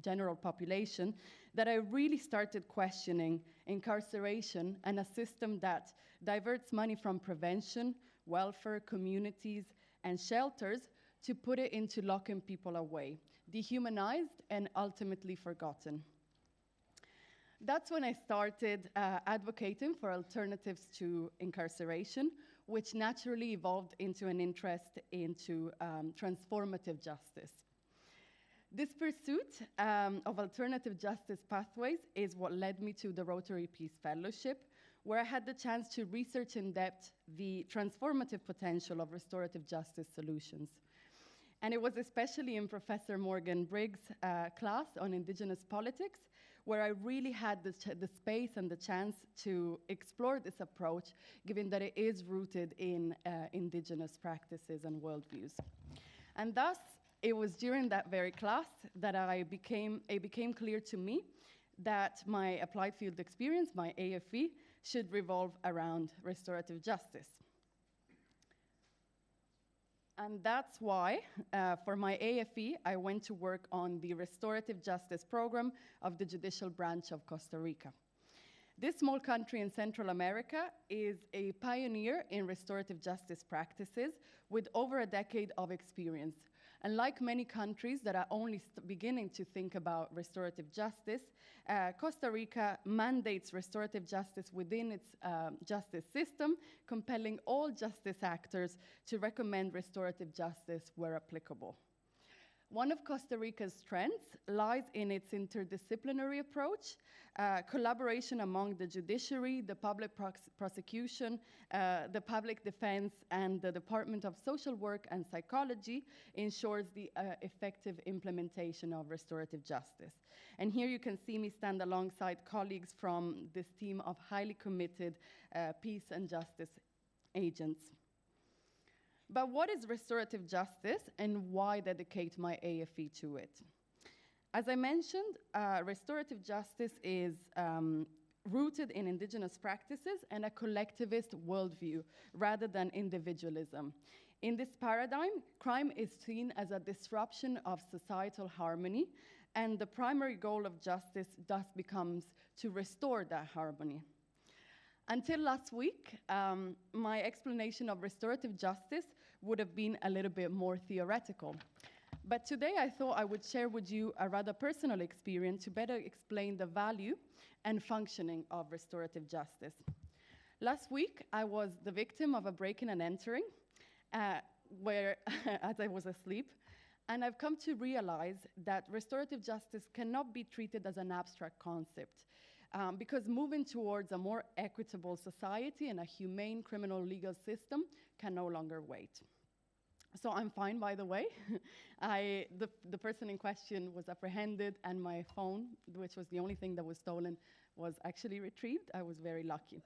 general population, that I really started questioning incarceration and a system that diverts money from prevention, welfare, communities, and shelters to put it into locking people away, dehumanized and ultimately forgotten. That's when I started advocating for alternatives to incarceration, which naturally evolved into an interest into transformative justice. This pursuit of alternative justice pathways is what led me to the Rotary Peace Fellowship, where I had the chance to research in depth the transformative potential of restorative justice solutions. And it was especially in Professor Morgan Briggs' class on Indigenous politics, where I really had the space and the chance to explore this approach, given that it is rooted in Indigenous practices and worldviews. And thus, it was during that very class that it became clear to me that my applied field experience, my AFE, should revolve around restorative justice. And that's why, for my AFE, I went to work on the restorative justice program of the judicial branch of Costa Rica. This small country in Central America is a pioneer in restorative justice practices with over a decade of experience. And like many countries that are only beginning to think about restorative justice, Costa Rica mandates restorative justice within its justice system, compelling all justice actors to recommend restorative justice where applicable. One of Costa Rica's strengths lies in its interdisciplinary approach. Collaboration among the judiciary, the public prosecution, the public defense, and the Department of Social Work and Psychology ensures the effective implementation of restorative justice. And here you can see me stand alongside colleagues from this team of highly committed peace and justice agents. But what is restorative justice and why dedicate my AFE to it? As I mentioned, restorative justice is rooted in Indigenous practices and a collectivist worldview rather than individualism. In this paradigm, crime is seen as a disruption of societal harmony, and the primary goal of justice thus becomes to restore that harmony. Until last week, my explanation of restorative justice would have been a little bit more theoretical. But today I thought I would share with you a rather personal experience to better explain the value and functioning of restorative justice. Last week, I was the victim of a break-in and entering, as I was asleep, and I've come to realize that restorative justice cannot be treated as an abstract concept. Because moving towards a more equitable society and a humane criminal legal system can no longer wait. So I'm fine, by the way. The person in question was apprehended, and my phone, which was the only thing that was stolen, was actually retrieved. I was very lucky.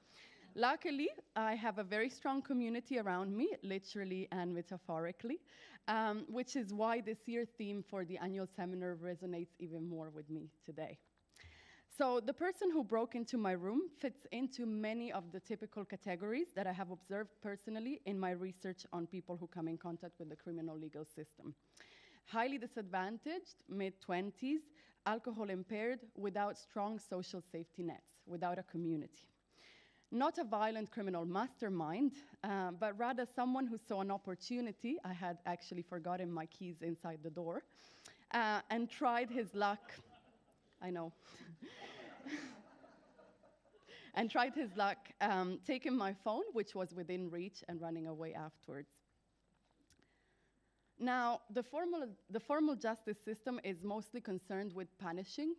Luckily, I have a very strong community around me, literally and metaphorically, which is why this year's theme for the annual seminar resonates even more with me today. So the person who broke into my room fits into many of the typical categories that I have observed personally in my research on people who come in contact with the criminal legal system. Highly disadvantaged, mid-20s, alcohol impaired, without strong social safety nets, without a community. Not a violent criminal mastermind, but rather someone who saw an opportunity. I had actually forgotten my keys inside the door, and tried his luck. I know. And tried his luck taking my phone, which was within reach, and running away afterwards. Now, the formal justice system is mostly concerned with punishing,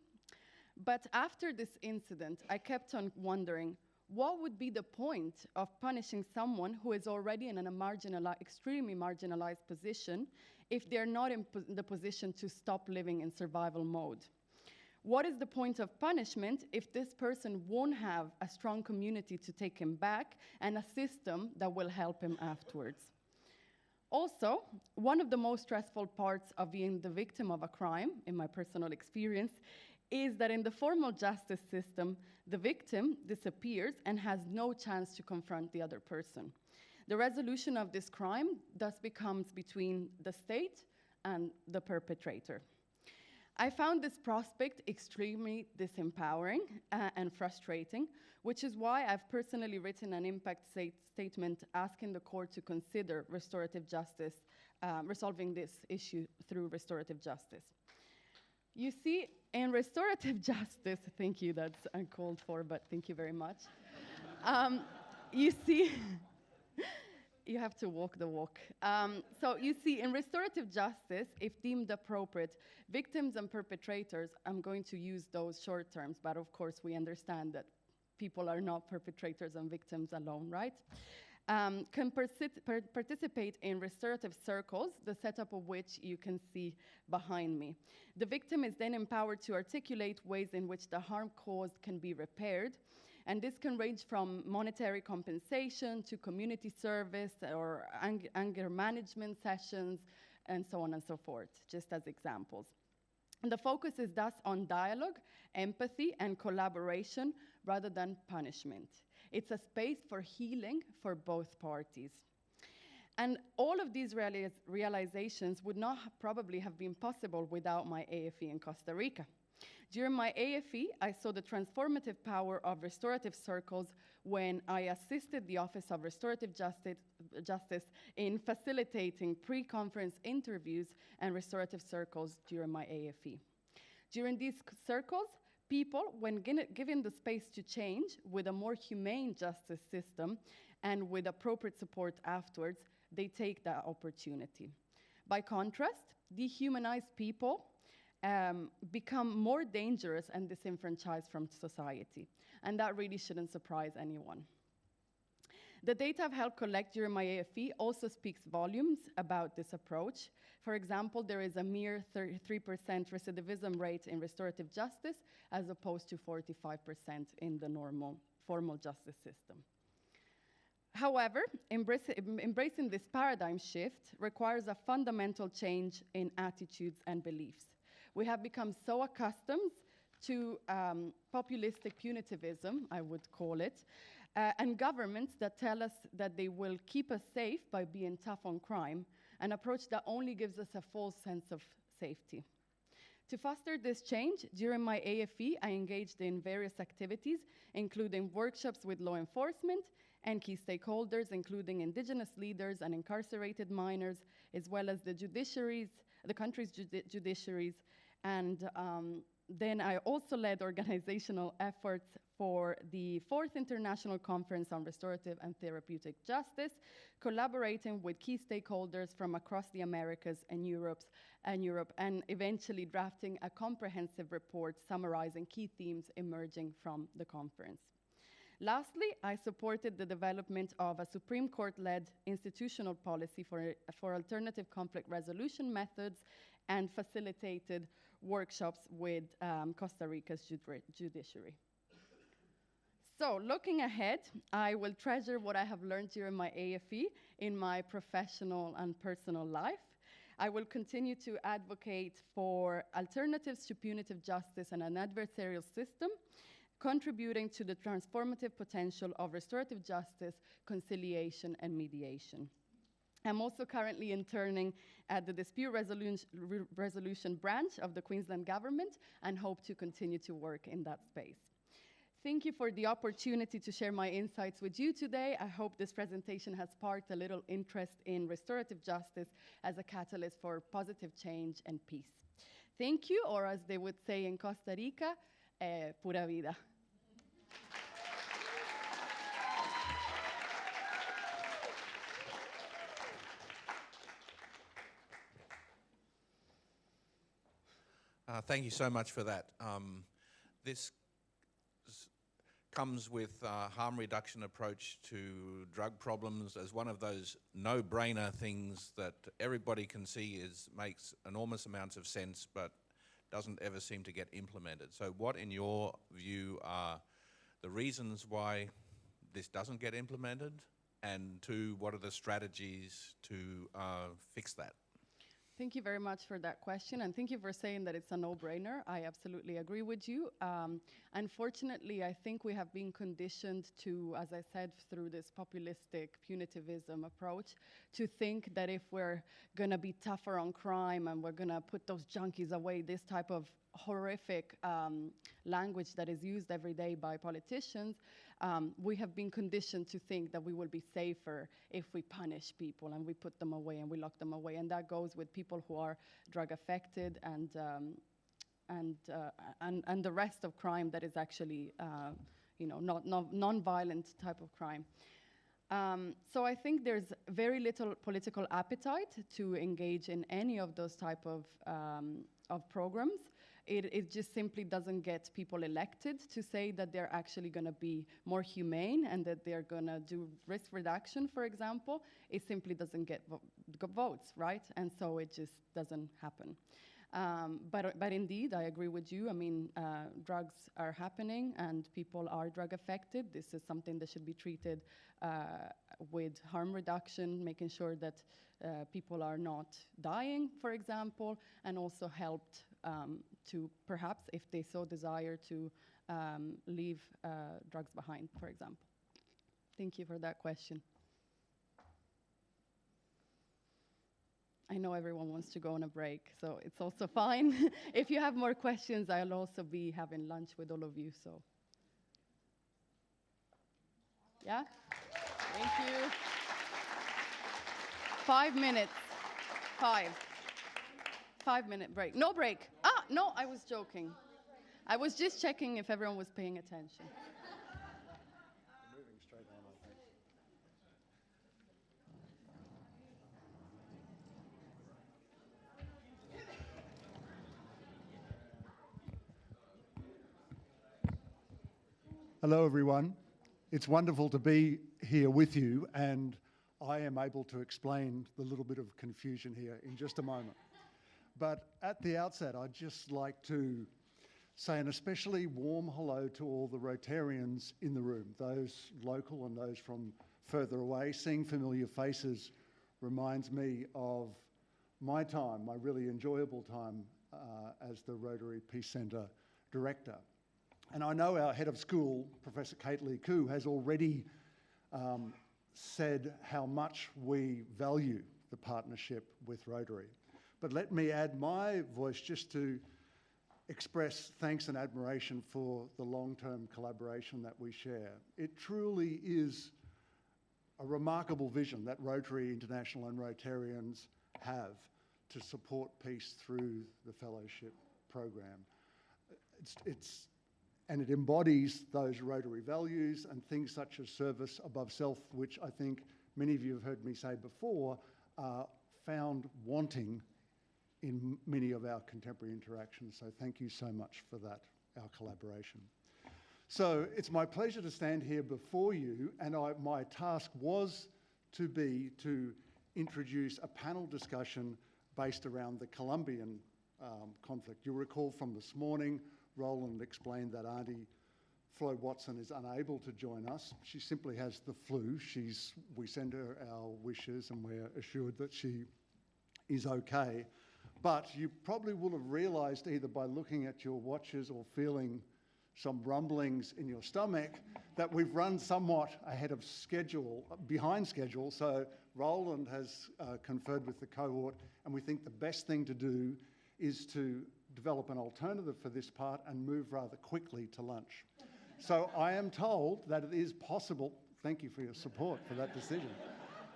but after this incident, I kept on wondering, what would be the point of punishing someone who is already in a extremely marginalized position if they're not in the position to stop living in survival mode? What is the point of punishment if this person won't have a strong community to take him back and a system that will help him afterwards? Also, one of the most stressful parts of being the victim of a crime, in my personal experience, is that in the formal justice system, the victim disappears and has no chance to confront the other person. The resolution of this crime thus becomes between the state and the perpetrator. I found this prospect extremely disempowering and frustrating, which is why I've personally written an impact statement asking the court to consider restorative justice resolving this issue through restorative justice. You see, in restorative justice, thank you, that's uncalled for, but thank you very much. You see, you have to walk the walk. So you see, in restorative justice, if deemed appropriate, victims and perpetrators, I'm going to use those short terms, but of course we understand that people are not perpetrators and victims alone, right? Can participate in restorative circles, the setup of which you can see behind me. The victim is then empowered to articulate ways in which the harm caused can be repaired, and this can range from monetary compensation to community service or anger management sessions, and so on and so forth, just as examples. And the focus is thus on dialogue, empathy, and collaboration rather than punishment. It's a space for healing for both parties. And all of these realizations would not probably have been possible without my AFE in Costa Rica. During my AFE, I saw the transformative power of restorative circles when I assisted the Office of Restorative Justice in facilitating pre-conference interviews and restorative circles during my AFE. During these circles, people, when given the space to change with a more humane justice system and with appropriate support afterwards, they take that opportunity. By contrast, dehumanized people become more dangerous and disenfranchised from society. And that really shouldn't surprise anyone. The data I've helped collect during my AFE also speaks volumes about this approach. For example, there is a mere 33% recidivism rate in restorative justice as opposed to 45% in the normal formal justice system. However, embracing this paradigm shift requires a fundamental change in attitudes and beliefs. We have become so accustomed to populistic punitivism, I would call it, and governments that tell us that they will keep us safe by being tough on crime, an approach that only gives us a false sense of safety. To foster this change, during my AFE, I engaged in various activities, including workshops with law enforcement and key stakeholders, including indigenous leaders and incarcerated minors, as well as the country's judiciaries. And then I also led organizational efforts for the 4th International Conference on Restorative and Therapeutic Justice, collaborating with key stakeholders from across the Americas and Europe, and eventually drafting a comprehensive report summarizing key themes emerging from the conference. Lastly, I supported the development of a Supreme Court-led institutional policy for alternative conflict resolution methods and facilitated workshops with Costa Rica's judiciary. So, looking ahead, I will treasure what I have learned during my AFE in my professional and personal life. I will continue to advocate for alternatives to punitive justice and an adversarial system, contributing to the transformative potential of restorative justice, conciliation, and mediation. I'm also currently interning at the dispute resolution branch of the Queensland government and hope to continue to work in that space. Thank you for the opportunity to share my insights with you today. I hope this presentation has sparked a little interest in restorative justice as a catalyst for positive change and peace. Thank you, or as they would say in Costa Rica, pura vida. Thank you so much for that. This comes with a harm reduction approach to drug problems as one of those no-brainer things that everybody can see makes enormous amounts of sense but doesn't ever seem to get implemented. So what, in your view, are the reasons why this doesn't get implemented? And two, what are the strategies to fix that? Thank you very much for that question, and thank you for saying that it's a no-brainer. I absolutely agree with you. Unfortunately, I think we have been conditioned to, as I said, through this populistic punitivism approach, to think that if we're going to be tougher on crime and we're going to put those junkies away, this type of horrific language that is used every day by politicians, we have been conditioned to think that we will be safer if we punish people and we put them away and we lock them away. And that goes with people who are drug affected and the rest of crime that is actually, not non-violent type of crime. So I think there's very little political appetite to engage in any of those type of programs. It just simply doesn't get people elected to say that they're actually going to be more humane and that they're going to do risk reduction, for example. It simply doesn't get votes, right? And so it just doesn't happen. But indeed, I agree with you. I mean, drugs are happening and people are drug affected. This is something that should be treated with harm reduction, making sure that people are not dying, for example, and also helped to perhaps, if they so desire, to leave drugs behind, for example. Thank you for that question. I know everyone wants to go on a break, so it's also fine. If you have more questions, I'll also be having lunch with all of you, so. Yeah? Thank you. 5 minutes. 5-minute break. No break. Ah, no, I was joking. I was just checking if everyone was paying attention. Moving straight on, I think. Hello, everyone. It's wonderful to be here with you, and I am able to explain the little bit of confusion here in just a moment. But at the outset, I'd just like to say an especially warm hello to all the Rotarians in the room, those local and those from further away. Seeing familiar faces reminds me of my time, my really enjoyable time as the Rotary Peace Centre Director. And I know our head of school, Professor Kate Lee Koo, has already said how much we value the partnership with Rotary. But let me add my voice just to express thanks and admiration for the long-term collaboration that we share. It truly is a remarkable vision that Rotary International and Rotarians have to support peace through the fellowship program. And it embodies those Rotary values and things such as service above self, which I think many of you have heard me say before, are found wanting in many of our contemporary interactions. So thank you so much for that, our collaboration. So it's my pleasure to stand here before you, and my task was to introduce a panel discussion based around the Colombian conflict. You'll recall from this morning, Roland explained that Auntie Flo Watson is unable to join us. She simply has the flu. We send her our wishes and we're assured that she is okay. But you probably will have realized either by looking at your watches or feeling some rumblings in your stomach that we've run somewhat ahead of schedule, behind schedule. So Roland has conferred with the cohort, and we think the best thing to do is to develop an alternative for this part and move rather quickly to lunch. So I am told that it is possible, thank you for your support for that decision.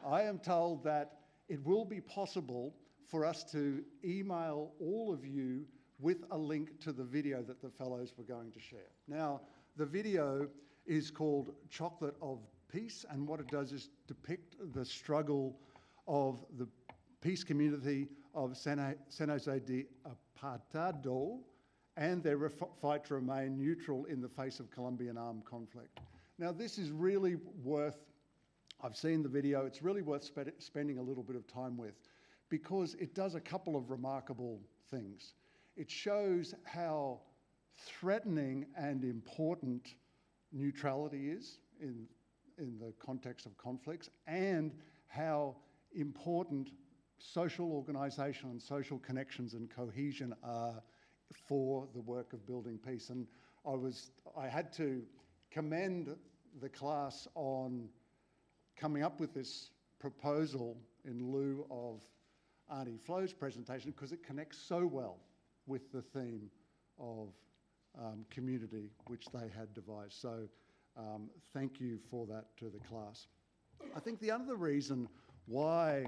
I am told that it will be possible for us to email all of you with a link to the video that the fellows were going to share. Now, the video is called Chocolate of Peace, and what it does is depict the struggle of the peace community of San Jose de Apartado and their fight to remain neutral in the face of Colombian armed conflict. Now, this is really worth, I've seen the video, it's really worth spending a little bit of time with, because it does a couple of remarkable things. It shows how threatening and important neutrality is in the context of conflicts, and how important social organisation and social connections and cohesion are for the work of building peace. And I had to commend the class on coming up with this proposal in lieu of Auntie Flo's presentation, because it connects so well with the theme of community which they had devised. So Thank you for that to the class. I think the other reason why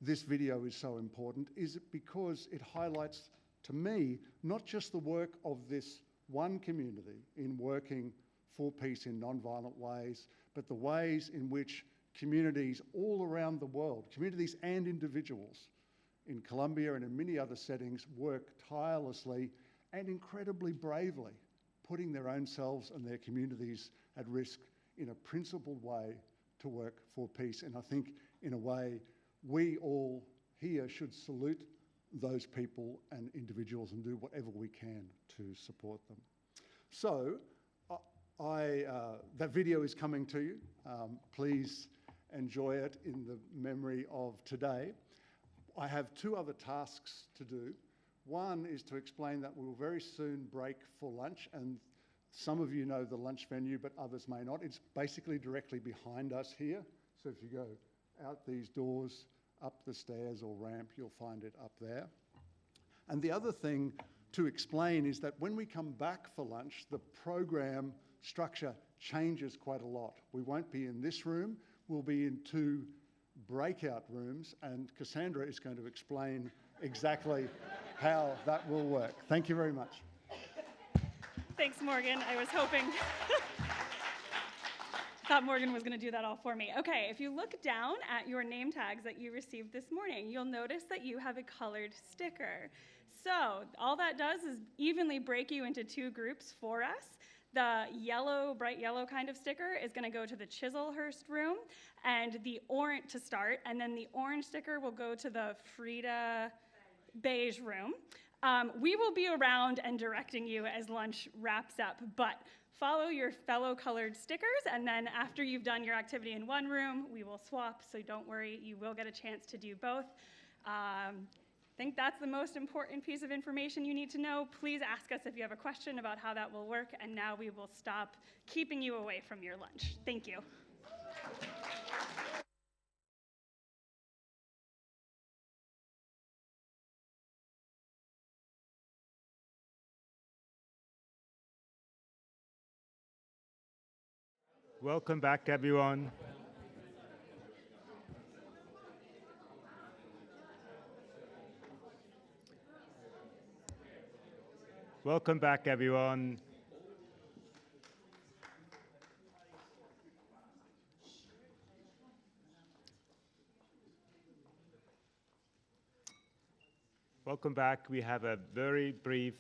this video is so important is because it highlights to me not just the work of this one community in working for peace in non-violent ways, but the ways in which communities all around the world, communities and individuals in Colombia and in many other settings, work tirelessly and incredibly bravely, putting their own selves and their communities at risk in a principled way to work for peace. And I think in a way, we all here should salute those people and individuals and do whatever we can to support them. So, that video is coming to you. Please enjoy it in the memory of today. I have two other tasks to do. One is to explain that we will very soon break for lunch, and some of you know the lunch venue, but others may not. It's basically directly behind us here. So if you go out these doors, up the stairs or ramp, you'll find it up there. And the other thing to explain is that when we come back for lunch, the program structure changes quite a lot. We won't be in this room, we'll be in two breakout rooms, and Cassandra is going to explain exactly how that will work. Thank you very much. Thanks, Morgan. I was hoping. Thought Morgan was going to do that all for me. Okay, if you look down at your name tags that you received this morning, you'll notice that you have a colored sticker. So all that does is evenly break you into two groups for us. The yellow, bright yellow kind of sticker is going to go to the Chislehurst room, and the orange to start, and then the orange sticker will go to the Frida beige room. We will be around and directing you as lunch wraps up, but follow your fellow colored stickers, and then after you've done your activity in one room, we will swap, so don't worry, you will get a chance to do both. I think that's the most important piece of information you need to know. Please ask us if you have a question about how that will work, and now we will stop keeping you away from your lunch. Thank you. Welcome back, everyone. Welcome back, everyone. Welcome back. We have a very brief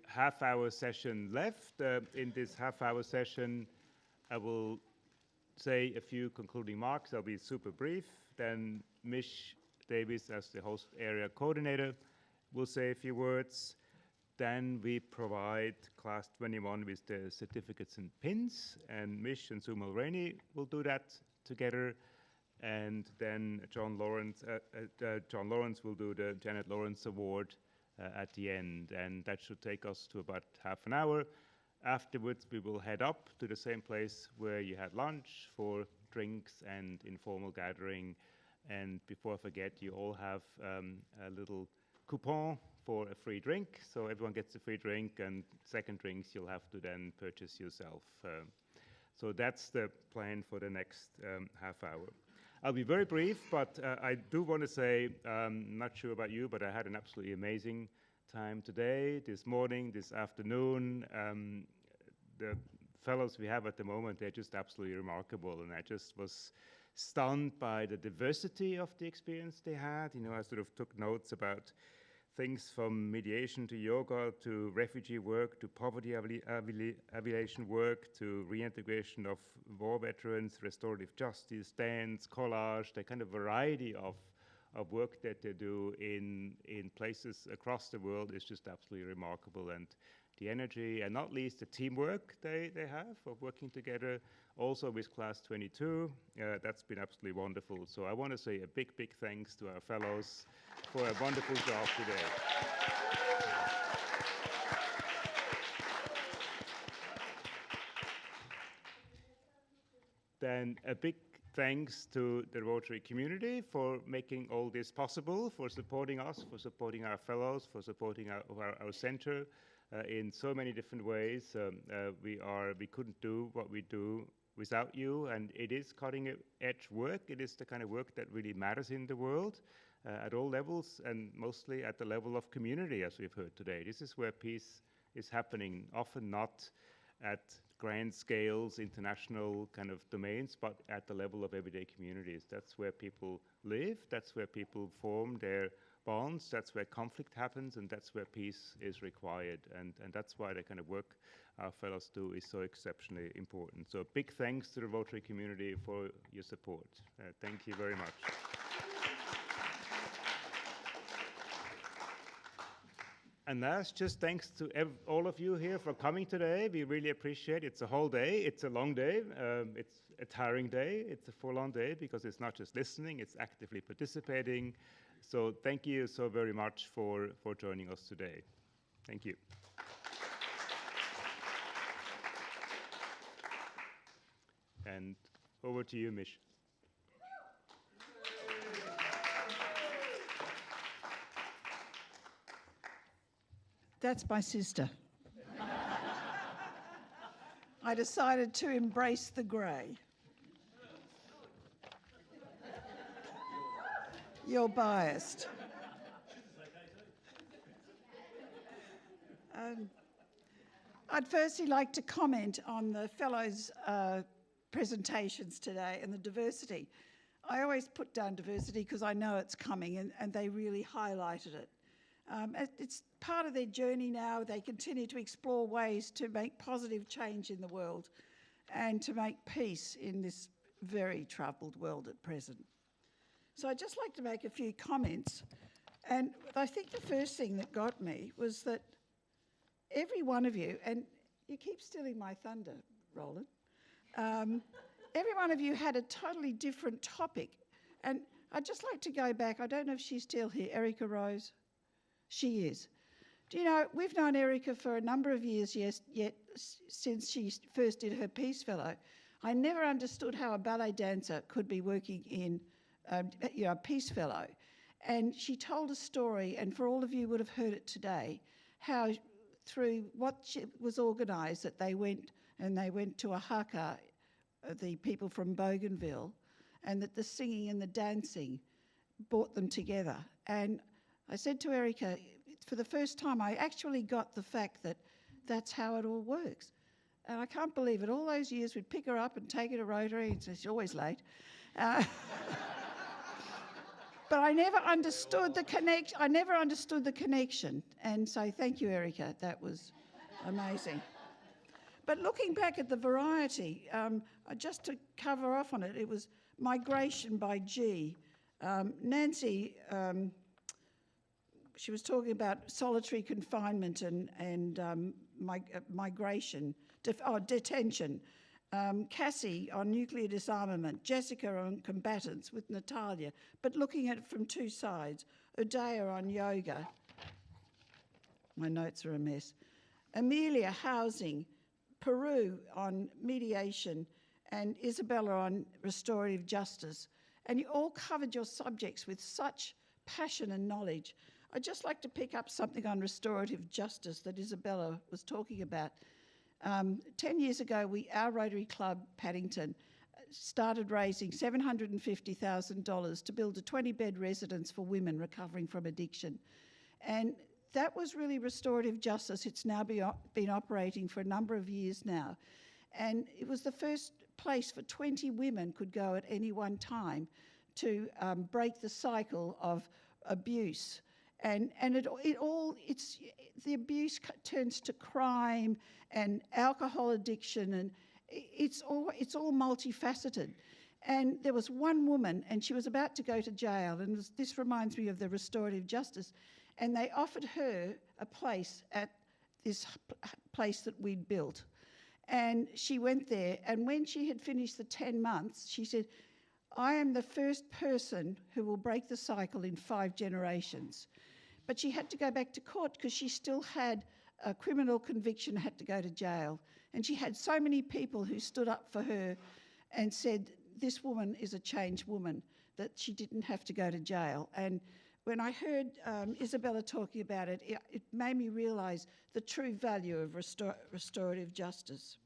half-hour session left. In this half-hour session, I will say a few concluding remarks. I'll be super brief. Then Mish Davis, as the host area coordinator, will say a few words. Then we provide Class 21 with the certificates and pins, and Mish and Sue Mulroney will do that together. And then John Lawrence will do the Janet Lawrence Award at the end, and that should take us to about half an hour. Afterwards, we will head up to the same place where you had lunch for drinks and informal gathering. And before I forget, you all have a little coupon for a free drink. So everyone gets a free drink, and second drinks you'll have to then purchase yourself. So that's the plan for the next half hour. I'll be very brief, but I do want to say, not sure about you, but I had an absolutely amazing time today, this morning, this afternoon. The fellows we have at the moment, they're just absolutely remarkable, and I just was stunned by the diversity of the experience they had. You know, I sort of took notes about things from mediation to yoga to refugee work to poverty alleviation work to reintegration of war veterans, restorative justice, dance, collage, the kind of variety of work that they do in places across the world is just absolutely remarkable. And the energy, and not least the teamwork they have of working together, also with Class 22, that's been absolutely wonderful. So I want to say a big thanks to our fellows for a wonderful job today. Then a big thanks to the Rotary community for making all this possible, for supporting us, for supporting our fellows, for supporting our center. in so many different ways. We couldn't do what we do without you, and it is cutting-edge work. It is the kind of work that really matters in the world at all levels, and mostly at the level of community, as we've heard today. This is where peace is happening, often not at grand scales, international kind of domains, but at the level of everyday communities. That's where people live, that's where people form their bonds, that's where conflict happens, and that's where peace is required. And that's why the kind of work our fellows do is so exceptionally important. So big thanks to the Rotary community for your support. Thank you very much. And last, just thanks to all of you here for coming today. We really appreciate it. It's a whole day. It's a long day. It's a tiring day. It's a full-on day because it's not just listening, it's actively participating. So thank you so very much for joining us today. Thank you. And over to you, Mish. That's my sister. I decided to embrace the grey. You're biased. I'd firstly like to comment on the fellows' presentations today and the diversity. I always put down diversity because I know it's coming, and they really highlighted it. It's part of their journey now. They continue to explore ways to make positive change in the world and to make peace in this very troubled world at present. So I'd just like to make a few comments. And I think the first thing that got me was that every one of you, and you keep stealing my thunder, Roland, every one of you had a totally different topic. And I'd just like to go back. I don't know if she's still here, Erica Rose. She is. Do you know, we've known Erica for a number of years, yet since she first did her Peace Fellow. I never understood how a ballet dancer could be working in a Peace Fellow. And she told a story, and for all of you would have heard it today, how through what was organised that they went to a haka, the people from Bougainville, and that the singing and the dancing brought them together. And I said to Erica, for the first time, I actually got the fact that that's how it all works. And I can't believe it. All those years, we'd pick her up and take her to Rotary, and she's always late. But I never understood the connection. And so thank you, Erica. That was amazing. But looking back at the variety, just to cover off on it, it was Migration by G. Nancy, she was talking about solitary confinement and migration, detention. Cassie on nuclear disarmament, Jessica on combatants with Natalia, but looking at it from two sides. Udaya on yoga. My notes are a mess. Amelia, housing. Peru on mediation, and Isabella on restorative justice. And you all covered your subjects with such passion and knowledge. I'd just like to pick up something on restorative justice that Isabella was talking about. 10 years ago, our Rotary Club, Paddington, started raising $750,000 to build a 20-bed residence for women recovering from addiction. And that was really restorative justice. It's now been operating for a number of years now. And it was the first place for 20 women could go at any one time to break the cycle of abuse. And the abuse turns to crime and alcohol addiction, and it's all multifaceted. And there was one woman, and she was about to go to jail, and this reminds me of the restorative justice, and they offered her a place at this place that we'd built. And she went there, and when she had finished the 10 months, she said, I am the first person who will break the cycle in 5 generations. But she had to go back to court because she still had a criminal conviction, had to go to jail. And she had so many people who stood up for her and said, this woman is a changed woman, that she didn't have to go to jail. And when I heard Isabella talking about it, it made me realise the true value of restorative justice.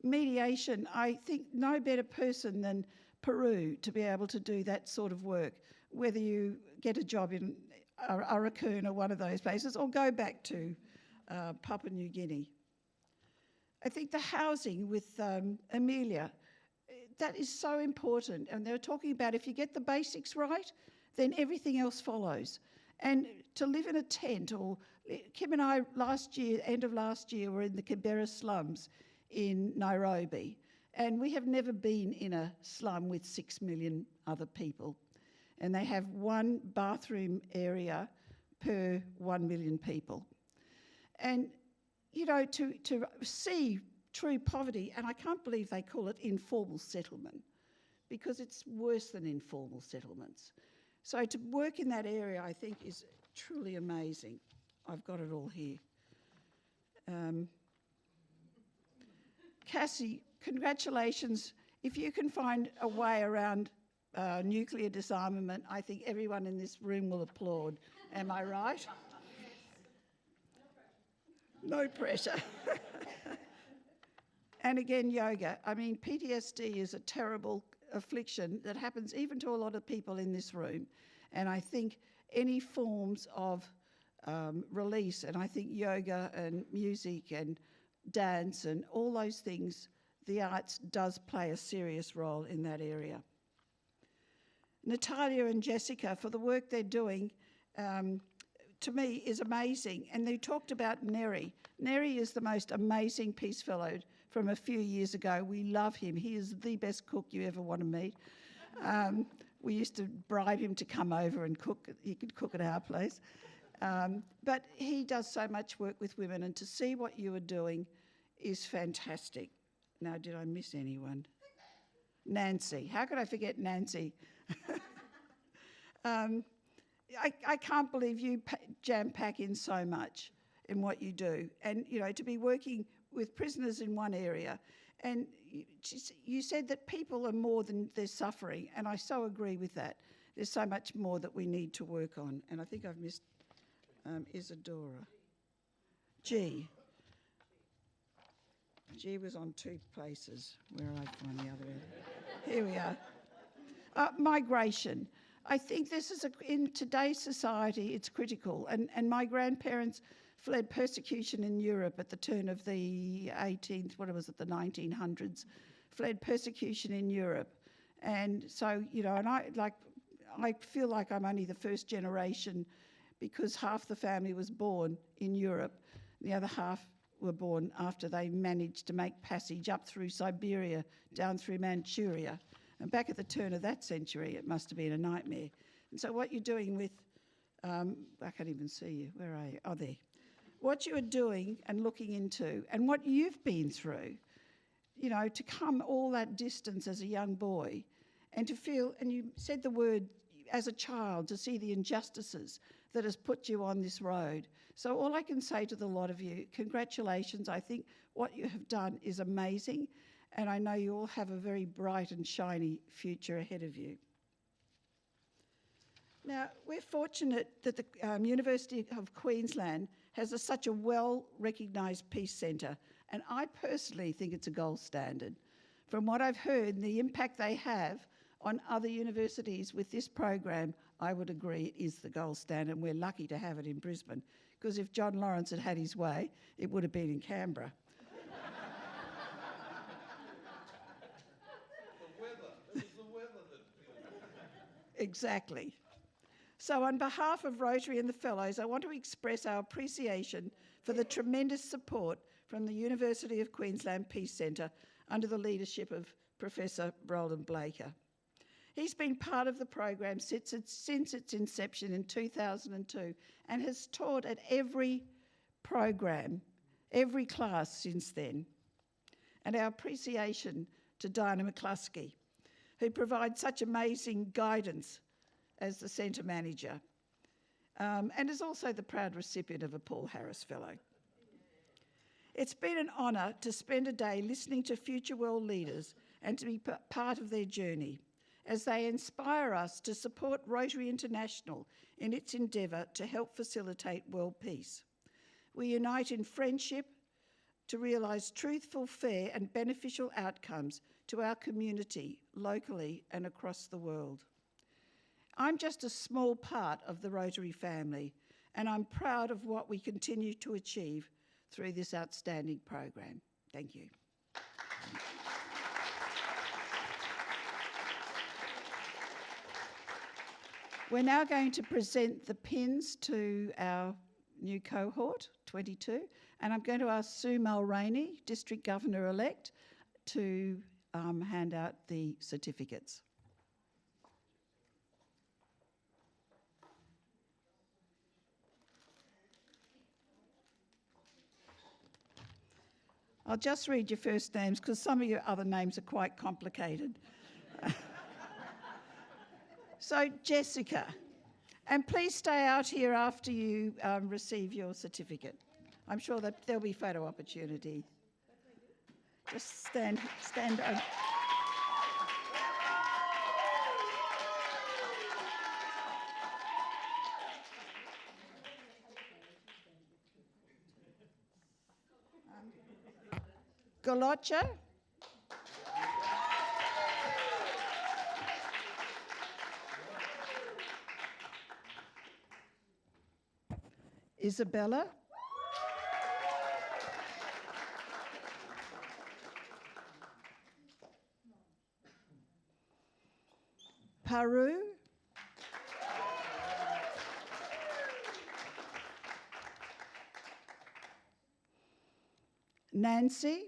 Mediation, I think no better person than Peru to be able to do that sort of work, whether you get a job in Arakan or one of those places or go back to Papua New Guinea. I think the housing with Amelia, that is so important. And they were talking about if you get the basics right, then everything else follows. And to live in a tent, or Kim and I end of last year, were in the Kibera slums in Nairobi. And we have never been in a slum with 6 million other people. And they have one bathroom area per 1 million people. And, you know, to see true poverty, and I can't believe they call it informal settlement, because it's worse than informal settlements. So to work in that area, I think, is truly amazing. I've got it all here. Cassie, congratulations. If you can find a way around nuclear disarmament, I think everyone in this room will applaud. Am I right? No pressure. And again, yoga. I mean, PTSD is a terrible affliction that happens even to a lot of people in this room. And I think any forms of release, and I think yoga and music and dance and all those things, the arts does play a serious role in that area. Natalia and Jessica, for the work they're doing, to me is amazing. And they talked about Neri. Neri is the most amazing Peace Fellow from a few years ago. We love him. He is the best cook you ever want to meet. We used to bribe him to come over and cook. He could cook at our place. But he does so much work with women, and to see what you are doing is fantastic. Now, did I miss anyone? Nancy. How could I forget Nancy? I can't believe you jam-pack in so much in what you do. And, you know, to be working with prisoners in one area, and you said that people are more than their suffering, and I so agree with that. There's so much more that we need to work on. And I think I've missed Isadora. G. G was on 2 places. Where I find the other end? Here we are. Migration. I think this is, in today's society, it's critical. And my grandparents fled persecution in Europe at the turn of the 1900s, fled persecution in Europe. And so, you know, and I feel like I'm only the first generation, because half the family was born in Europe. The other half were born after they managed to make passage up through Siberia, down through Manchuria. And back at the turn of that century, it must have been a nightmare. And so what you're doing with, I can't even see you, where are you? Oh, there. What you are doing and looking into, and what you've been through, you know, to come all that distance as a young boy, and to feel, and you said the word as a child, to see the injustices that has put you on this road. So all I can say to the lot of you, congratulations. I think what you have done is amazing, and I know you all have a very bright and shiny future ahead of you. Now, we're fortunate that the University of Queensland has such a well-recognised peace centre, and I personally think it's a gold standard. From what I've heard and the impact they have on other universities with this program, I would agree it is the gold standard, and we're lucky to have it in Brisbane, because if John Lawrence had had his way, it would have been in Canberra. Exactly. So on behalf of Rotary and the Fellows, I want to express our appreciation for the tremendous support from the University of Queensland Peace Centre under the leadership of Professor Roland Blaker. He's been part of the program since its inception in 2002, and has taught at every program, every class since then. And our appreciation to Diana McCluskey, who provides such amazing guidance as the centre manager, and is also the proud recipient of a Paul Harris Fellow. It's been an honour to spend a day listening to future world leaders and to be part of their journey. as they inspire us to support Rotary International in its endeavour to help facilitate world peace. We unite in friendship to realise truthful, fair and beneficial outcomes to our community, locally and across the world. I'm just a small part of the Rotary family, and I'm proud of what we continue to achieve through this outstanding program. Thank you. We're now going to present the pins to our new cohort, 22, and I'm going to ask Sue Mulroney, District Governor-elect, to hand out the certificates. I'll just read your first names because some of your other names are quite complicated. So, Jessica, and please stay out here after you receive your certificate. I'm sure that there'll be photo opportunity. Just stand. Golocha. Isabella. Paru. Nancy.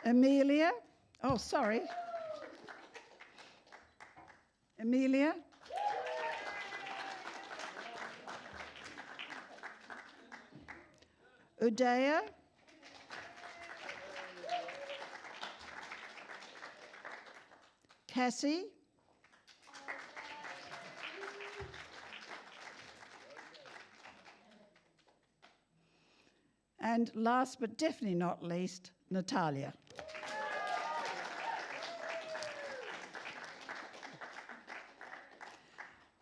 Amelia. Oh, sorry. Amelia. Udaya. Cassie. And last but definitely not least, Natalia.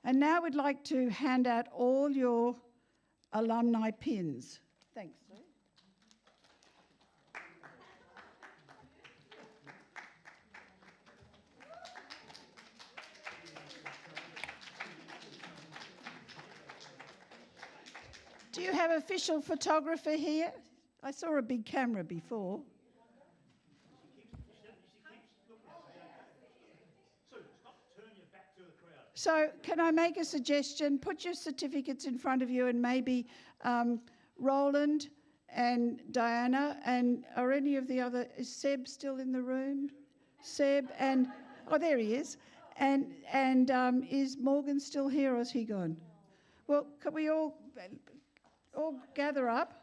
And now we'd like to hand out all your alumni pins. Thanks, Sue. Do you have official photographer here? I saw a big camera before. So can I make a suggestion? Put your certificates in front of you and maybe Roland and Diana, and are any of the other, is Seb still in the room? Seb and, oh, there he is. And is Morgan still here or is he gone? Well, can we all gather up?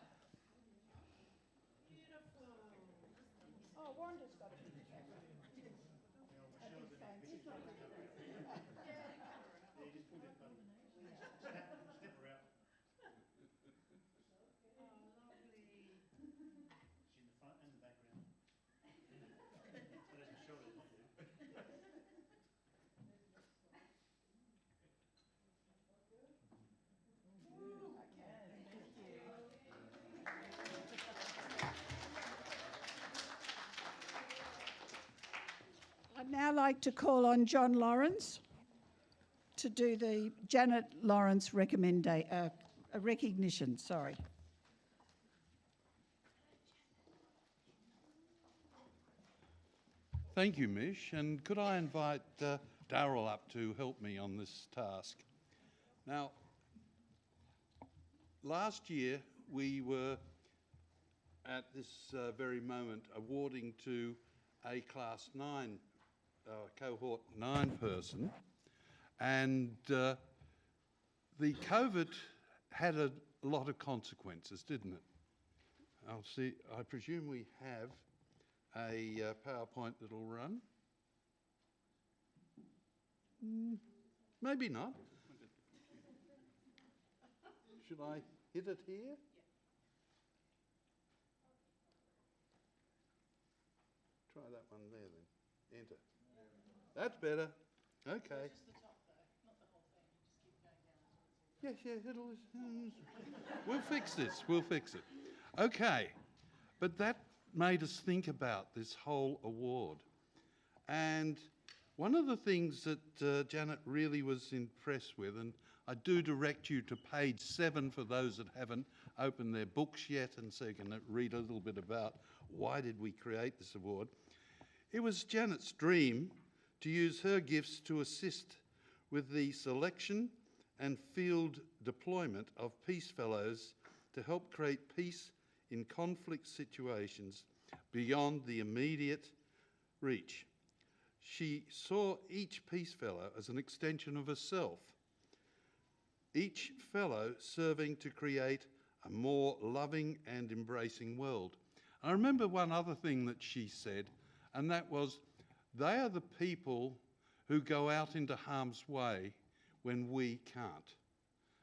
I'd now like to call on John Lawrence to do the Janet Lawrence recognition. Sorry. Thank you, Mish. And could I invite Darryl up to help me on this task? Now, last year we were at this very moment awarding to a Class 9, Cohort 9 person, and the COVID had a lot of consequences, didn't it? I presume we have a PowerPoint that'll run. Maybe not. Should I hit it here? one there then. Enter. That's better. Okay. Yes, it'll... We'll fix this. We'll fix it. Okay. But that made us think about this whole award. And one of the things that Janet really was impressed with, and I do direct you to page 7 for those that haven't opened their books yet, and so you can read a little bit about why did we create this award. It was Janet's dream to use her gifts to assist with the selection and field deployment of Peace Fellows to help create peace in conflict situations beyond the immediate reach. She saw each Peace Fellow as an extension of herself, each fellow serving to create a more loving and embracing world. I remember one other thing that she said, and that was, they are the people who go out into harm's way when we can't,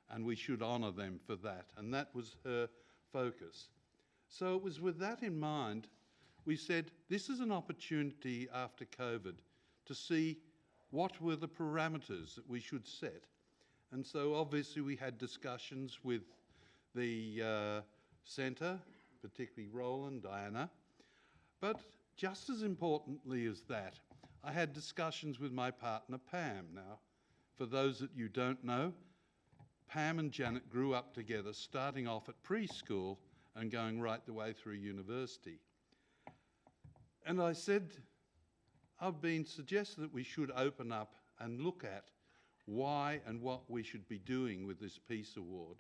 and we should honour them for that, and that was her focus. So it was with that in mind, we said, this is an opportunity after COVID to see what were the parameters that we should set. And so obviously we had discussions with the centre, particularly Roland, Diana, but just as importantly as that, I had discussions with my partner Pam. Now, for those that you don't know, Pam and Janet grew up together, starting off at preschool and going right the way through university. And I said, I've been suggested that we should open up and look at why and what we should be doing with this Peace Award.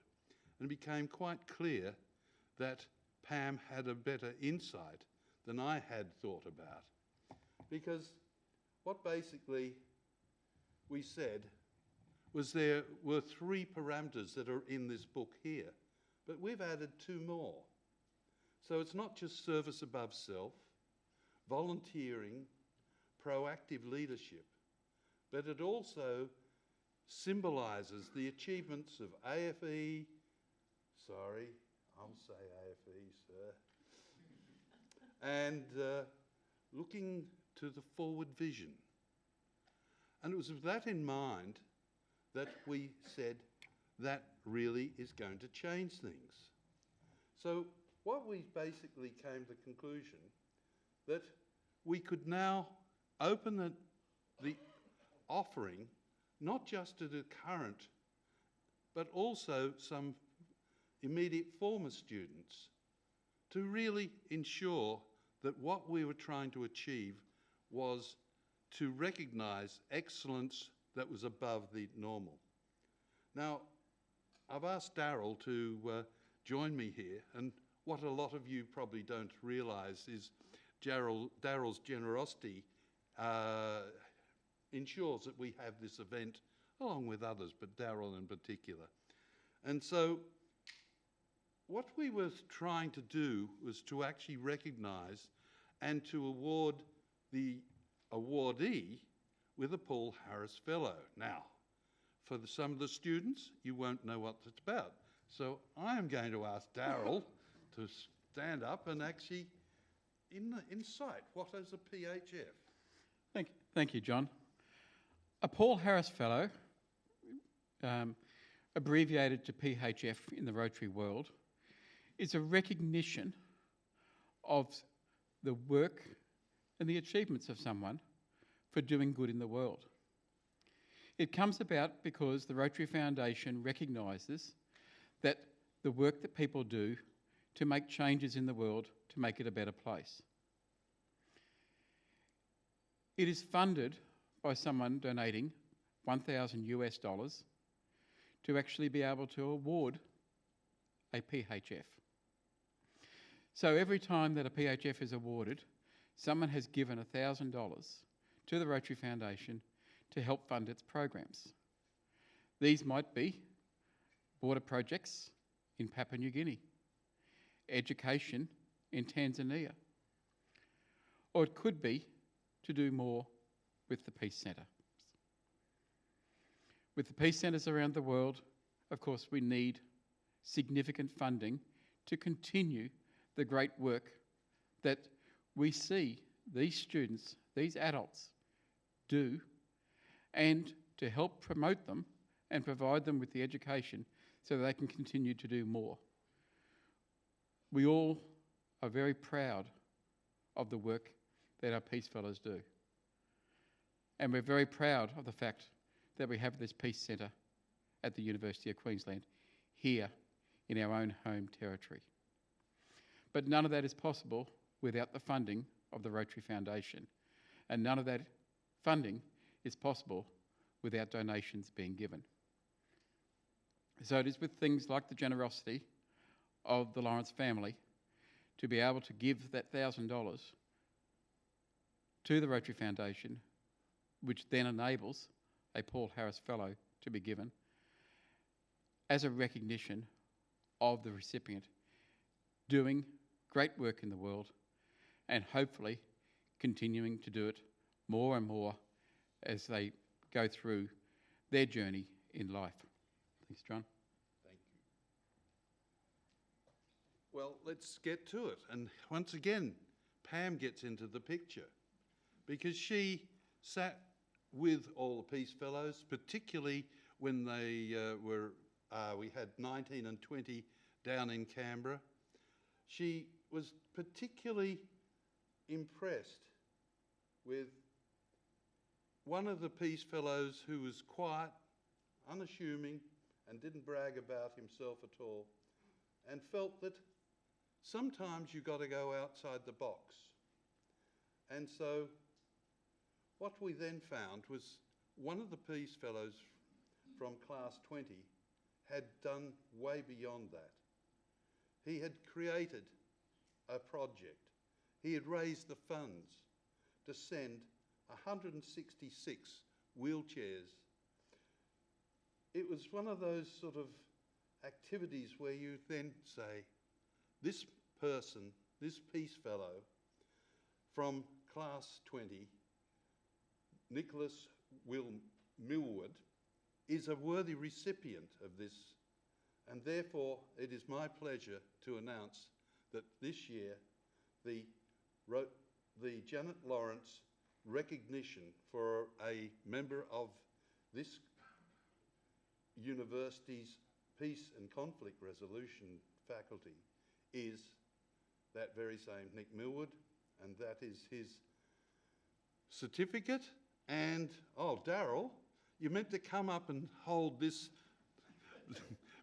And it became quite clear that Pam had a better insight than I had thought about. Because what basically we said was there were 3 parameters that are in this book here, but we've added 2 more. So it's not just service above self, volunteering, proactive leadership, but it also symbolises the achievements of AFE, sorry, I'll say AFE, sir, and looking to the forward vision. And it was with that in mind that we said that really is going to change things. So what we basically came to the conclusion that we could now open the offering not just to the current, but also some immediate former students to really ensure that what we were trying to achieve was to recognise excellence that was above the normal. Now, I've asked Daryl to join me here, and what a lot of you probably don't realise is Daryl's generosity ensures that we have this event along with others, but Daryl in particular. And so what we were trying to do was to actually recognise and to award the awardee with a Paul Harris Fellow. Now, for some of the students, you won't know what it's about. So I am going to ask Daryl to stand up and actually incite what is a PHF. Thank you, John. A Paul Harris Fellow, abbreviated to PHF in the Rotary world, is a recognition of the work and the achievements of someone for doing good in the world. It comes about because the Rotary Foundation recognises that the work that people do to make changes in the world to make it a better place. It is funded by someone donating $1,000 US to actually be able to award a PHF. So every time that a PHF is awarded, someone has given $1,000 to the Rotary Foundation to help fund its programs. These might be border projects in Papua New Guinea, education in Tanzania, or it could be to do more with the Peace Centre. With the Peace Centres around the world, of course, we need significant funding to continue the great work that we see these students, these adults, do, and to help promote them and provide them with the education so that they can continue to do more. We all are very proud of the work that our Peace Fellows do. And we're very proud of the fact that we have this Peace Centre at the University of Queensland here in our own home territory. But none of that is possible without the funding of the Rotary Foundation. And none of that funding is possible without donations being given. So it is with things like the generosity of the Lawrence family to be able to give that $1,000 to the Rotary Foundation, which then enables a Paul Harris Fellow to be given as a recognition of the recipient doing great work in the world and hopefully continuing to do it more and more as they go through their journey in life. Thanks, John. Thank you. Well, let's get to it. And once again, Pam gets into the picture because she sat with all the Peace Fellows, particularly when they we had 19 and 20 down in Canberra. She was particularly impressed with one of the Peace Fellows who was quiet, unassuming, and didn't brag about himself at all, and felt that sometimes you've got to go outside the box. And so what we then found was one of the Peace Fellows from class 20 had done way beyond that. He had created a project. He had raised the funds to send 166 wheelchairs. It was one of those sort of activities where you then say, this person, this Peace Fellow from class 20, Nicholas Millward, is a worthy recipient of this, and therefore it is my pleasure to announce that this year the Janet Lawrence recognition for a member of this university's Peace and Conflict Resolution faculty is that very same Nick Millward, and that is his certificate. And, oh, Darryl, you meant to come up and hold this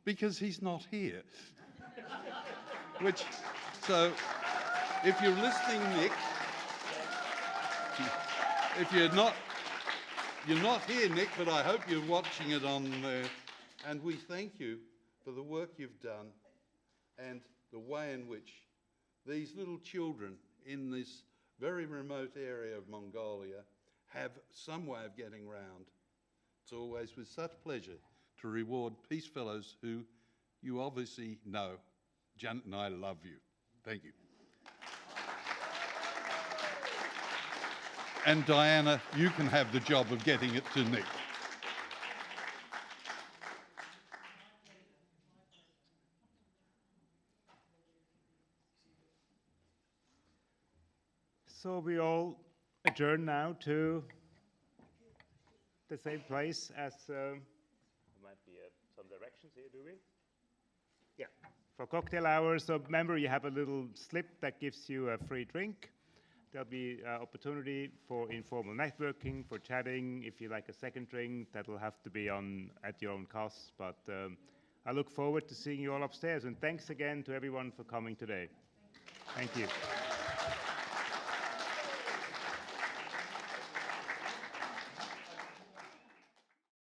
because he's not here. So, if you're listening, Nick, if you're not here, Nick, but I hope you're watching it on there. And we thank you for the work you've done and the way in which these little children in this very remote area of Mongolia have some way of getting round. It's always with such pleasure to reward Peace Fellows who you obviously know. Janet and I love you. Thank you. And Diana, you can have the job of getting it to Nick. So we all adjourn now to the same place as, there might be some directions here, do we? Yeah, for cocktail hour. So remember, you have a little slip that gives you a free drink. There'll be opportunity for informal networking, for chatting. If you like a second drink, that'll have to be at your own cost. But I look forward to seeing you all upstairs. And thanks again to everyone for coming today. Thank you.